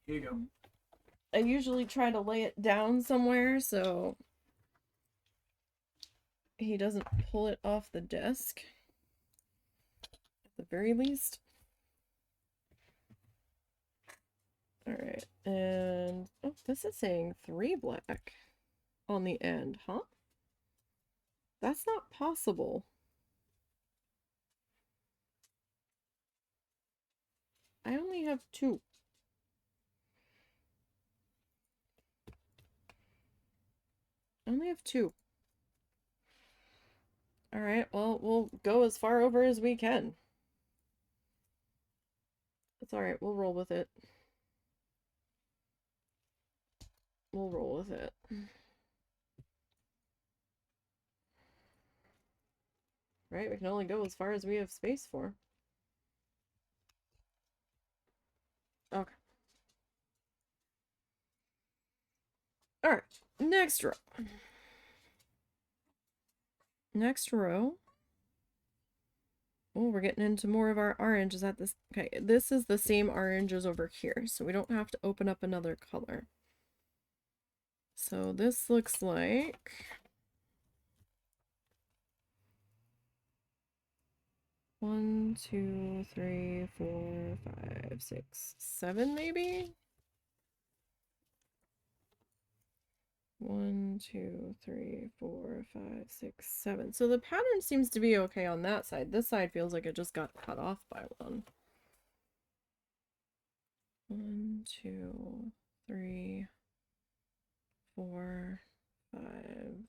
Here you go.
I usually try to lay it down somewhere so he doesn't pull it off the desk. At the very least. Alright, and oh, this is saying 3 black on the end, huh? That's not possible. I only have 2. I only have 2. Alright, well, we'll go as far over as we can. It's alright, we'll roll with it. We'll roll with it. Right, we can only go as far as we have space for. Okay. Alright, next row. Next row. Oh, we're getting into more of our orange. Is that this? Okay, this is the same orange as over here, so we don't have to open up another color. So this looks like... 1, 2, 3, 4, 5, 6, 7 maybe? 1, 2, 3, 4, 5, 6, 7. So the pattern seems to be okay on that side. This side feels like it just got cut off by one. 1, 2, 3, 4, 5,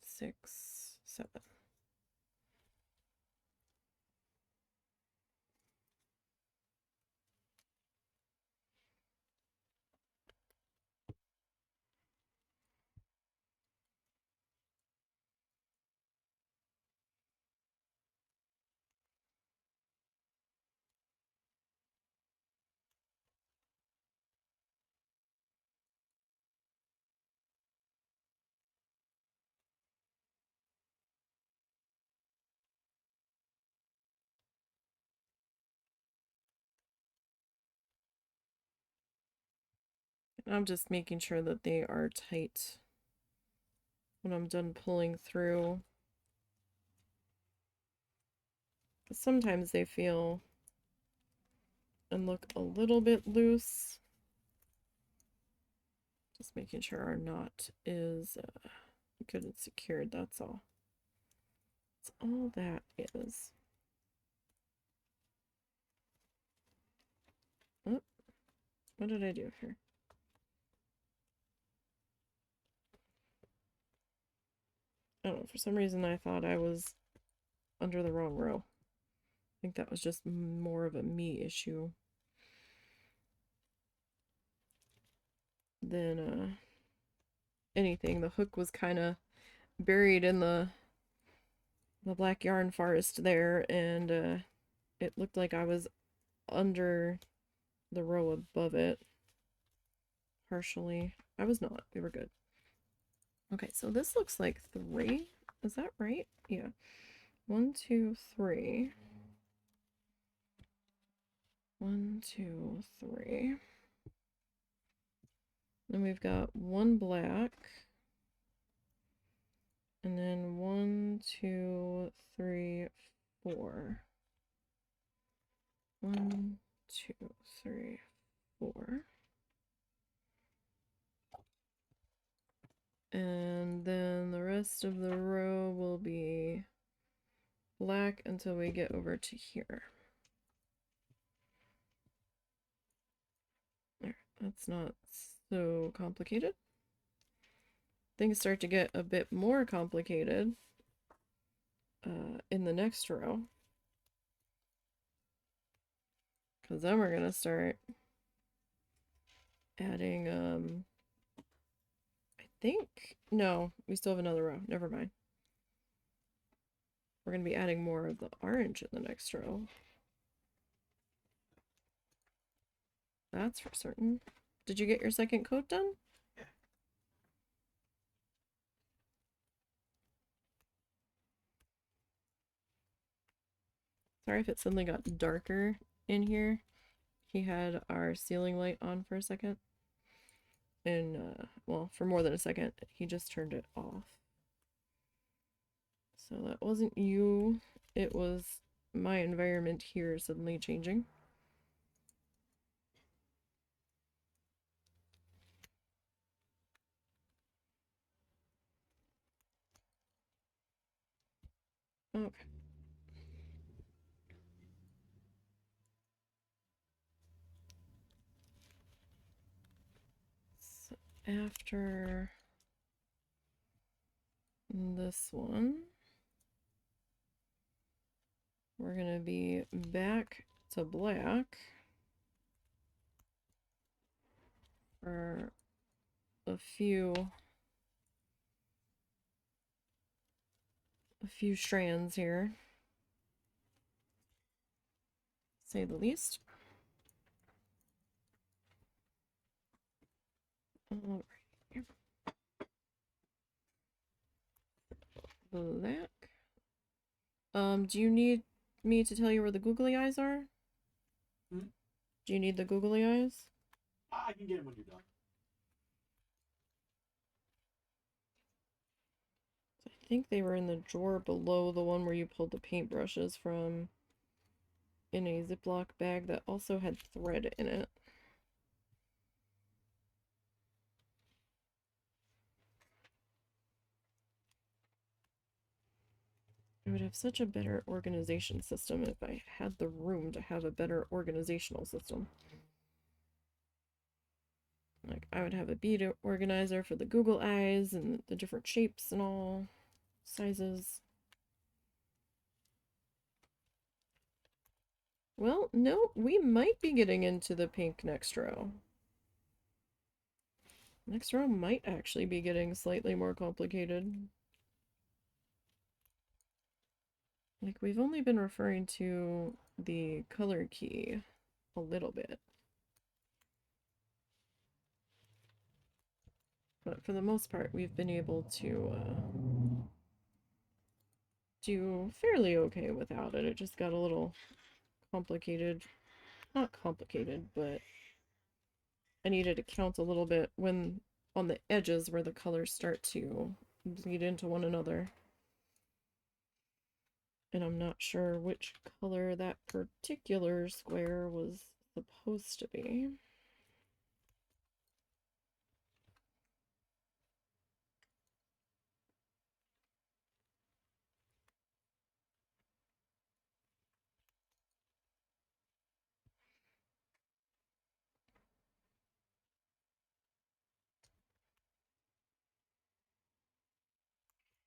6, 7. I'm just making sure that they are tight when I'm done pulling through. Sometimes they feel and look a little bit loose. Just making sure our knot is good and secured, that's all. That's all that is. Oh, what did I do here? I don't know, for some reason I thought I was under the wrong row. I think that was just more of a me issue than anything. The hook was kind of buried in the black yarn forest there, and it looked like I was under the row above it partially. I was not. We were good. Okay, so this looks like 3. Is that right? Yeah. 1, 2, 3. 1, 2, 3. Then we've got 1 black. And then 1, 2, 3, 4. 1, 2, 3, 4. And then the rest of the row will be black until we get over to here. There, that's not so complicated. Things start to get a bit more complicated in the next row. Because then we're going to start adding, I think, no, we still have another row. Never mind. We're going to be adding more of the orange in the next row. That's for certain. Did you get your second coat done?
Yeah.
Sorry if it suddenly got darker in here. He had our ceiling light on for a second. And, well, for more than a second, he just turned it off. So that wasn't you. It was my environment here suddenly changing. Okay. So after this one, we're going to be back to black for a few strands here, say the least. All right. Black. Do you need me to tell you where the googly eyes are?
Hmm?
Do you need the googly eyes?
I can get them when you're done.
I think they were in the drawer below the one where you pulled the paintbrushes from, in a Ziploc bag that also had thread in it. I would have such a better organization system if I had the room to have a better organizational system. Like, I would have a bead organizer for the Google eyes and the different shapes and all sizes. Well, no, we might be getting into the pink next row. Next row might actually be getting slightly more complicated. Like, we've only been referring to the color key a little bit. But for the most part, we've been able to do fairly okay without it. It just got a little complicated. Not complicated, but I needed to count a little bit when on the edges where the colors start to bleed into one another. And I'm not sure which color that particular square was supposed to be.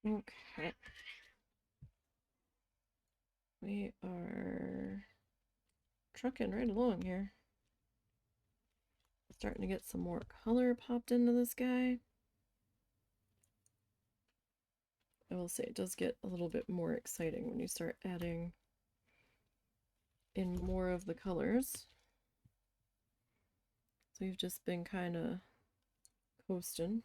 Okay. we are trucking right along here. Starting to get some more color popped into this guy. I will say it does get a little bit more exciting when you start adding in more of the colors. So you've just been kind of coasting.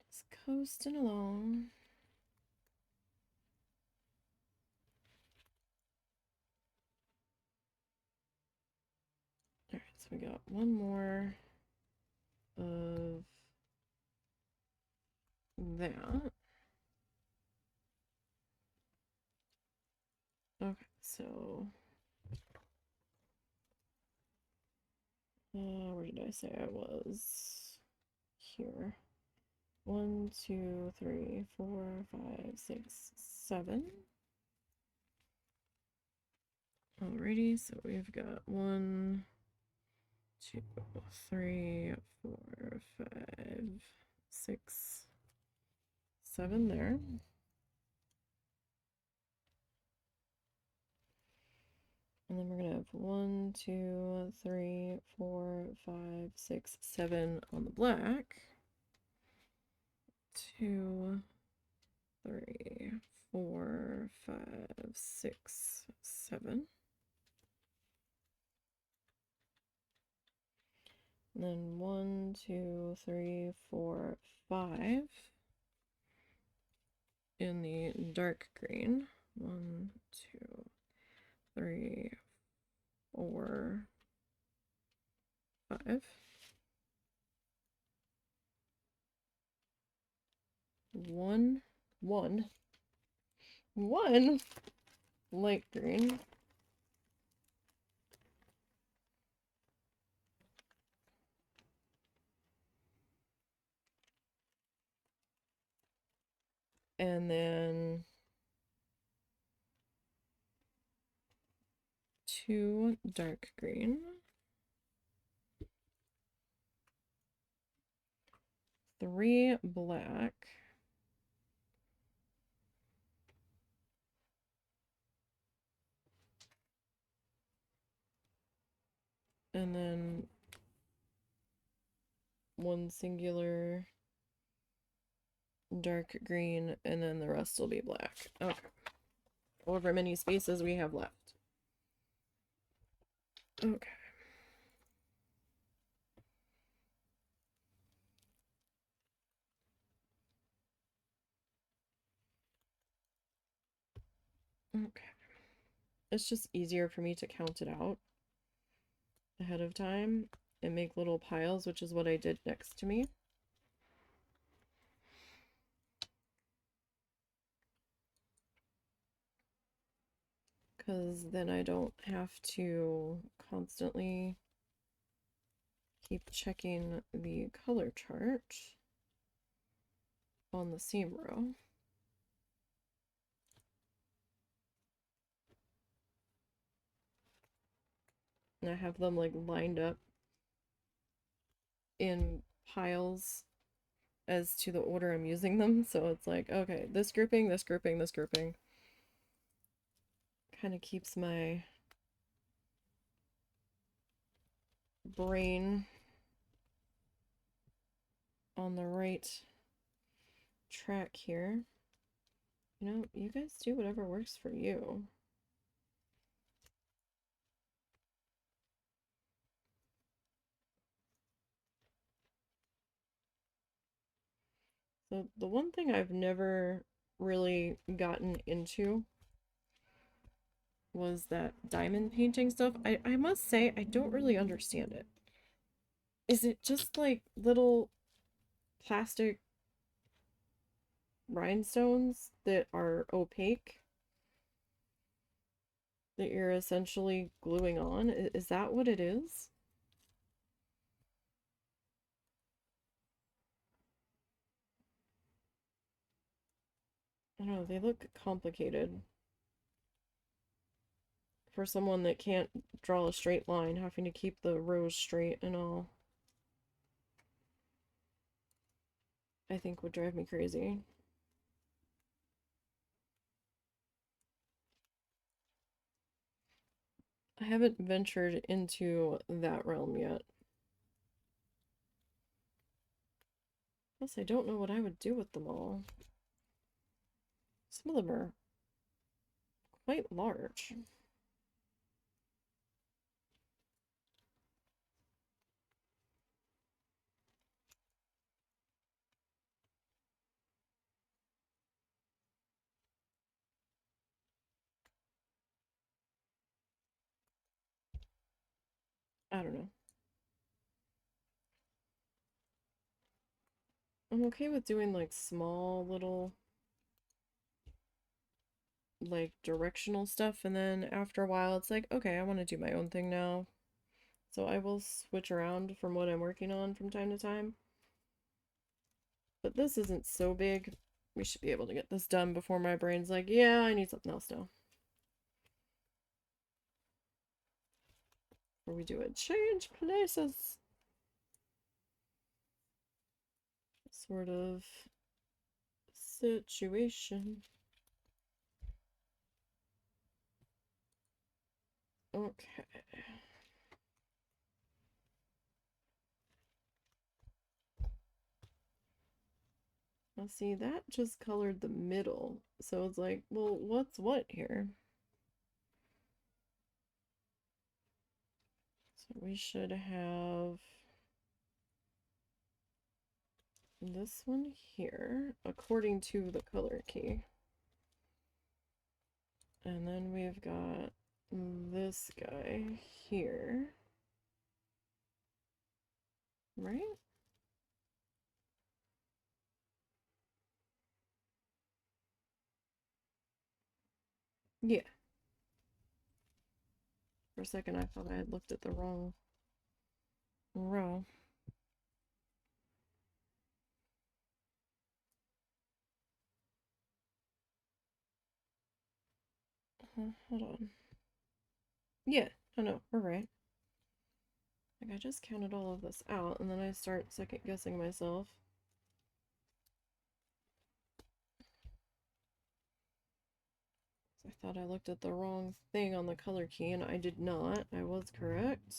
Just coasting along. Alright, so we got one more of that. Okay, so where did I say I was? Here. 1, 2, 3, 4, 5, 6, 7. Alrighty, so we've got 1, 2, 3, 4, 5, 6, 7 there. And then we're gonna have 1, 2, 3, 4, 5, 6, 7 on the black. 2, 3, 4, 5, 6, 7. And then 1, 2, 3, 4, 5 in the dark green. 1, 2, 3, 4, 5. 1 light green. And then 2 dark green. 3 black. And then 1 singular dark green, and then the rest will be black. Okay. However many spaces we have left. Okay. Okay. It's just easier for me to count it out ahead of time and make little piles, which is what I did next to me. Because then I don't have to constantly keep checking the color chart on the seam row. And I have them like lined up in piles as to the order I'm using them. So it's like, okay, this grouping, this grouping, this grouping. Kind of keeps my brain on the right track here. You know, you guys do whatever works for you. So the one thing I've never really gotten into was that diamond painting stuff. I must say I don't really understand it. Is it just like little plastic rhinestones that are opaque that you're essentially gluing on? Is that what it is? I don't know, they look complicated for someone that can't draw a straight line, having to keep the rows straight and all. I think would drive me crazy. I haven't ventured into that realm yet. Plus, I don't know what I would do with them all. Some of them are quite large. I don't know. I'm okay with doing like small little like directional stuff, and then after a while it's like, okay, I want to do my own thing now. So I will switch around from what I'm working on from time to time. But this isn't so big. We should be able to get this done before my brain's like, yeah, I need something else now. Or we do a change places sort of situation. Okay. Now see, that just colored the middle. So it's like, well, what's what here? So we should have this one here, according to the color key. And then we've got this guy here. Right? Yeah. For a second I thought I had looked at the wrong row. Hold on. Yeah, oh no, we're right. Like I just counted all of this out and then I start second guessing myself. I thought I looked at the wrong thing on the color key and I did not. I was correct.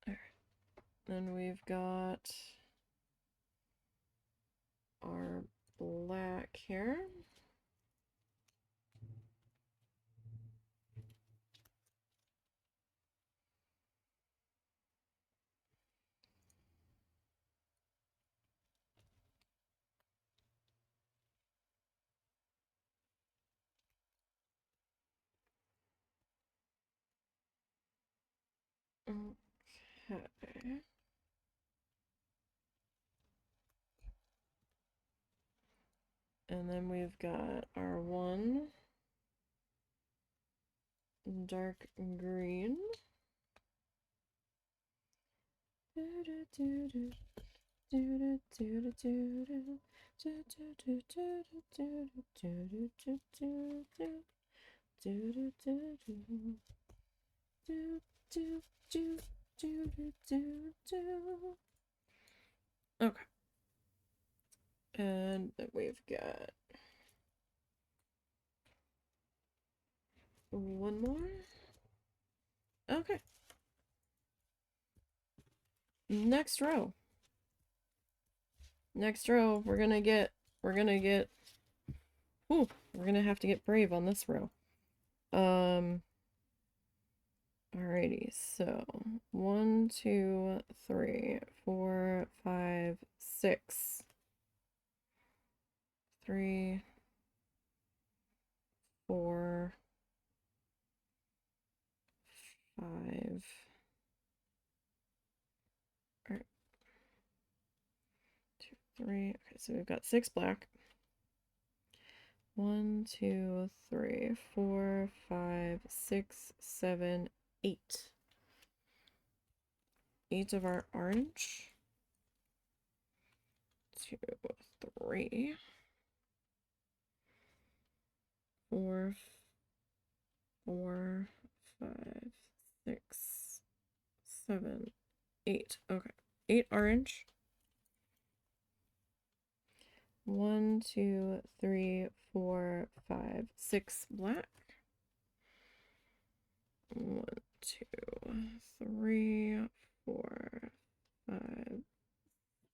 Alright. Then we've got our black here. Okay. And then we've got our one dark green. Okay. And then we've got one more. Okay. Next row. Next row, we're gonna get, ooh, we're gonna have to get brave on this row. Alrighty, so 1, 2, 3, 4, 5, 6. 3, 4, 5. Alright. 2, 3. Okay, so we've got 6 black. 1, 2, 3, 4, 5, 6, 7, 8. 8 of our orange. 2, 3, 4, 4, 5, 6, 7, 8. Okay. 8 orange. 1, 2, 3, 4, 5, 6 black. 1, 2, 3, 4, 5,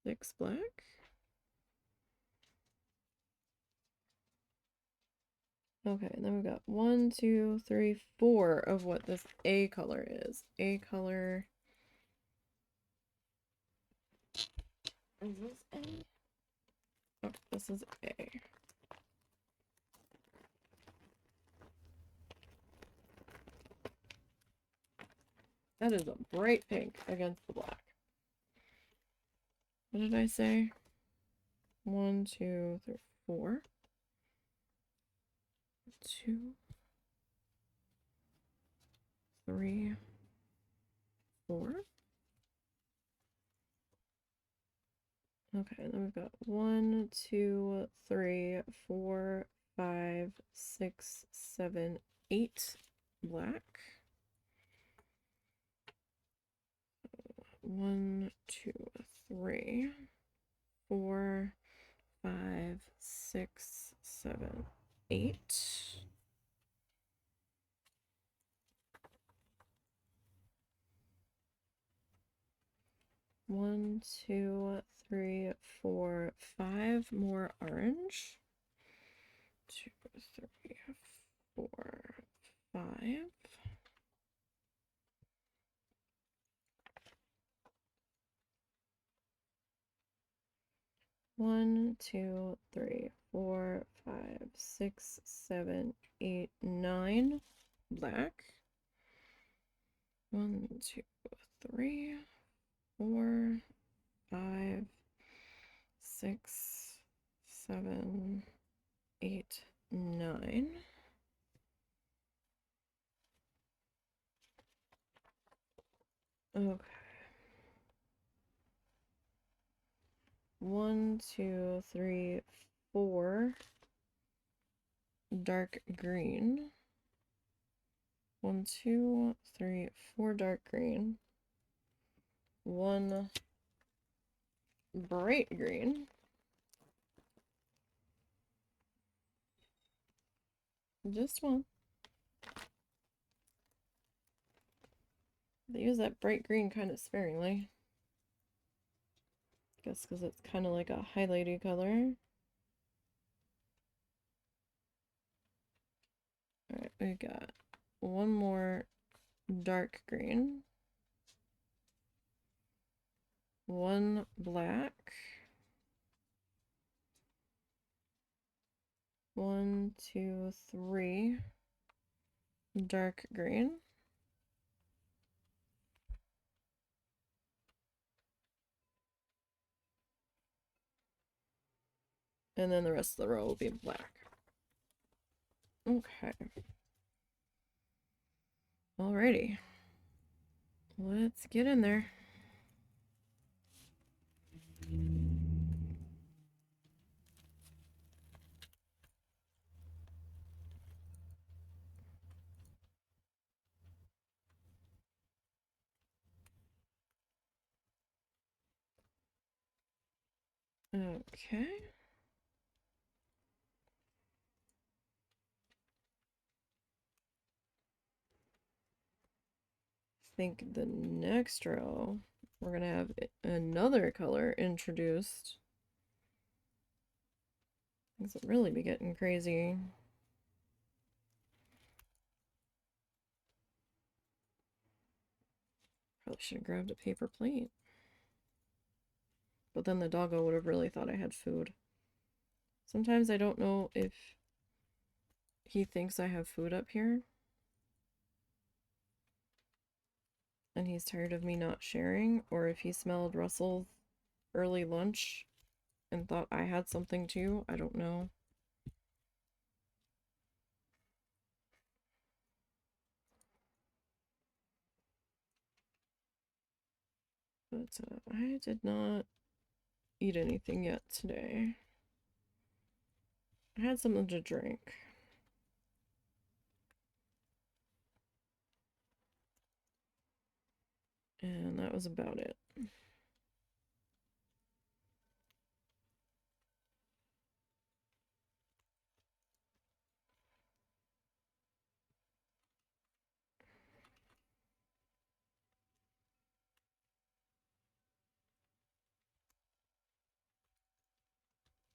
6 black. Okay, and then we've got 1, 2, 3, 4 of what this A color is. A color. Is this A? Oh, this is A. That is a bright pink against the black. What did I say? 1, 2, 3, 4. 2, 3, 4. Okay, and then we've got 1, 2, 3, 4, 5, 6, 7, 8 black. 1, 2, 3, 4, 5, 6, 7, 8. One, 2, 3, 4, 5 more orange. 2, 3, 4, 5. 1, 2, 3, 4, 5, 6, 7, 8, 9 black. 1, 2, 3, 4, 5, 6, 7, 8, 9. Okay. 1, 2, 3, 4 dark green. 1, 2, 3, 4 dark green. 1 bright green. Just one. They use that bright green kind of sparingly. Guess because it's kind of like a highlighty color. Alright, we got one more dark green. 1 black. 1, 2, 3 dark green. And then the rest of the row will be black. Okay. Alrighty. Let's get in there. Okay. I think the next row, we're going to have another color introduced. Things will really be getting crazy. Probably should have grabbed a paper plate. But then the doggo would have really thought I had food. Sometimes I don't know if he thinks I have food up here. And he's tired of me not sharing, or if he smelled Russell's early lunch and thought I had something too. I don't know. But I did not eat anything yet today. I had something to drink. And that was about it.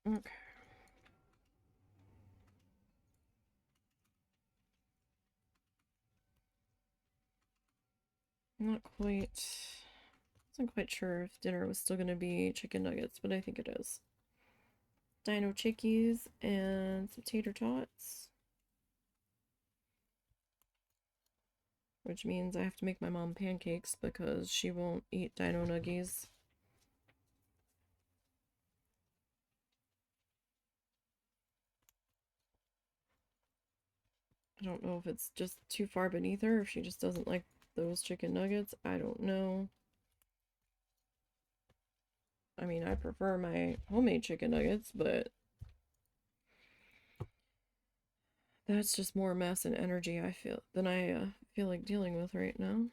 Okay. Not quite. Wasn't quite sure if dinner was still gonna be chicken nuggets, but I think it is. Dino chickies and some tater tots. Which means I have to make my mom pancakes because she won't eat dino nuggies. I don't know if it's just too far beneath her, if she just doesn't like those chicken nuggets. I don't know. I mean, I prefer my homemade chicken nuggets, but that's just more mess and energy I feel than I feel like dealing with right now.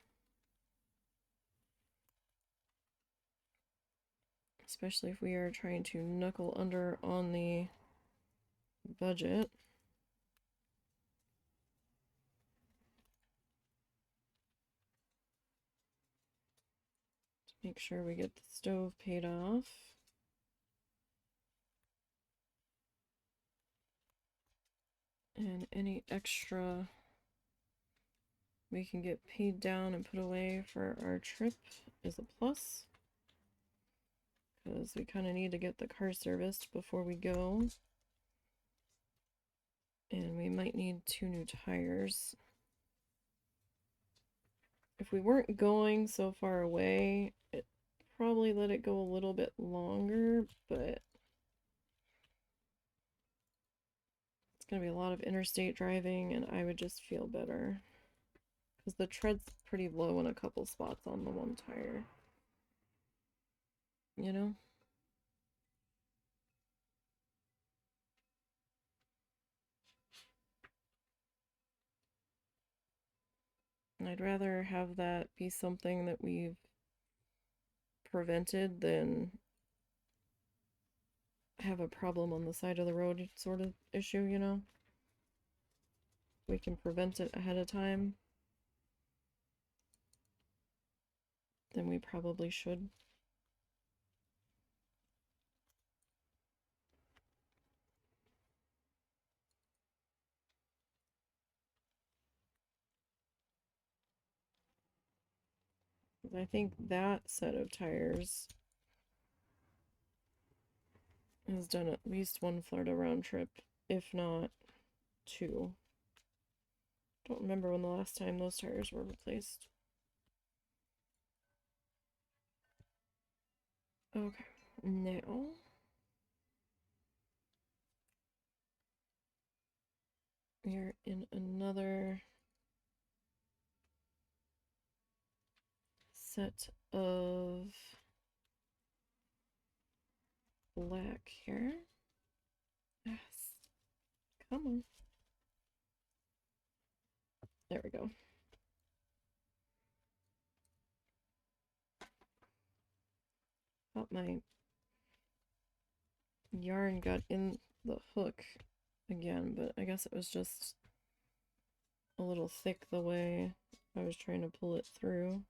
Especially if we are trying to knuckle under on the budget. Make sure we get the stove paid off. And any extra we can get paid down and put away for our trip is a plus. Because we kind of need to get the car serviced before we go. And we might need 2 new tires. If we weren't going so far away, it probably let it go a little bit longer, but it's going to be a lot of interstate driving and I would just feel better. Because the tread's pretty low in a couple spots on the one tire. You know? I'd rather have that be something that we've prevented than have a problem on the side of the road sort of issue, you know? We can prevent it ahead of time, then we probably should. I think that set of tires has done at least one Florida round trip, if not 2. Don't remember when the last time those tires were replaced. Okay, now we are in another set of black here. Yes. Come on. There we go. Thought my yarn got in the hook again, but I guess it was just a little thick the way I was trying to pull it through.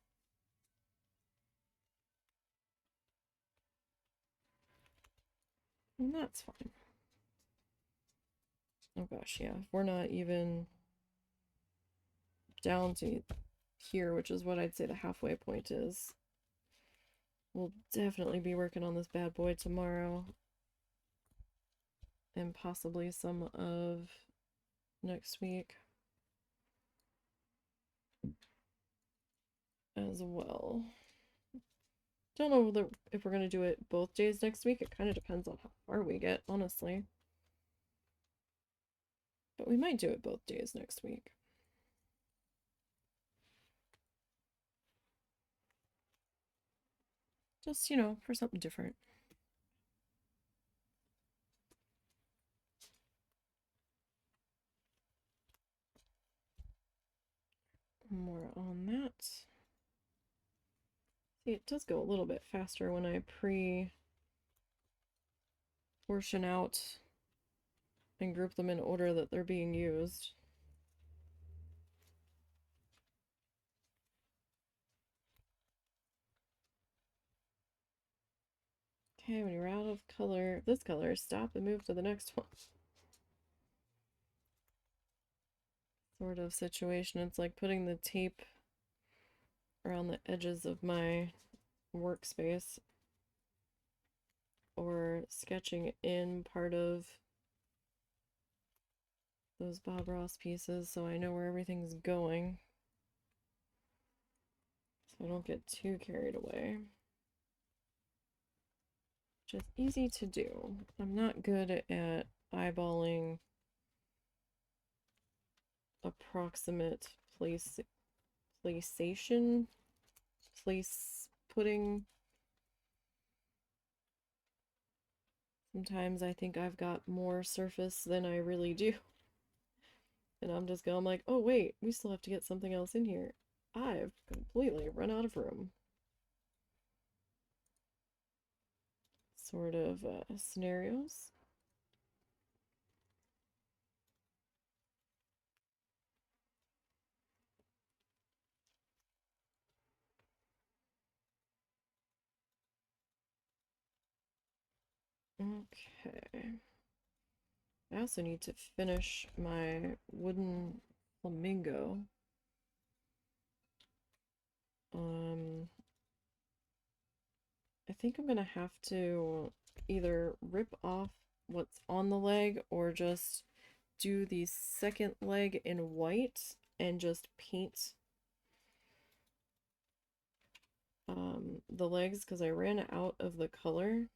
And that's fine. Oh gosh, yeah. If we're not even down to here, which is what I'd say the halfway point is, we'll definitely be working on this bad boy tomorrow. And possibly some of next week as well. Don't know if we're going to do it both days next week. It kind of depends on how far we get, honestly. But we might do it both days next week. Just, you know, for something different. More on that. See, it does go a little bit faster when I portion out and group them in order that they're being used. Okay, when you're out of this color, stop and move to the next one. Sort of situation. It's like putting the tape around the edges of my workspace or sketching in part of those Bob Ross pieces so I know where everything's going. So I don't get too carried away. Which is easy to do. I'm not good at eyeballing approximate placeation, place putting. Sometimes I think I've got more surface than I really do. And I'm just going like, oh wait, we still have to get something else in here. I've completely run out of room. Sort of scenarios. Okay. I also need to finish my wooden flamingo. I think I'm gonna have to either rip off what's on the leg or just do the second leg in white and just paint the legs because I ran out of the color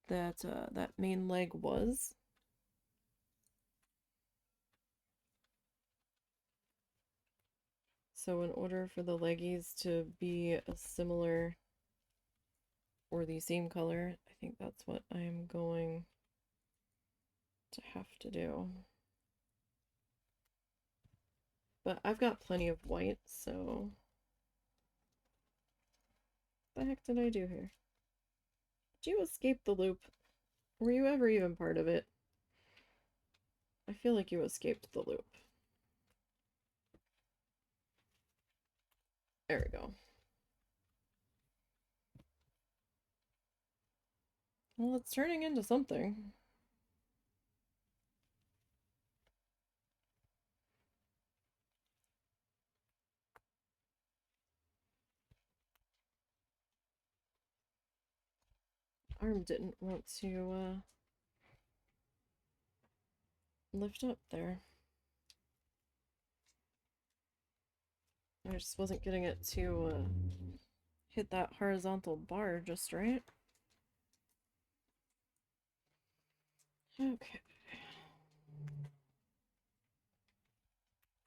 that that main leg was. So in order for the leggies to be a similar or the same color, I think that's what I'm going to have to do. But I've got plenty of white, so what the heck did I do here? Did you escape the loop? Were you ever even part of it? I feel like you escaped the loop. There we go. Well, it's turning into something. Arm didn't want to lift up there. I just wasn't getting it to hit that horizontal bar just right. Okay.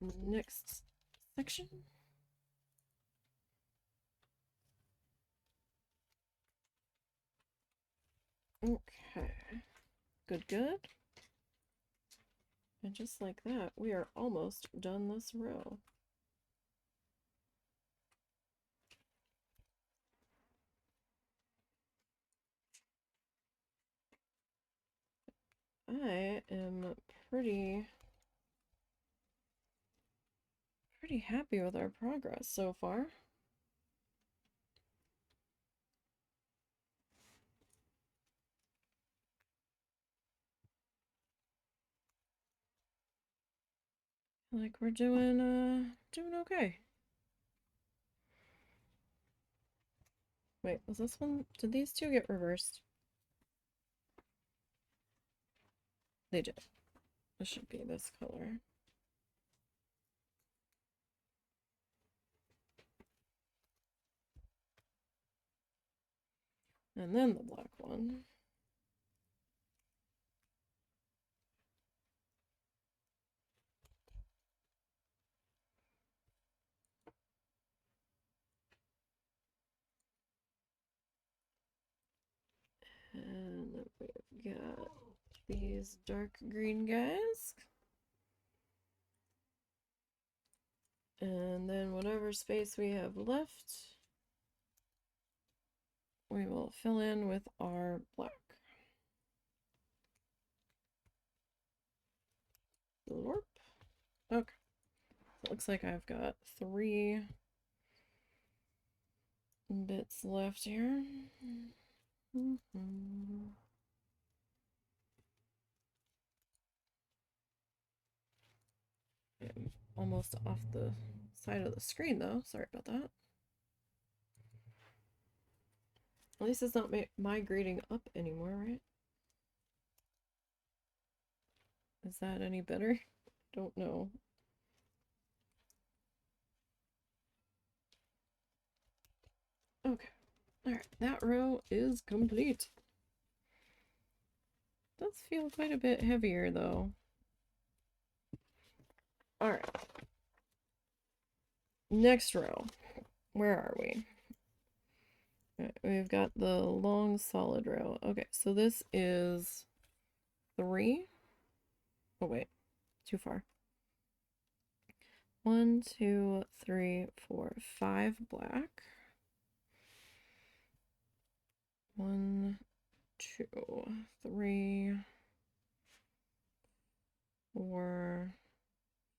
Next section. Okay. Good, good. And just like that, we are almost done this row. I am pretty happy with our progress so far. Like we're doing okay. Wait, was this one? Did these two get reversed? They did. This should be this color. And then the black one. And we've got these dark green guys. And then whatever space we have left, we will fill in with our black. Lorp. Okay. It looks like I've got 3 bits left here. I'm almost off the side of the screen though. Sorry about that. At least it's not migrating up anymore, right? Is that any better? Don't know. Okay. Alright, that row is complete. Does feel quite a bit heavier though. Alright. Next row. Where are we? Right, we've got the long solid row. Okay, so this is 3. Oh wait, too far. 1, 2, 3, 4, 5 black. 1, 2, 3, 4,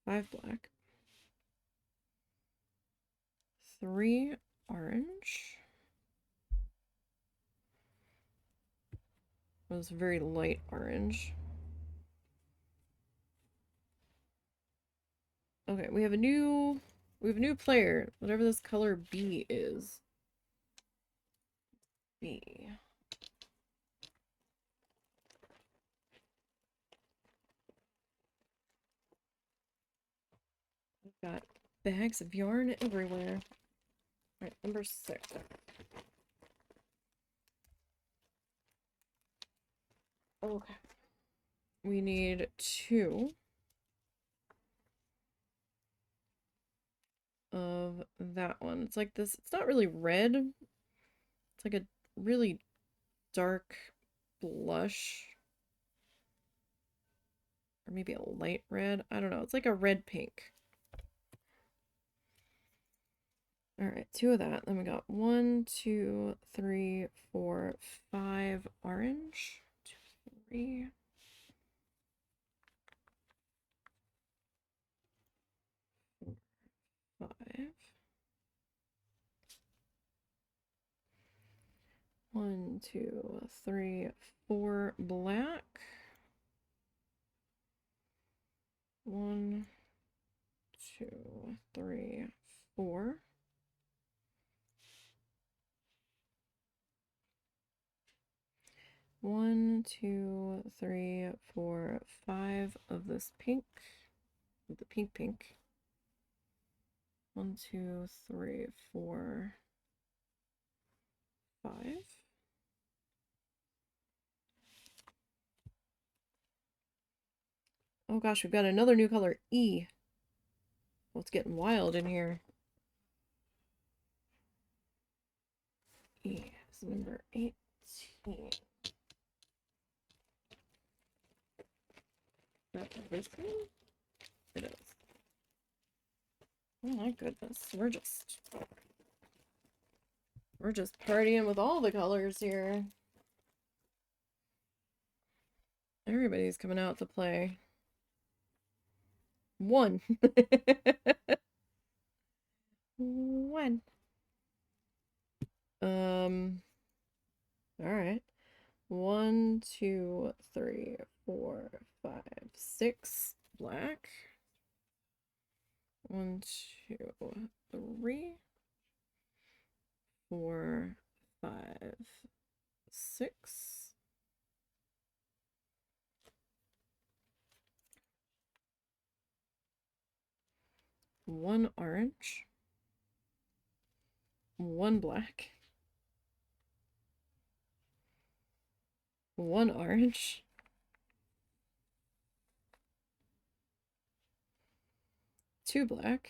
5 black. 3 orange. It was very light orange. Okay, we have a new player, whatever this color B is. B. We've got bags of yarn everywhere. Alright, number 6. Okay. We need 2 of that one. It's like this, it's not really red. It's like a really dark blush. Or maybe a light red. I don't know. It's like a red pink. Alright, 2 of that. Then we got 1, 2, 3, 4, 5 orange. 2, 3. 4, 5. 1, 2, 3, 4 black. 1, 2, 3, 4. 1, 2, 3, 4, 5 of this pink. Of the pink. 1, 2, 3, 4, 5. Oh gosh, we've got another new color, E. Oh, it's getting wild in here. E is number 18. That this one? It is. Oh my goodness, we're just partying with all the colors here. Everybody's coming out to play. 1. 1. All right. 1, 2, 3, 4, 5, 6 black. 1, 2, 3, 4, 5, 6. 1 orange. 1 black. 1 orange. 2 black.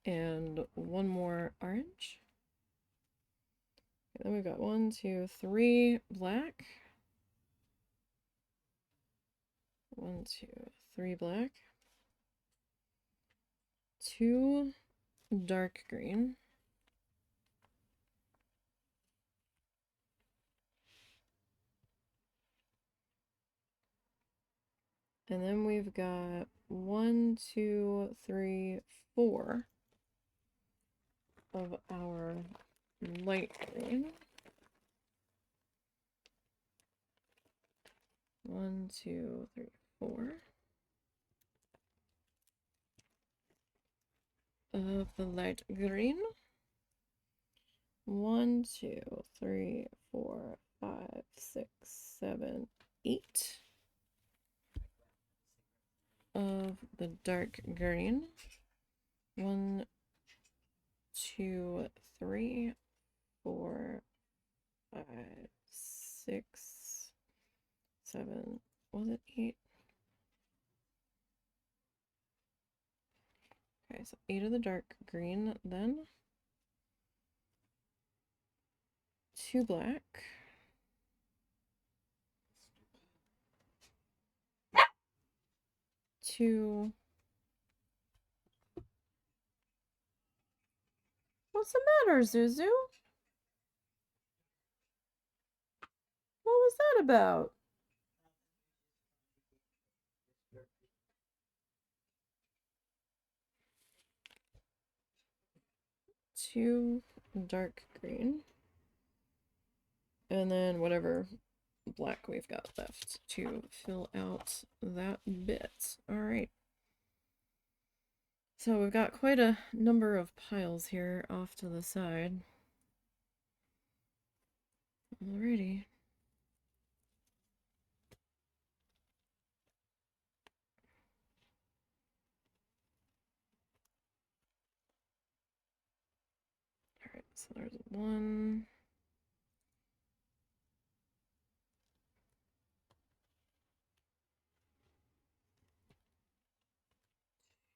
And 1 more orange. Okay, then we've got 1, 2, 3 black. 1, 2, 3 black. 2 dark green. And then we've got 1, 2, 3, 4 of our light green. 1, 2, 3, 4 of the light green. 1, 2, 3, 4, 5, 6, 7, 8 of the dark green. 1, 2, 3, 4, 5, 6, 7. Was it 8? Okay, so 8 of the dark green, then 2 black, 2. What's the matter, Zuzu? What was that about? Two dark green. And then whatever black we've got left to fill out that bit. Alright. So we've got quite a number of piles here off to the side. Alrighty. Alright, so there's 1.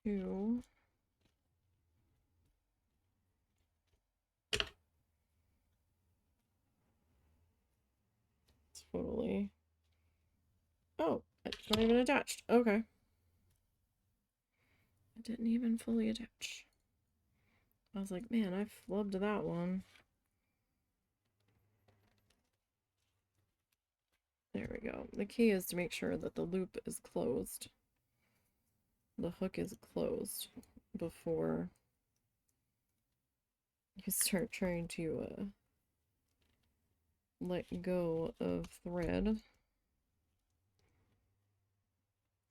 2. Totally. Oh, it's not even attached. Okay. It didn't even fully attach. I was like, man, I flubbed that one. There we go. The key is to make sure that the loop is closed. The hook is closed before you start trying to let go of thread.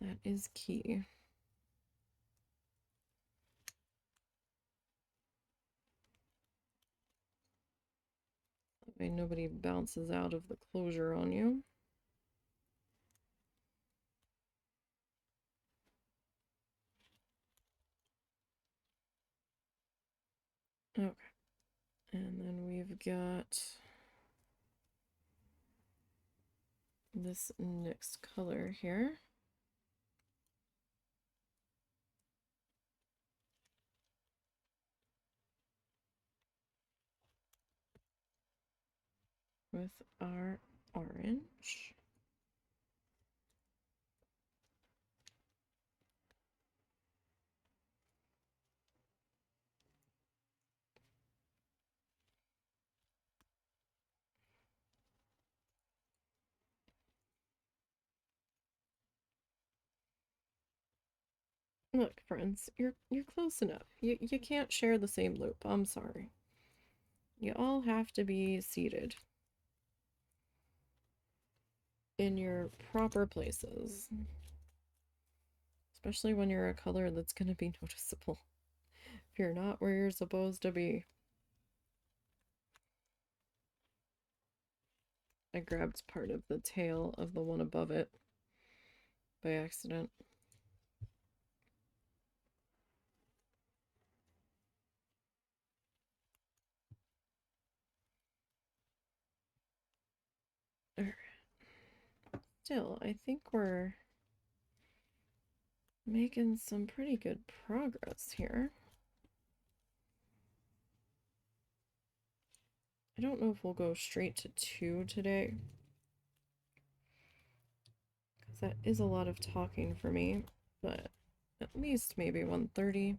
That is key. That way nobody bounces out of the closure on you. Okay. And then we've got this next color here. With our orange. Look, friends, you're close enough. You can't share the same loop. I'm sorry. You all have to be seated in your proper places. Especially when you're a color that's going to be noticeable. If you're not where you're supposed to be. I grabbed part of the tail of the one above it by accident. Alright. Still, I think we're making some pretty good progress here. I don't know if we'll go straight to 2 today, because that is a lot of talking for me, but at least maybe 1:30.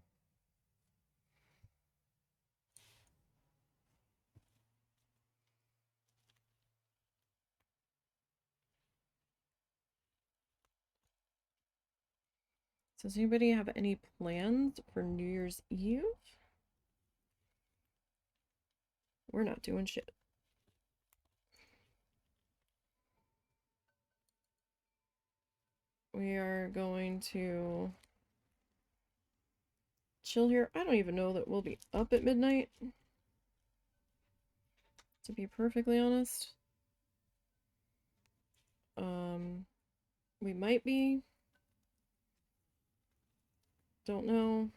Does anybody have any plans for New Year's Eve? We're not doing shit. We are going to chill here. I don't even know that we'll be up at midnight, to be perfectly honest. We might be. Don't know.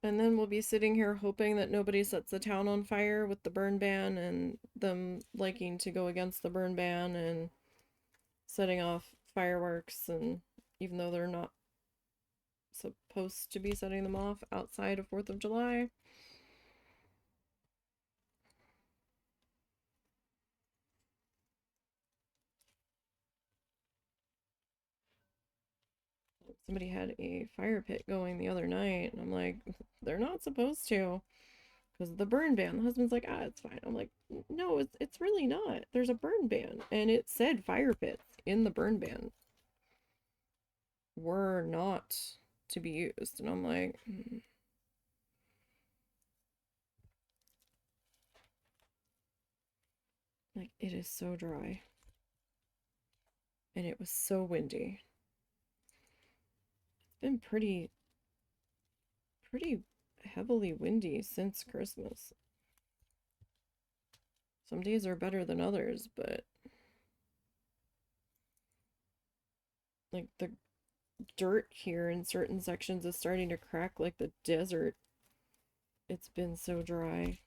And then we'll be sitting here hoping that nobody sets the town on fire with the burn ban and them liking to go against the burn ban and setting off fireworks, and even though they're not supposed to be setting them off outside of 4th of July. Somebody had a fire pit going the other night, and I'm like, they're not supposed to, because of the burn ban. The husband's like, ah, it's fine. I'm like, no, it's really not. There's a burn ban, and it said fire pits in the burn ban were not to be used, and I'm like, like, it is so dry, and it was so windy. It's been pretty heavily windy since Christmas. Some days are better than others, but like the dirt here in certain sections is starting to crack like the desert. It's been so dry.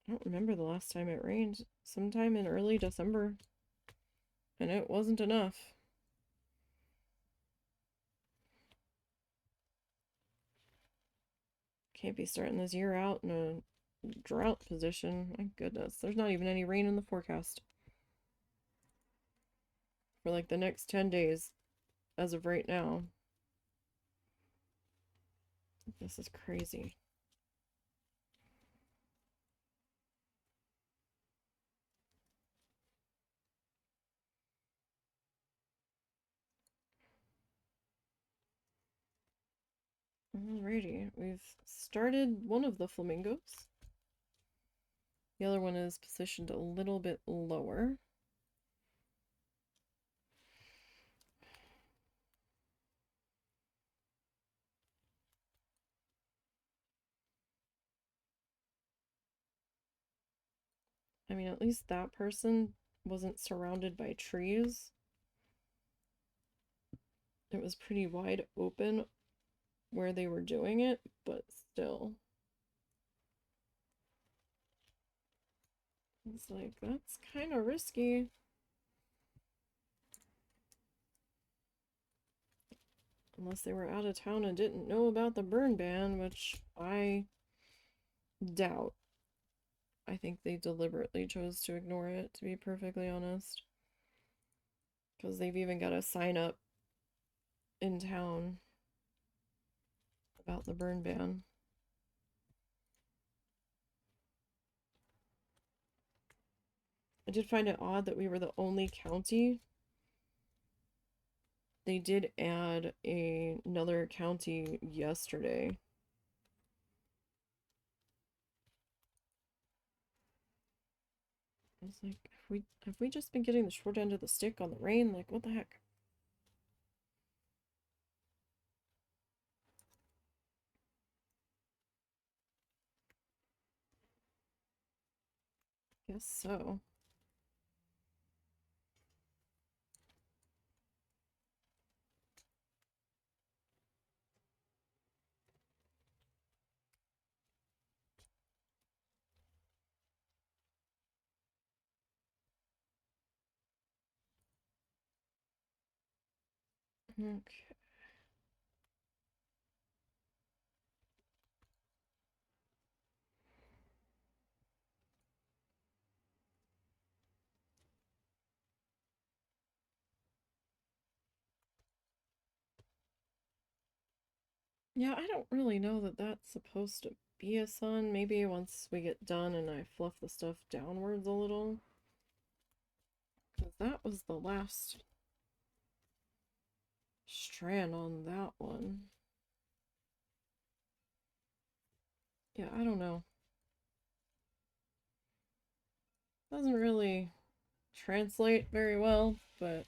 I don't remember the last time it rained. Sometime in early December. And it wasn't enough. Can't be starting this year out in a drought position. My goodness. There's not even any rain in the forecast for like the next 10 days as of right now. This is crazy. Alrighty, we've started one of the flamingos. The other one is positioned a little bit lower. I mean, at least that person wasn't surrounded by trees. It was pretty wide open where they were doing it, but still. It's like, that's kind of risky. Unless they were out of town and didn't know about the burn ban, which I doubt. I think they deliberately chose to ignore it, to be perfectly honest. Because they've even got a sign up in town about the burn ban. I did find it odd that we were the only county. They did add another county yesterday. I was like, have we just been getting the short end of the stick on the rain? Like, what the heck? Guess so. Okay. Yeah, I don't really know that that's supposed to be a sun, maybe once we get done and I fluff the stuff downwards a little. Because that was the last strand on that one. Yeah, I don't know. Doesn't really translate very well, but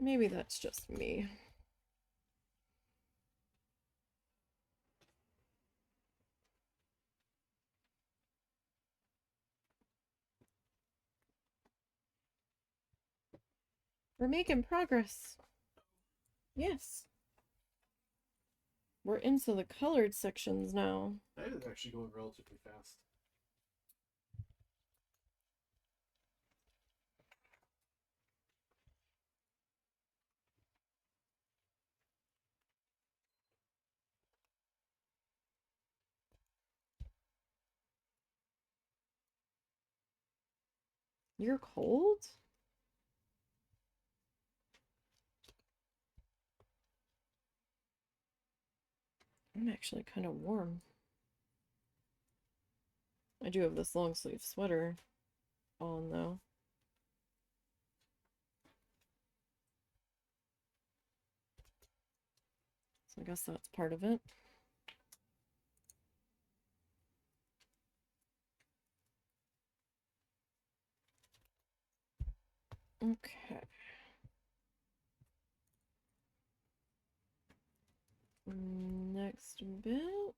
maybe that's just me. We're making progress. Yes. We're into the colored sections now.
That is actually going relatively fast.
You're cold? I'm actually kind of warm. I do have this long sleeve sweater on though. So I guess that's part of it. Okay. Next bit.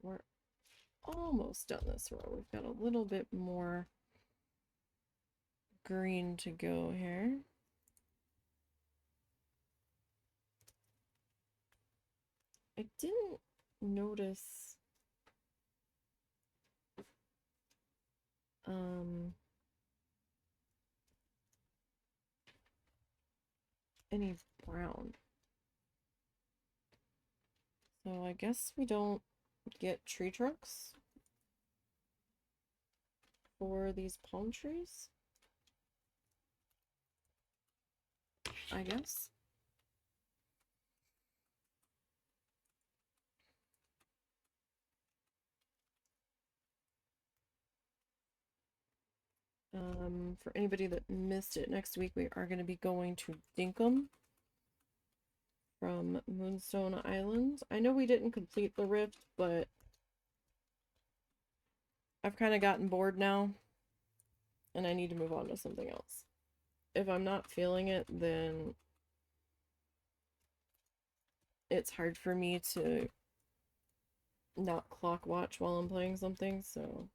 We're almost done this row. We've got a little bit more green to go here. I didn't notice any brown. So I guess we don't get tree trunks for these palm trees. I guess. For anybody that missed it, next week we are going to be going to Dinkum from Moonstone Island. I know we didn't complete the rift, but I've kind of gotten bored now, and I need to move on to something else. If I'm not feeling it, then it's hard for me to not clock watch while I'm playing something, so...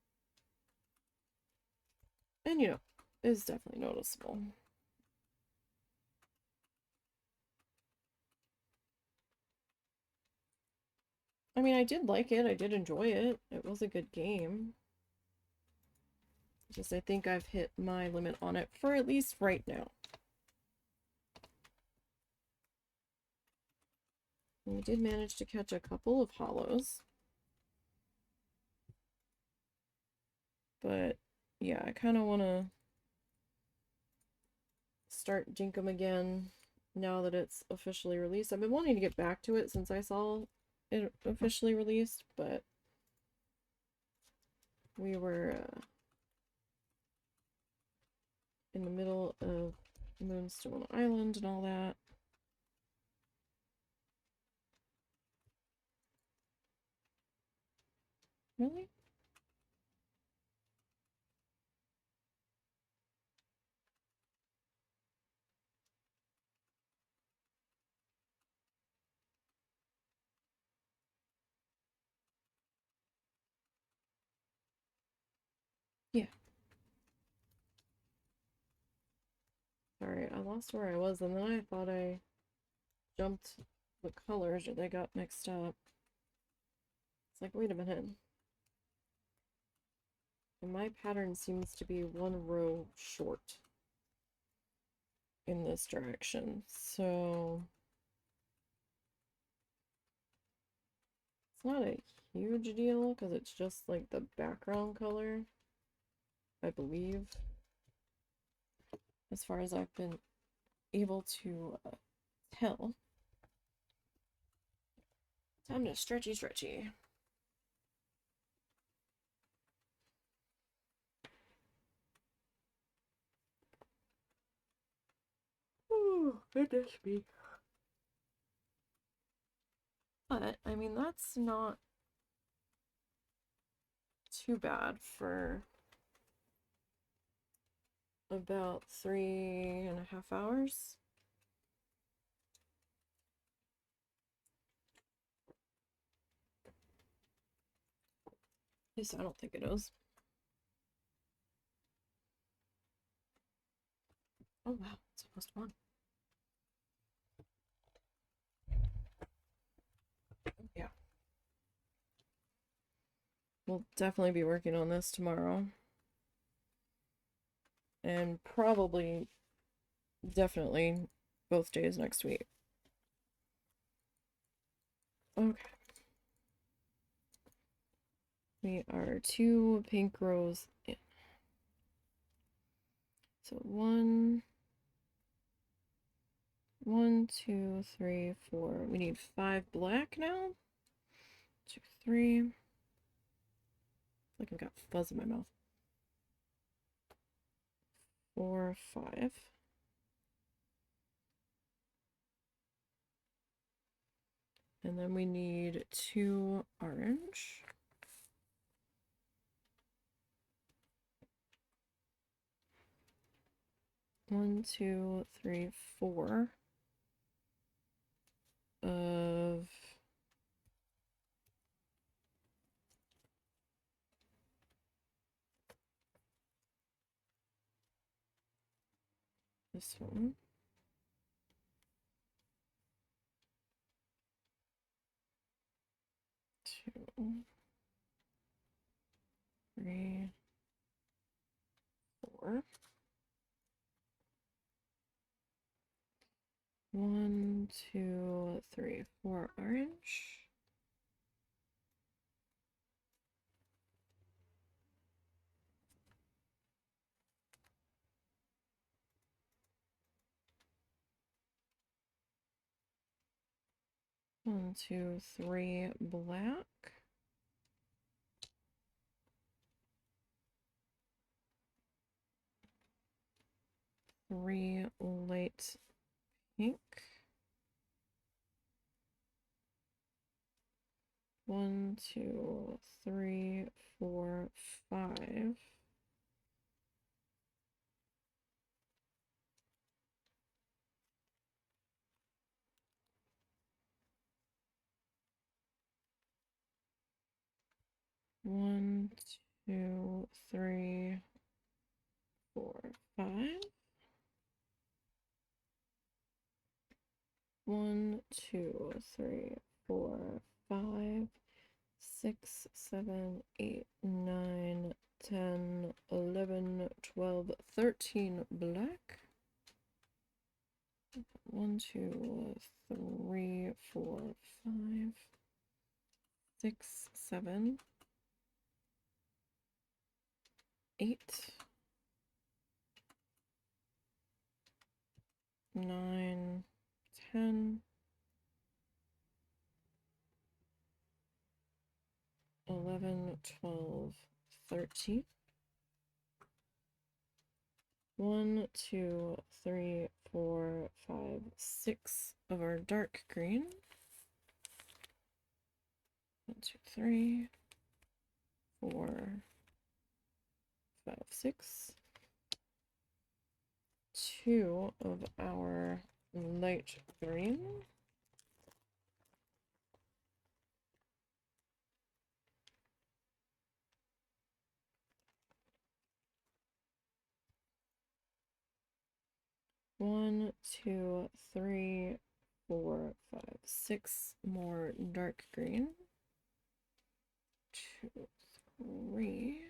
And, you know, it's definitely noticeable. I mean, I did like it. I did enjoy it. It was a good game. Just I think I've hit my limit on it for at least right now. And we did manage to catch a couple of hollows. But yeah, I kind of want to start Dinkum again now that it's officially released. I've been wanting to get back to it since I saw it officially released, but we were in the middle of Moonstone Island and all that. Really? Yeah. Sorry, I lost where I was, and then I thought I jumped the colors, or they got mixed up. It's like, wait a minute. And my pattern seems to be one row short in this direction, so It's not a huge deal because it's just like the background color, I believe, as far as I've been able to tell. Time to stretchy, stretchy. Oh, goodness me. But, I mean, that's not too bad for about 3.5 hours. At least I don't think it is. Oh wow, it's almost 1. Yeah. We'll definitely be working on this tomorrow. And probably, definitely, both days next week. Okay. We are 2 pink rows in. So 1, 2, 3, 4. We need 5 black now. 2, 3. Like I've got fuzz in my mouth. 4, 5. And then we need 2 orange. 1, 2, 3, 4 of this one. 2, 3, 4. 1, 2, 3, 4 orange. 1, 2, 3 black. 3 light pink. 1, 2, 3, 4, 5. 1, 2, 3, 4, 5. 1, 2, 3, 4, 5, 6, 7, 8, 9, 10, 11, 12, 13 black. 1, 2, 3, 4, 5, 6, 7, 8, 9, 10, 11, 12, 13. 1, 2, 3, 4, 5, 6 of our dark green. 1, 2, 3, 4, 5, 6. 2 of our light green. 1, 2, 3, 4, 5, 6 more dark green. 2, 3,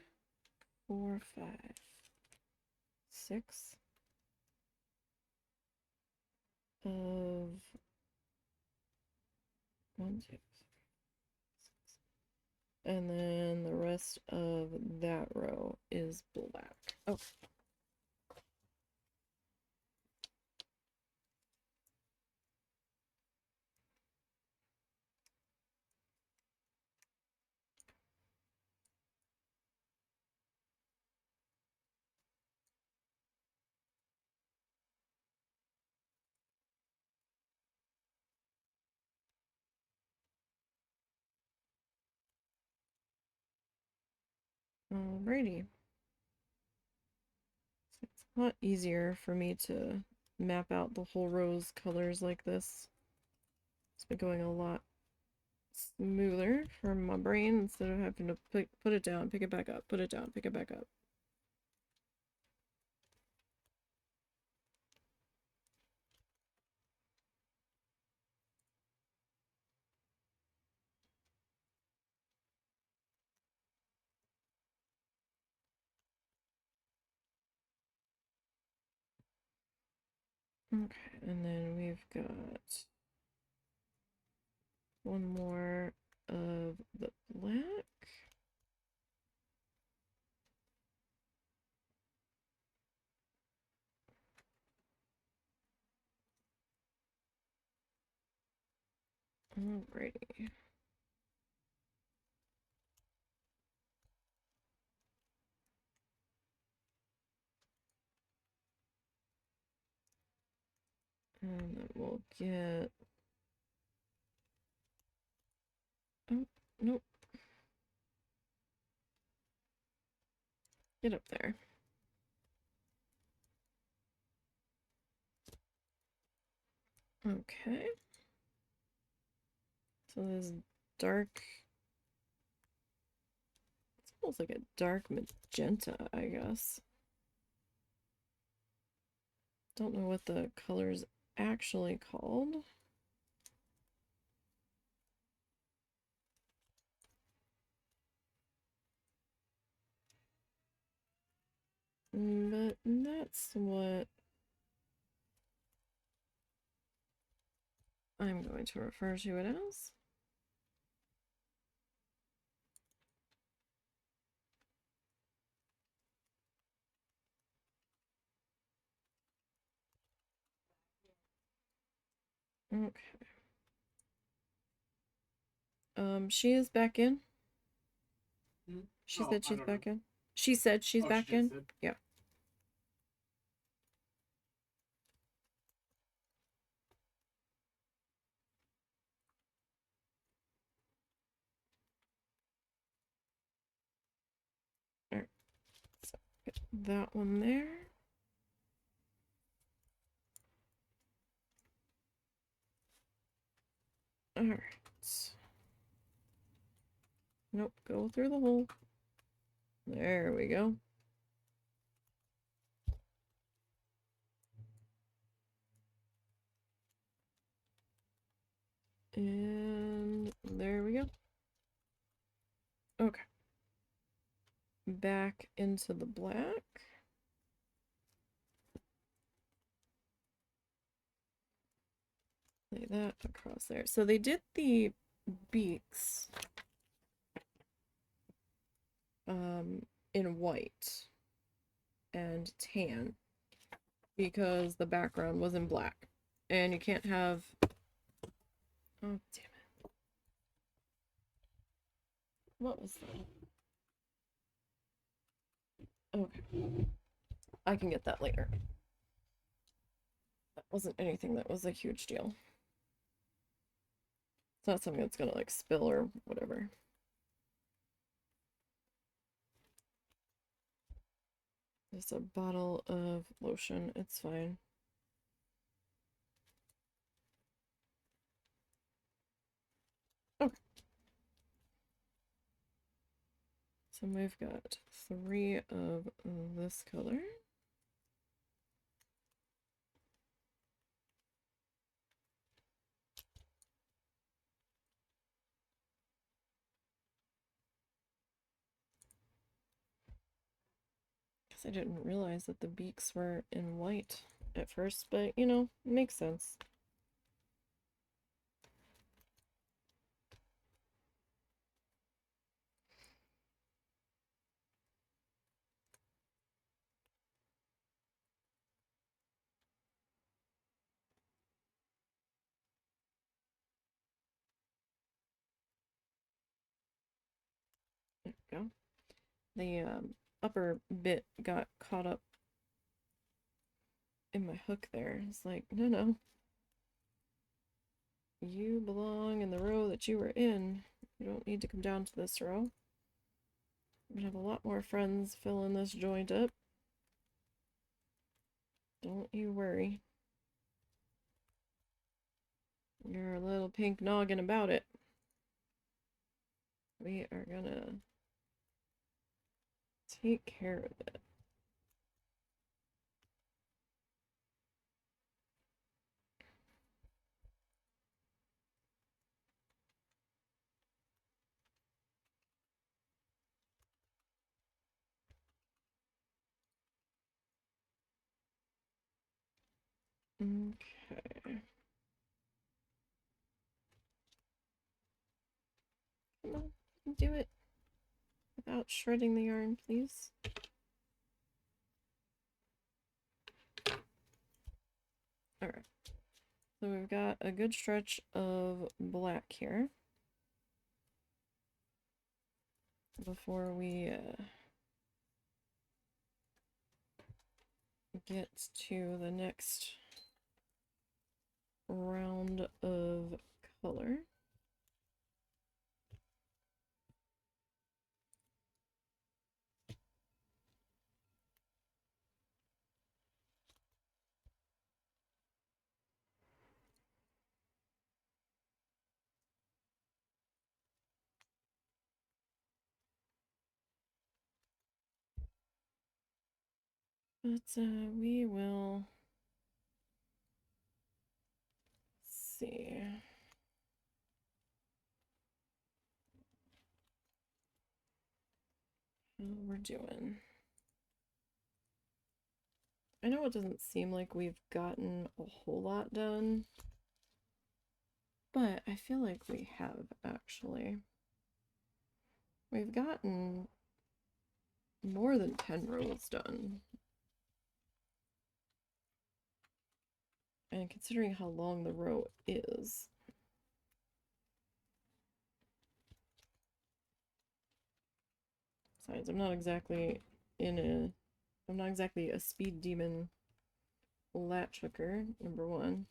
4, 5, 6 of 1, 2, And then the rest of that row is black. Okay. Alrighty. So it's a lot easier for me to map out the whole row's colors like this. It's been going a lot smoother for my brain instead of having to put it down, pick it back up, put it down, pick it back up. Okay, and then we've got one more of the black. Alrighty. And then we'll get... Oh, nope. Get up there. Okay. So this dark... It's almost like a dark magenta, I guess. Don't know what the color's actually called. But that's what I'm going to refer to it as. Okay. She is back in. She said she's back in. She said she's back in. Yeah. All right. So get that one there. All right. Nope. Go through the hole. There we go. And there we go. Okay. Back into the black. Lay that across there. So they did the beaks in white and tan because the background was in black. And you can't have... Oh, damn it. What was that? Okay. I can get that later. That wasn't anything that was a huge deal. It's not something that's gonna like spill or whatever. Just a bottle of lotion. It's fine. Okay. So we've got 3 of this color. Because I didn't realize that the beaks were in white at first, but you know, it makes sense. Go. The upper bit got caught up in my hook there. It's like, no, no. You belong in the row that you were in. You don't need to come down to this row. I'm gonna have a lot more friends filling this joint up. Don't you worry. You're a little pink noggin about it. We are gonna take care of it. Okay. Come on, do it without shredding the yarn, please. Alright. So we've got a good stretch of black here before we get to the next round of color. But we will see how we're doing. I know it doesn't seem like we've gotten a whole lot done, but I feel like we have actually. We've gotten more than 10 rows done. And considering how long the row is, besides, I'm not exactly a speed demon latch hooker, number one.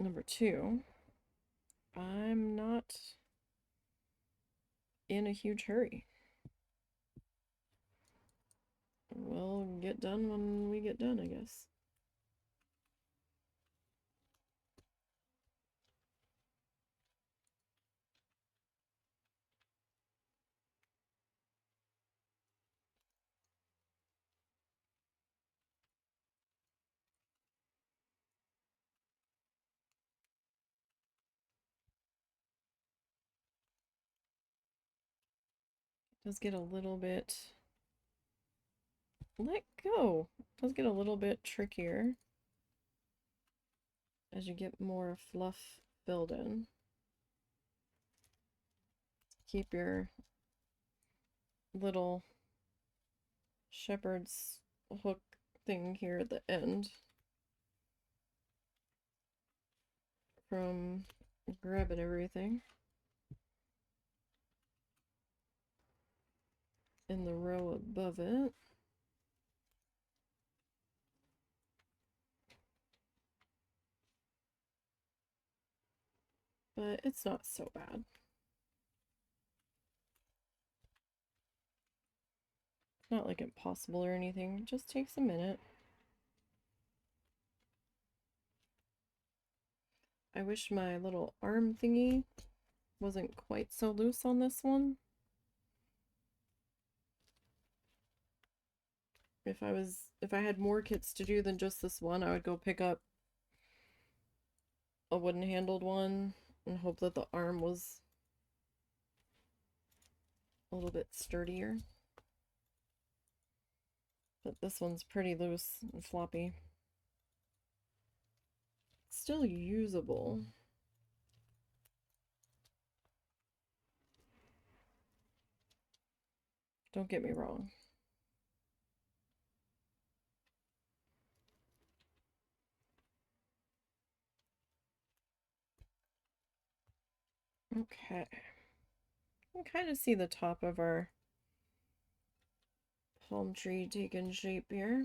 Number two, I'm not in a huge hurry. We'll get done when we get done, I guess. Does get a little bit, let go, does get a little bit trickier as you get more fluff filled in. Keep your little shepherd's hook thing here at the end from grabbing everything in the row above it. But it's not so bad. It's not like impossible or anything. It just takes a minute. I wish my little arm thingy wasn't quite so loose on this one. If I had more kits to do than just this one, I would go pick up a wooden handled one and hope that the arm was a little bit sturdier. But this one's pretty loose and floppy. Still usable. Don't get me wrong. Okay. You can kind of see the top of our palm tree taking shape here.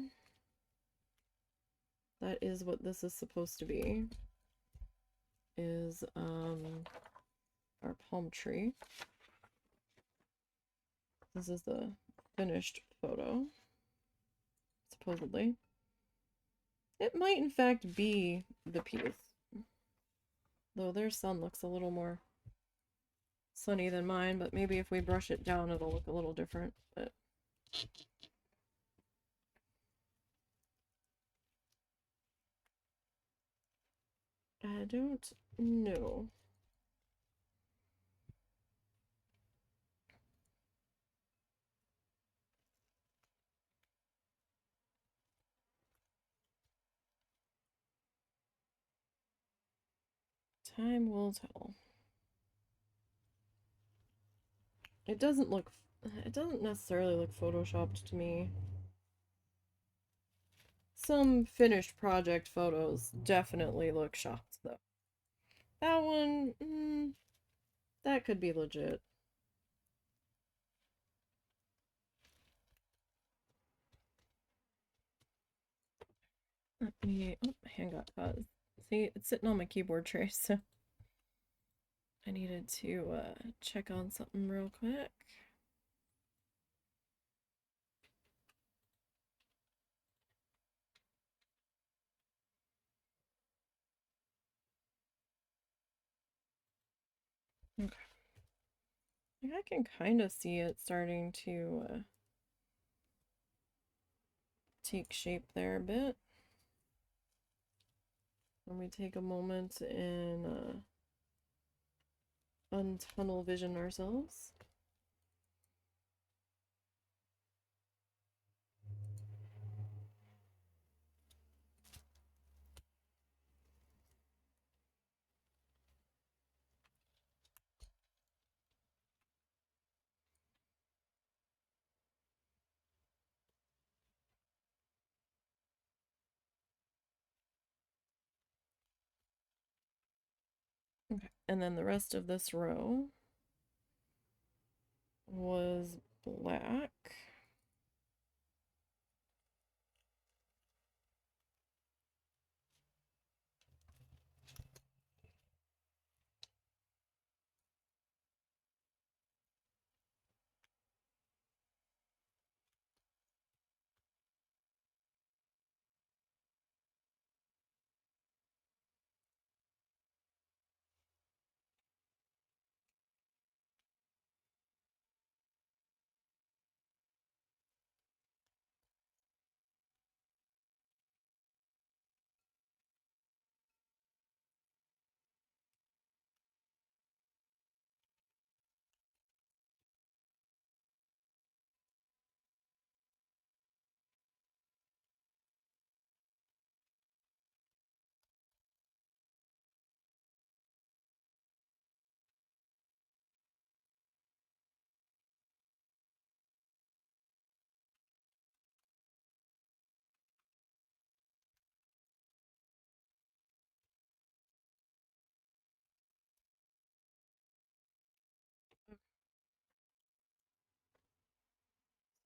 That is what this is supposed to be, is our palm tree. This is the finished photo, supposedly. It might in fact be the piece, though their sun looks a little more sunny than mine, but maybe if we brush it down it'll look a little different. But I don't know. Time will tell. It doesn't necessarily look photoshopped to me. Some finished project photos definitely look shopped though. That one, that could be legit. Let me, oh, my hand got caught. See, it's sitting on my keyboard tray, so I needed to check on something real quick. Okay. I can kind of see it starting to take shape there a bit. Let me take a moment and untunnel vision ourselves. Okay, and then the rest of this row was black.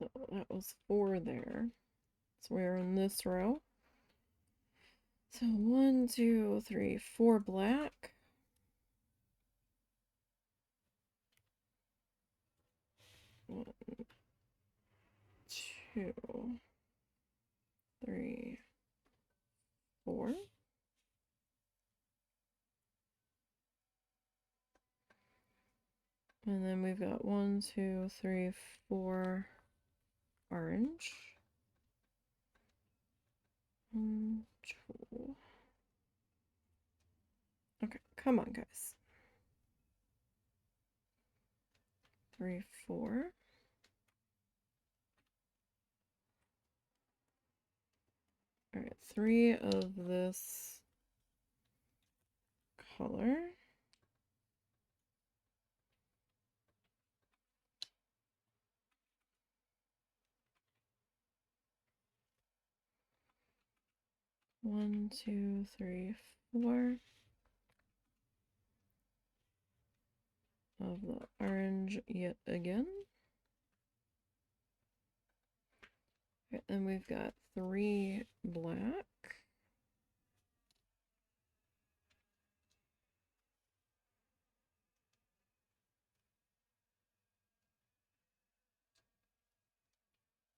So that was 4 there. So we're in this row. So 1, 2, 3, 4 black. 1, 2, 3, 4. And then we've got 1, 2, 3, 4 orange. 1, 2. Okay, come on, guys. 3, 4. All right, 3 of this color. One, two, three, 4 of the orange yet again. Okay, then we've got 3 black.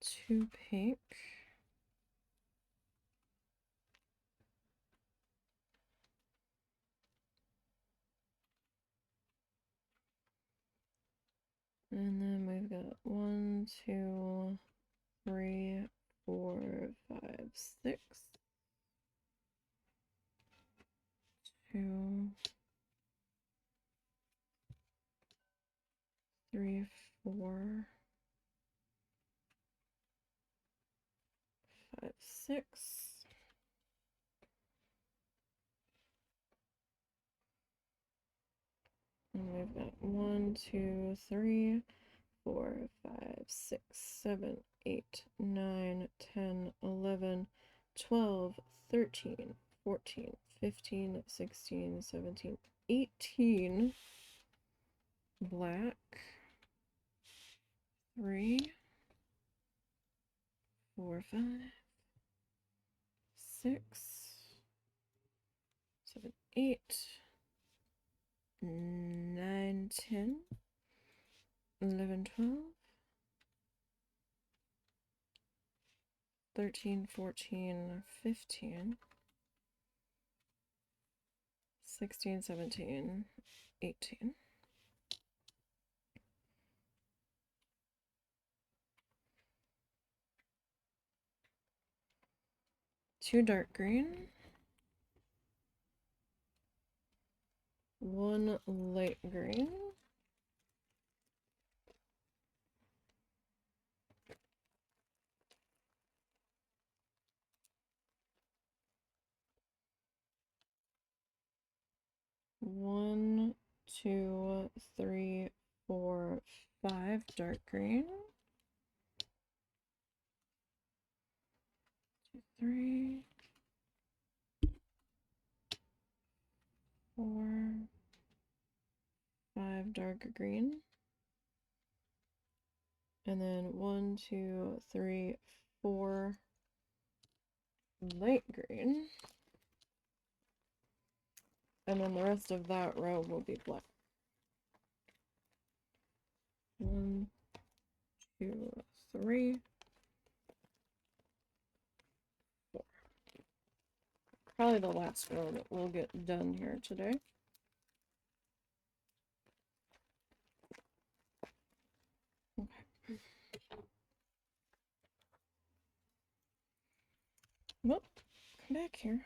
Two pink. And then we've got 1, 2, 3, 4, 5, 6. 2, 3, 4, 5, 6. And we've got 1, 2, 3, 4, 5, 6, 7, 8, 9, 10, 11, 12, 13, 14, 15, 16, 17, 18 black. 3, 4, 5, 6, 7, 8, 9, 10, 11, 12, 13, 14, 15, 16, 17, 18. Two dark green. 1 light green. 1, 2, 3, 4, 5 dark green. 2, 3, 4, 5 dark green. And then 1, 2, 3, 4 light green. And then the rest of that row will be black. 1, 2, 3, 4. Probably the last row that we'll get done here today. Okay. Well, come back here.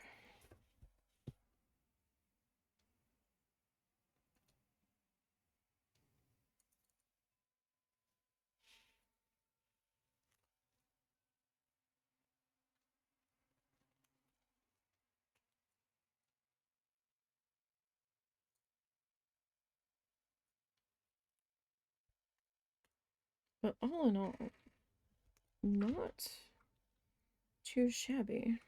But all in all, not too shabby.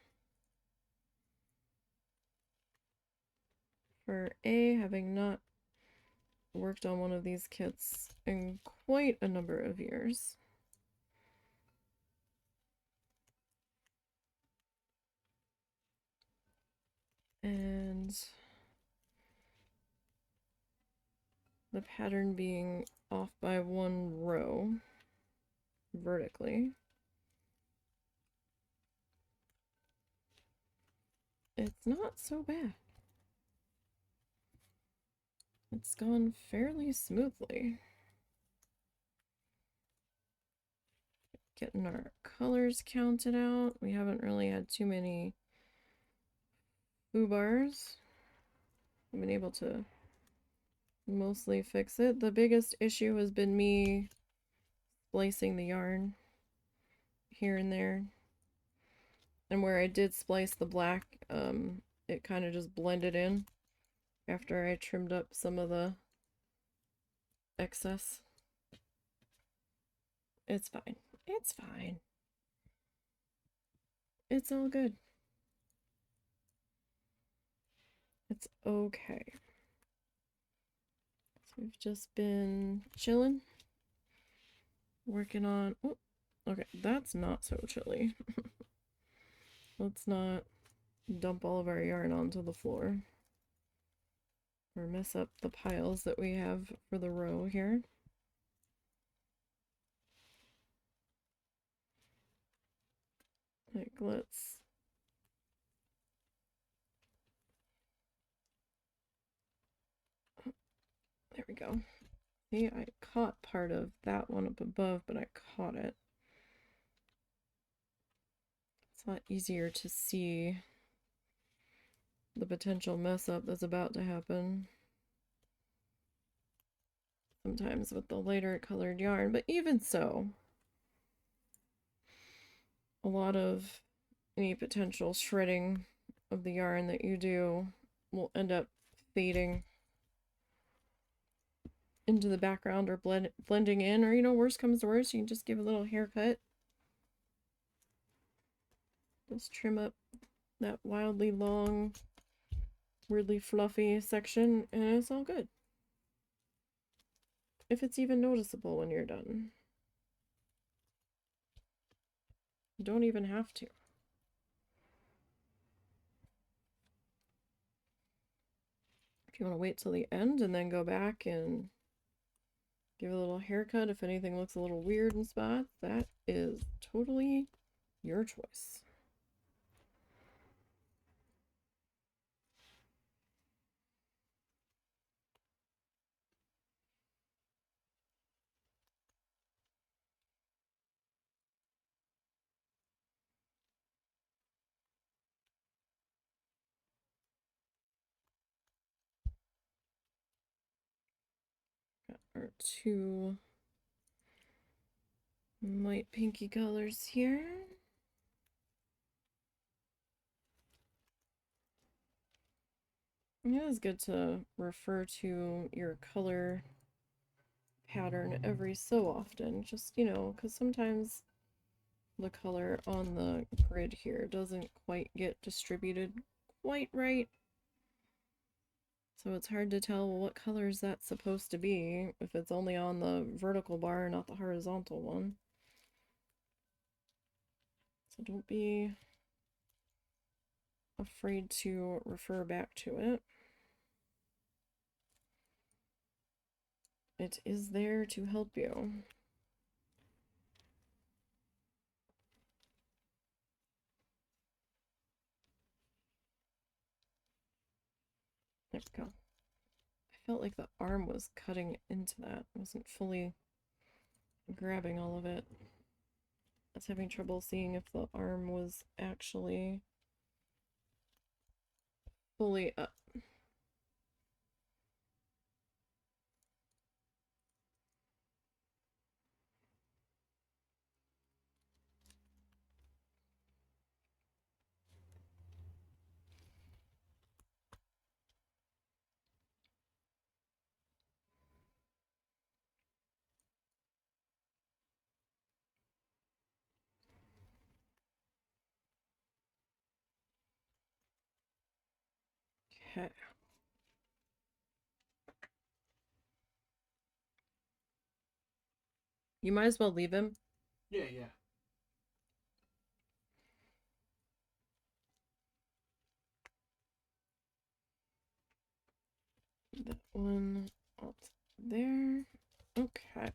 For having not worked on one of these kits in quite a number of years. And the pattern being off by 1 row vertically. It's not so bad. It's gone fairly smoothly. Getting our colors counted out. We haven't really had too many bars. I've been able to mostly fix it. The biggest issue has been me splicing the yarn here and there. And where I did splice the black, it kind of just blended in after I trimmed up some of the excess. It's fine. It's fine. It's all good. It's okay. We've just been chilling, working on. Oh, okay, that's not so chilly. Let's not dump all of our yarn onto the floor or mess up the piles that we have for the row here. Like, let's. There we go. See, I caught part of that one up above, but I caught it. It's a lot easier to see the potential mess up that's about to happen sometimes with the lighter colored yarn, but even so, a lot of any potential shredding of the yarn that you do will end up fading into the background or blending in, or, you know, worst comes to worst, you can just give a little haircut. Just trim up that wildly long, weirdly fluffy section, and it's all good. If it's even noticeable when you're done. You don't even have to. If you want to wait till the end and then go back and give a little haircut if anything looks a little weird in spots, that is totally your choice. Got our two light pinky colors here. It is good to refer to your color pattern every so often, just, you know, because sometimes the color on the grid here doesn't quite get distributed quite right. So it's hard to tell what color is that supposed to be if it's only on the vertical bar, not the horizontal one. So don't be afraid to refer back to it. It is there to help you. There we go. I felt like the arm was cutting into that. I wasn't fully grabbing all of it. I was having trouble seeing if the arm was actually fully up. Okay. You might as well leave him.
Yeah, yeah.
That one up there. Okay.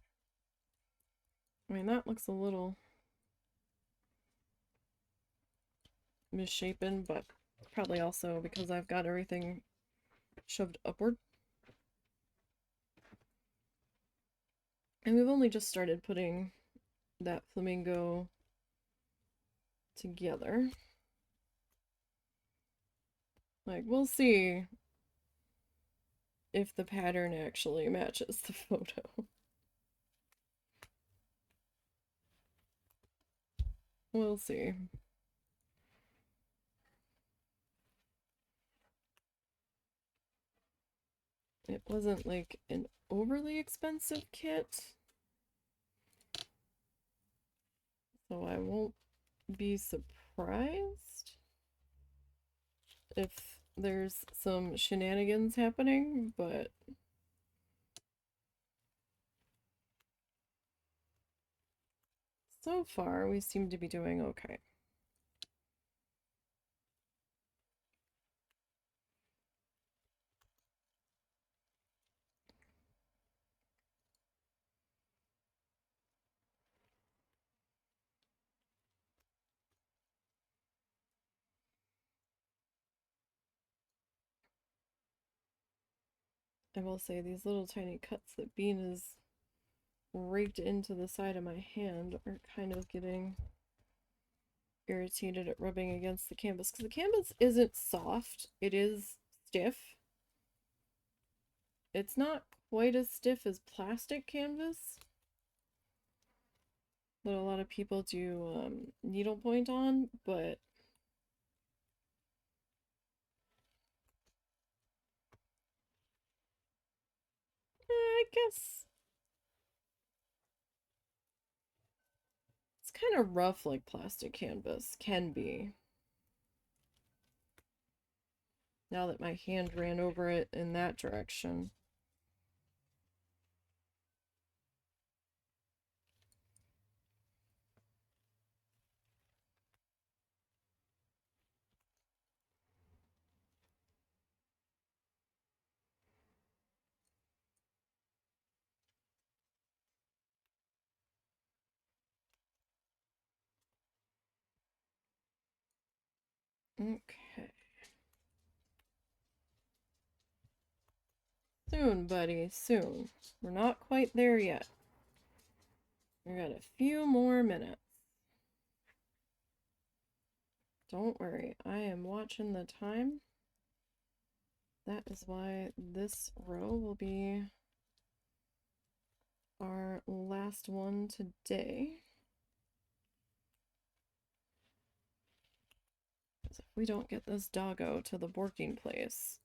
I mean, that looks a little misshapen, but probably also because I've got everything shoved upward. And we've only just started putting that flamingo together. Like, we'll see if the pattern actually matches the photo. We'll see. It wasn't like an overly expensive kit, so I won't be surprised if there's some shenanigans happening, but So far, we seem to be doing okay. I will say these little tiny cuts that Bean has raked into the side of my hand are kind of getting irritated at rubbing against the canvas, because the canvas isn't soft, it is stiff. It's not quite as stiff as plastic canvas that a lot of people do needlepoint on, but I guess it's kind of rough like plastic canvas can be. Now that my hand ran over it in that direction. Okay. Soon, buddy, soon. We're not quite there yet. We got a few more minutes. Don't worry, I am watching the time. That is why this row will be our last one today. If we don't get this doggo to the borking place,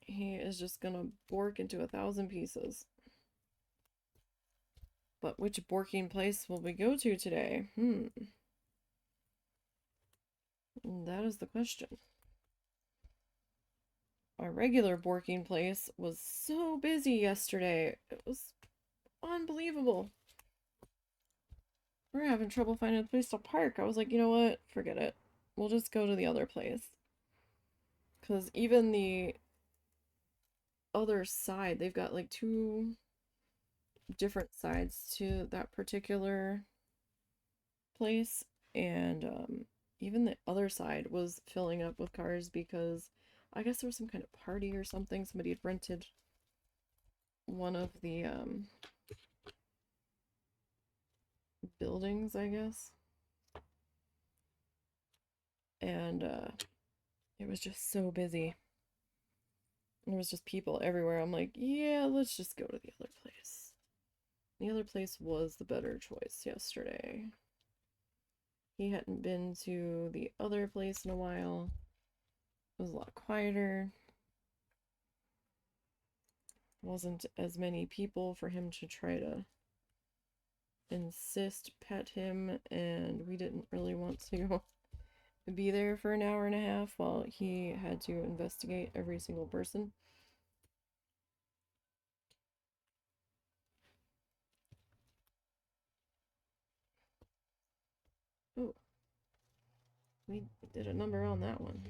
he is just gonna bork into 1,000 pieces. But which borking place will we go to today? That is the question. Our regular borking place was so busy yesterday. It was unbelievable. We're having trouble finding a place to park. I was like, you know what? Forget it. We'll just go to the other place. Because even the other side, they've got like 2 different sides to that particular place. And even the other side was filling up with cars because I guess there was some kind of party or something. Somebody had rented one of the buildings, I guess. And it was just so busy. There was just people everywhere. I'm like, yeah, let's just go to the other place. The other place was the better choice yesterday. He hadn't been to the other place in a while. It was a lot quieter. Wasn't as many people for him to try to insist pet him, and we didn't really want to be there for an hour and a half while he had to investigate every single person. Oh, we did a number on that one.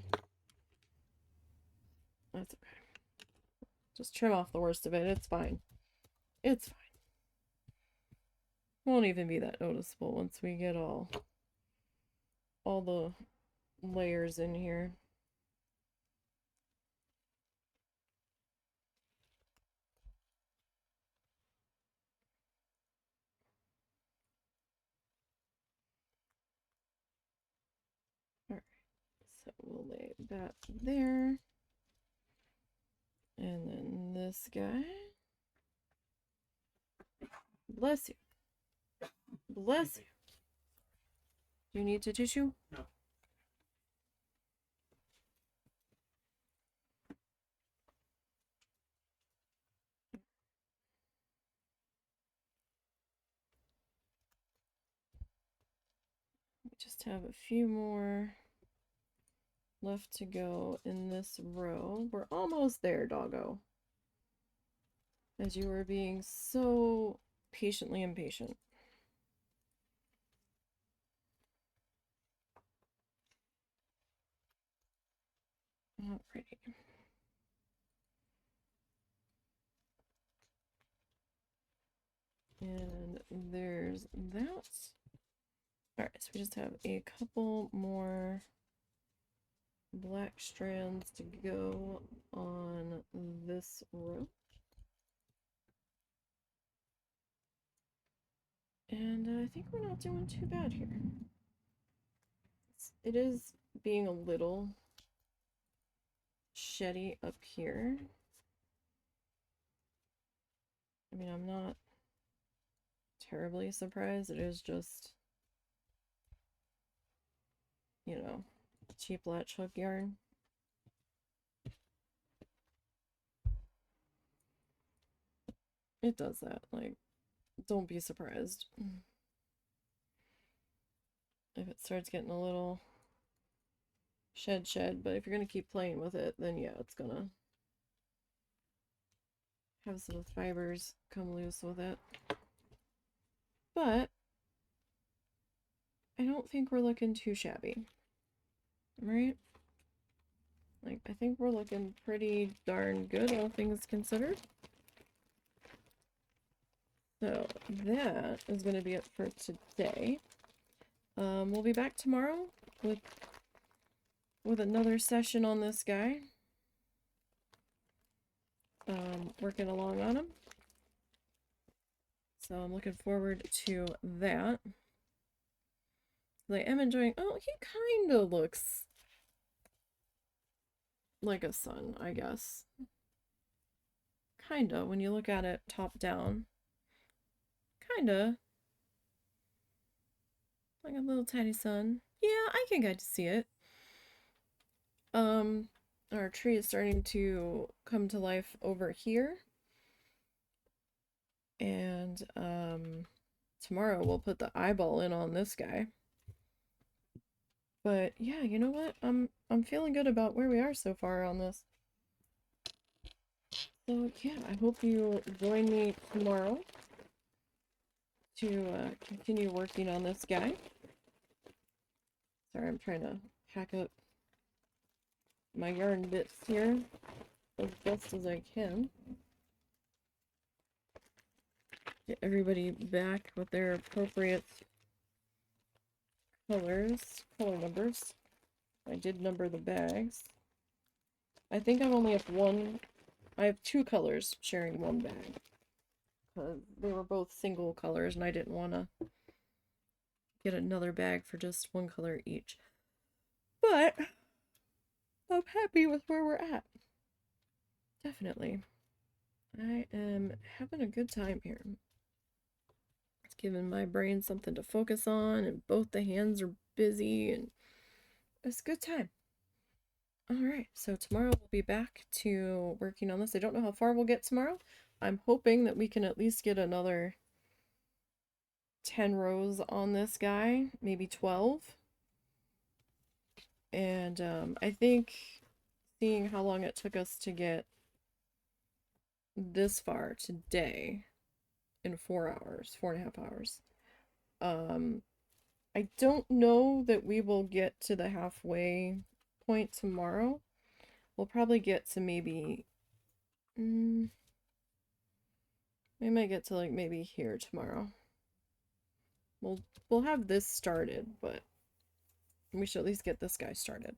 That's okay. Just trim off the worst of it. It's fine. It's fine. Won't even be that noticeable once we get all the layers in here. Alright, so we'll lay that there. And then this guy. Bless you. Bless you. Do you need a tissue?
No.
We just have a few more left to go in this row. We're almost there, doggo. As you were being so patiently impatient. Alrighty. And there's that. Alright, so we just have a couple more black strands to go on this row. And I think we're not doing too bad here. It is being a little sheddy up here. I mean, I'm not terribly surprised. It is just, you know, cheap latch hook yarn. It does that. Like, don't be surprised if it starts getting a little shed, but if you're gonna keep playing with it, then yeah, it's gonna have some fibers come loose with it. But I don't think we're looking too shabby, right? Like, I think we're looking pretty darn good, all things considered. So that is going to be it for today. We'll be back tomorrow with another session on this guy. Working along on him. So I'm looking forward to that. I am enjoying. Oh, he kind of looks like a sun, I guess. Kinda, when you look at it top down. Kinda. Like a little tiny sun. Yeah, I can get to see it. Our tree is starting to come to life over here. And, tomorrow we'll put the eyeball in on this guy. But yeah, you know what? I'm feeling good about where we are so far on this. So yeah, I hope you join me tomorrow to continue working on this guy. Sorry, I'm trying to hack up my yarn bits here as best as I can. Get everybody back with their appropriate color numbers. I did number the bags. I think I only have one. I have two colors sharing one bag. Because they were both single colors and I didn't want to get another bag for just one color each. But I'm happy with where we're at. Definitely. I am having a good time here. It's giving my brain something to focus on, and both the hands are busy, and it's a good time. Alright, so tomorrow we'll be back to working on this. I don't know how far we'll get tomorrow. I'm hoping that we can at least get another 10 rows on this guy, maybe 12. And I think seeing how long it took us to get this far today in 4 hours, 4.5 hours. I don't know that we will get to the halfway point tomorrow. We'll probably get to maybe we might get to like maybe here tomorrow. We'll have this started, but we should at least get this guy started.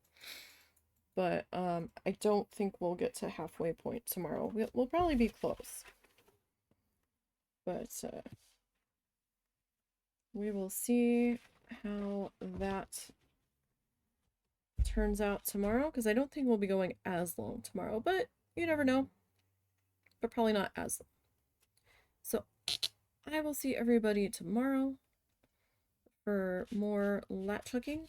But I don't think we'll get to halfway point tomorrow. We'll probably be close. But we will see how that turns out tomorrow, because I don't think we'll be going as long tomorrow, but you never know. But probably not as long. So I will see everybody tomorrow for more latch hooking.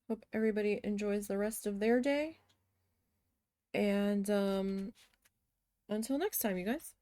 Hope everybody enjoys the rest of their day. And until next time, you guys.